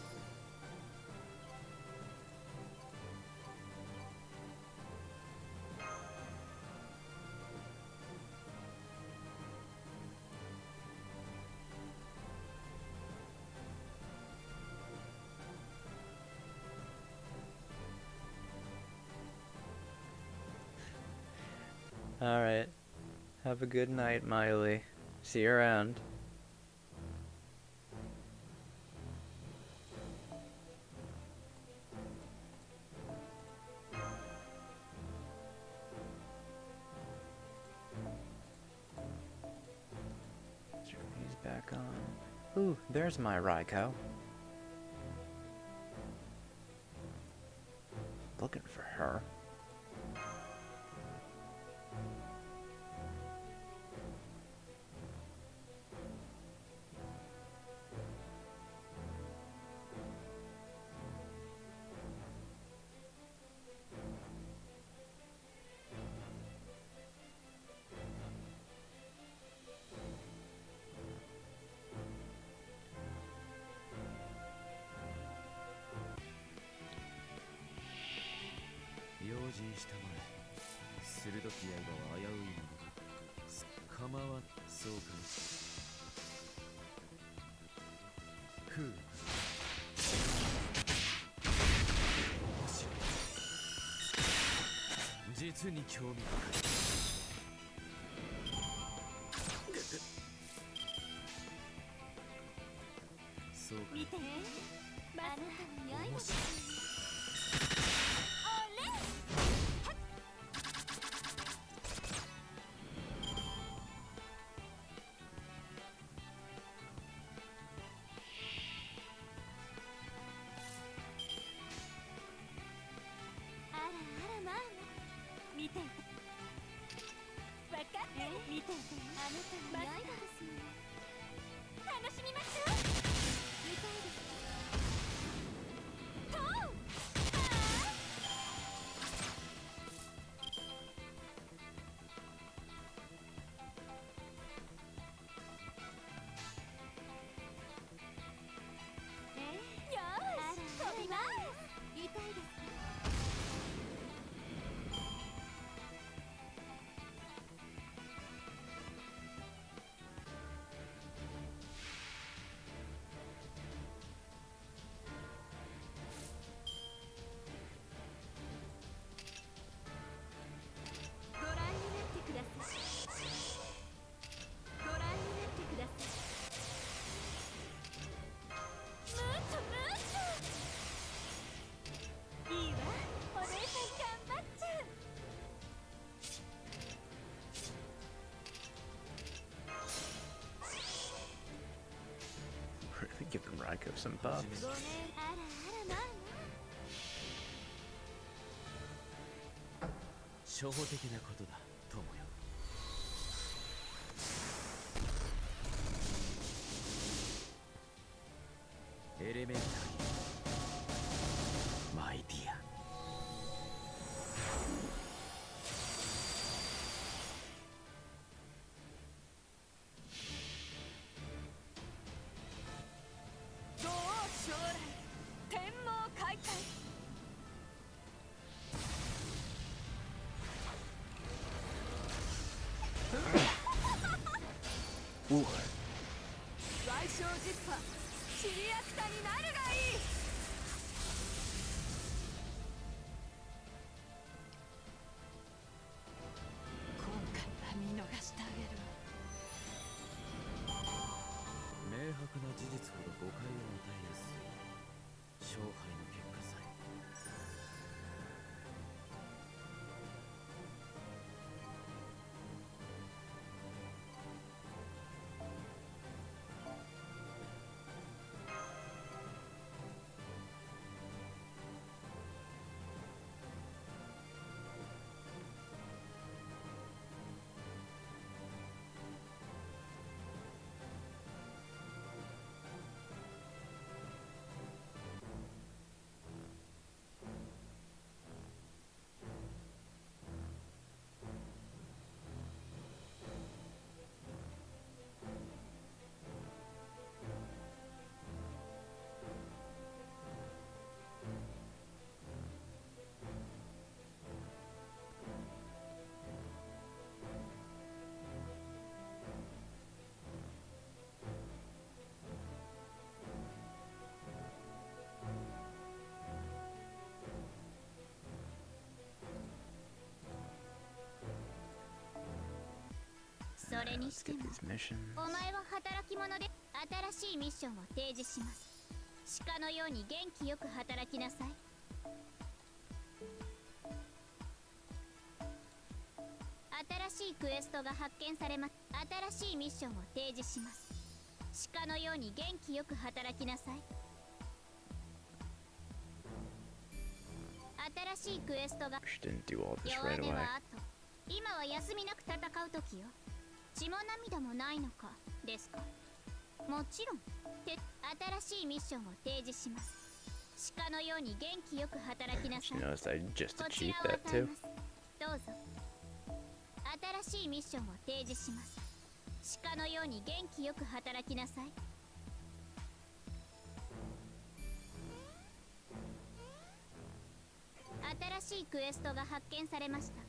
Alright. Have a good night, Miley. See you around. He's back on. Ooh, there's my Raikou. Looking for her.したまえ。鋭き刃は危ういものだ。構わん、そうかい。ふう。面白い。実に興味深い。そうか。見て、あなたの刃面白い。見ていて。分かっ見ていてあなたの刃ですよね。楽しみましょう。見たいですか。とう。よーし、飛びます。痛いですか。ご覧になってください。ご覧になってください。ムートムート。いいわ、お姉さん頑張っちゃう。Really giving Raiko some buffs. ごめん、あらあらまあ初歩的なことだ友よ。エレメンタリーマイディア。どう将来天網開会。Ooh. 矮小ジッパシリアクタになるがいい。今回は見逃してあげる。明白な事実ほど誤解を与えやすい。勝敗の結果さえ。それに Let's して get も these missions. お前は働き者で新しいミッションを提示します。鹿のように元気よく働きなさい。新しいクエストが発見されます。新しいミッションを提示します。鹿のように元気よく働きなさい。新しいクエストが She didn't do all this 弱 right 音 away. はあと。今は休みなく戦う時よ。血も涙もないのかですか。もちろん新しいミッションを提示します。鹿のように元気よく働きな She さい。 knows I just こち achieved らを that 与え too. ます。どうぞ。新しいミッションを提示します。鹿のように元気よく働きなさい。新しいクエストが発見されました。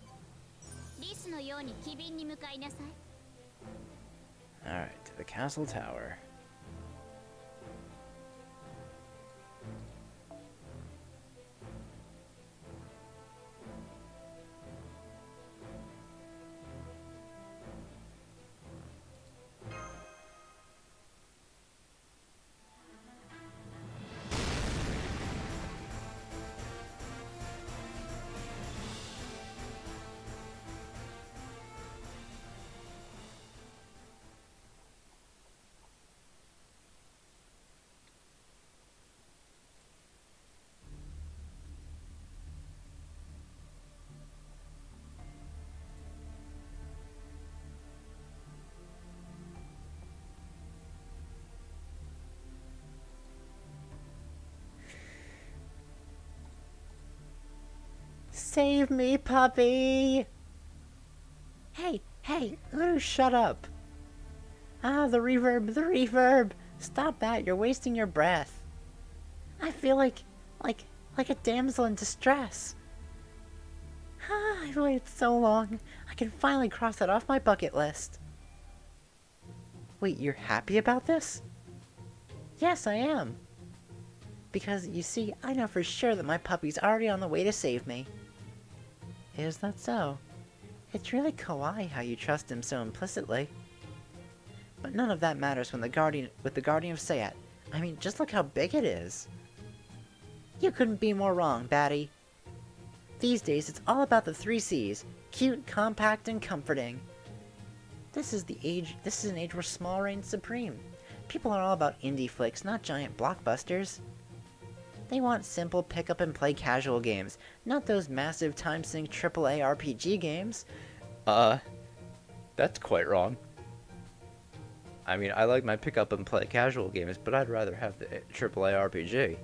リスのように機敏に向かいなさい。Alright, to the castle tower. Save me, puppy! Hey, Uru, shut up! Ah, the reverb, the reverb! Stop that, you're wasting your breath. I feel like a damsel in distress. Ah, I've waited so long. I can finally cross that off my bucket list. Wait, you're happy about this? Yes, I am. Because, you see, I know for sure that my puppy's already on the way to save me. Is that so? It's really kawaii how you trust him so implicitly. But none of that matters with the Guardian of Sayat. I mean, just look how big it is. You couldn't be more wrong, Batty. These days, it's all about the 3 C's. Cute, compact, and comforting. This is an age where small reigns supreme. People are all about indie flicks, not giant blockbusters. They want simple pick-up-and-play casual games, not those massive time-sink AAA RPG games. That's quite wrong. I mean, I like my pick-up-and-play casual games, but I'd rather have the AAA RPG.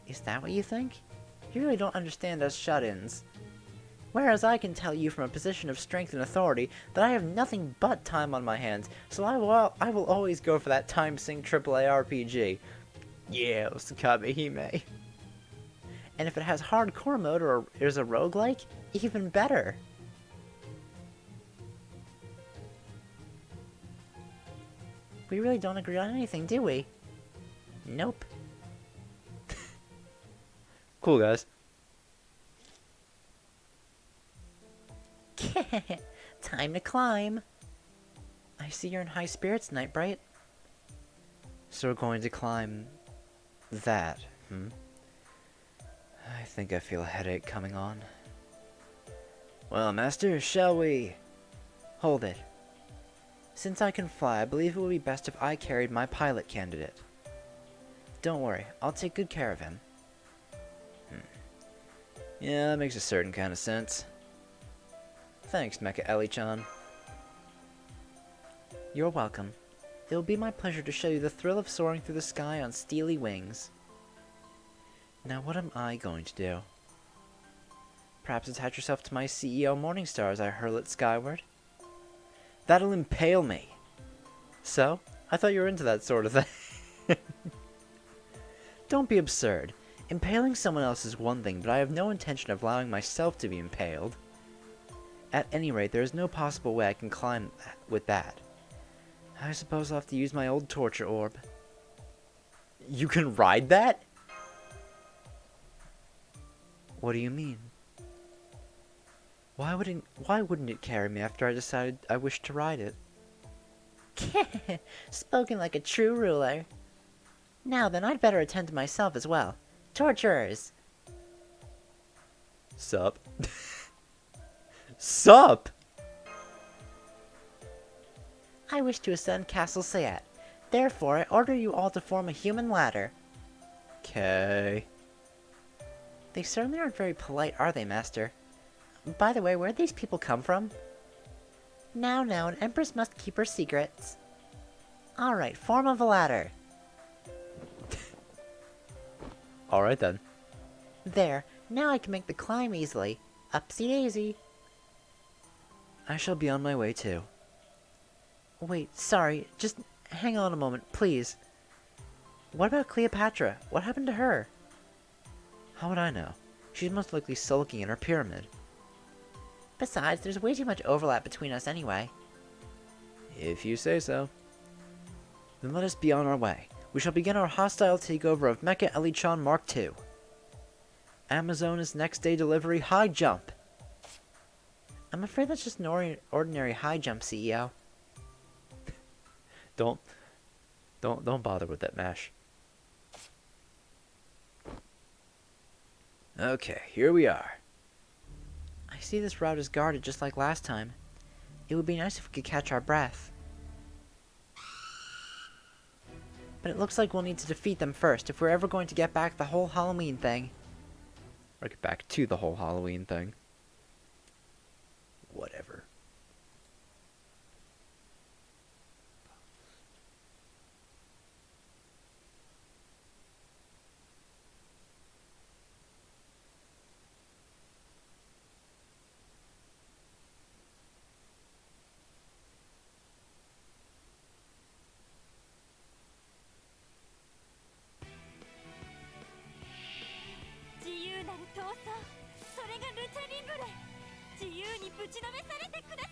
Is that what you think? You really don't understand us shut-ins. Whereas I can tell you from a position of strength and authority that I have nothing but time on my hands, so I will always go for that time-sink AAA RPG. Yeah, Osakabe Hime. And if it has hardcore mode or is a roguelike, even better. We really don't agree on anything, do we? Nope. Cool, guys. Time to climb. I see you're in high spirits, Nightbright. So we're going to climb that, I think I feel a headache coming on. Well, Master, shall we? Hold it. Since I can fly, I believe it would be best if I carried my pilot candidate. Don't worry, I'll take good care of him. Yeah, that makes a certain kind of sense. Thanks, Mecha Ellie-chan. You're welcome. It will be my pleasure to show you the thrill of soaring through the sky on steely wings. Now what am I going to do? Perhaps attach yourself to my CEO Morningstar as I hurl it skyward? That'll impale me! So? I thought you were into that sort of thing. Don't be absurd. Impaling someone else is one thing, but I have no intention of allowing myself to be impaled. At any rate, there is no possible way I can climb with that. I suppose I'll have to use my old torture orb. You can ride that? What do you mean? Why wouldn't it carry me after I decided I wished to ride it? Spoken like a true ruler. Now then, I'd better attend to myself as well. Torturers! Sup? Sup? I wish to ascend Castle Sayat. Therefore, I order you all to form a human ladder. Okay. They certainly aren't very polite, are they, Master? By the way, where'd these people come from? Now, an empress must keep her secrets. Alright, form of a ladder. Alright then. There, now I can make the climb easily. Upsy daisy. I shall be on my way too. Wait, sorry, just hang on a moment, please. What about Cleopatra? What happened to her? How would I know? She's most likely sulking in her pyramid. Besides, there's way too much overlap between us anyway. If you say so. Then let us be on our way. We shall begin our hostile takeover of Mecha Ellie-chan Mark II. Amazona's next day delivery high jump. I'm afraid that's just an ordinary high jump, CEO. Don't bother with that mash. Okay, here we are. I see this route is guarded just like last time. It would be nice if we could catch our breath. But it looks like we'll need to defeat them first if we're ever going to get back the whole Halloween thing. Or get back to the whole Halloween thing. Whatever. ちのめされてくださ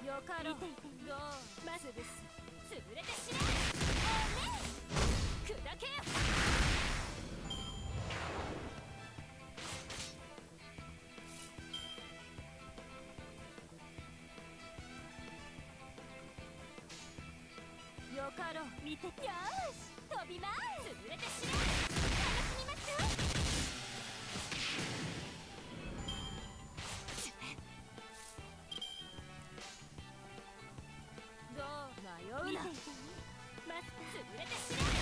い。よかろう。どう潰す潰れてしまえ。砕けよ。よかろう。見て。よーし飛びます。潰れてしまえ。楽しみましょう。どう迷うな。マスター潰れてしまえ。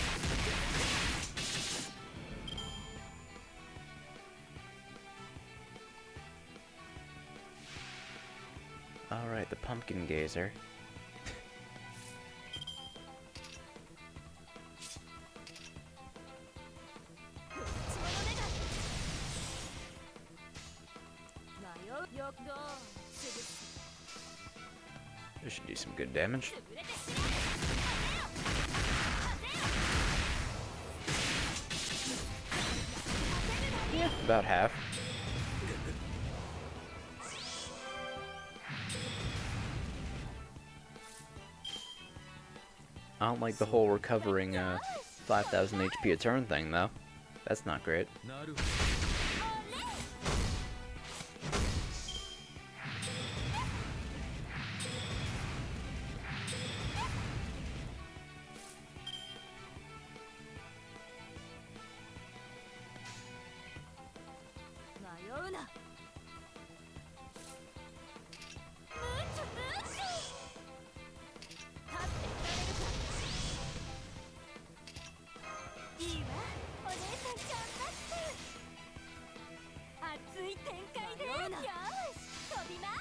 Alright, the pumpkin gazer. 迷うよ。どう潰す This should do some good damage. 潰れてしまえ。 Yeah, about half. I don't like the whole recovering 5,000 HP a turn thing though. That's not great. なる 迷うな。ムーチュムーチュ。立っていられるか。いいわ、お姉さん頑張って。熱い展開で。よーし飛びます。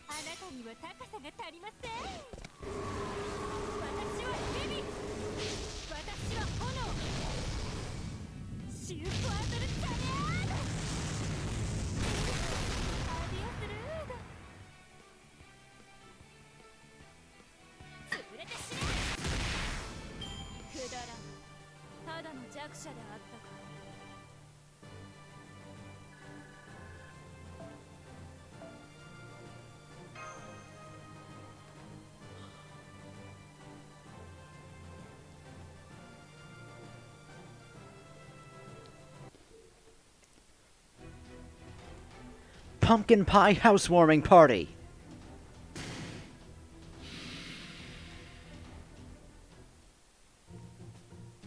あなたには高さが足りません。私はヘビ。私は炎。シュープアトルチャネアード。アディオスルード。潰れてしまえ。くだらん。ただの弱者であったか。Pumpkin pie housewarming party!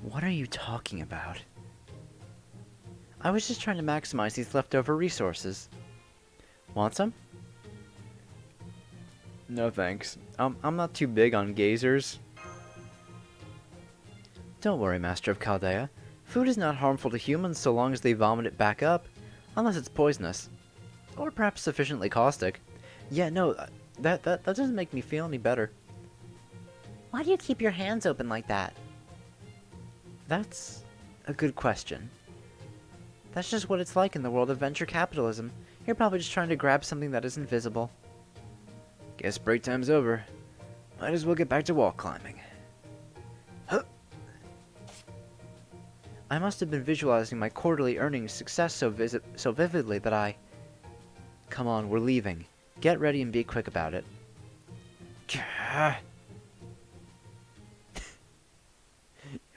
What are you talking about? I was just trying to maximize these leftover resources. Want some? No thanks. I'm not too big on gazers. Don't worry, Master of Chaldea. Food is not harmful to humans so long as they vomit it back up, unless it's poisonous. Or perhaps sufficiently caustic. Yeah, no, that doesn't make me feel any better. Why do you keep your hands open like that? That's a good question. That's just what it's like in the world of venture capitalism. You're probably just trying to grab something that isn't visible. Guess break time's over. Might as well get back to wall climbing. Huh. I must have been visualizing my quarterly earnings success so vividly that I... Come on, we're leaving. Get ready and be quick about it.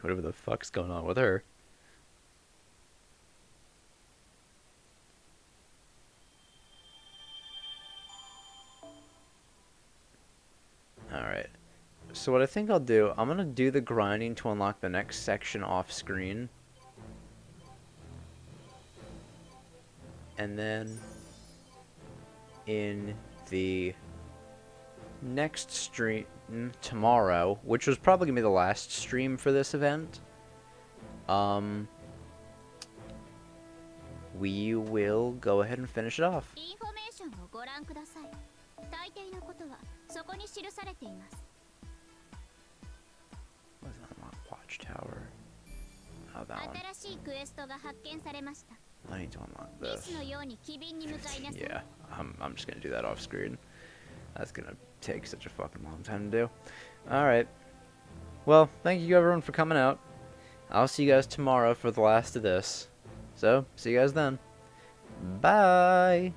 Whatever the fuck's going on with her. Alright. So what I think I'll do, I'm gonna do the grinding to unlock the next section off screen. And then in the next stream tomorrow, which was probably gonna be the last stream for this event, we will go ahead and finish it off. インフォメーションをご覧ください。大抵のことはそこに記されています。 Let's unlock Watchtower. How that one? 新しいクエストが発見されました。 I need to unlock リ this. スのように機敏に向かいなさい。 Yeah, I'm just gonna do that off screen. That's gonna take such a fucking long time to do. Alright. Well, thank you everyone for coming out. I'll see you guys tomorrow for the last of this. So, see you guys then. Bye!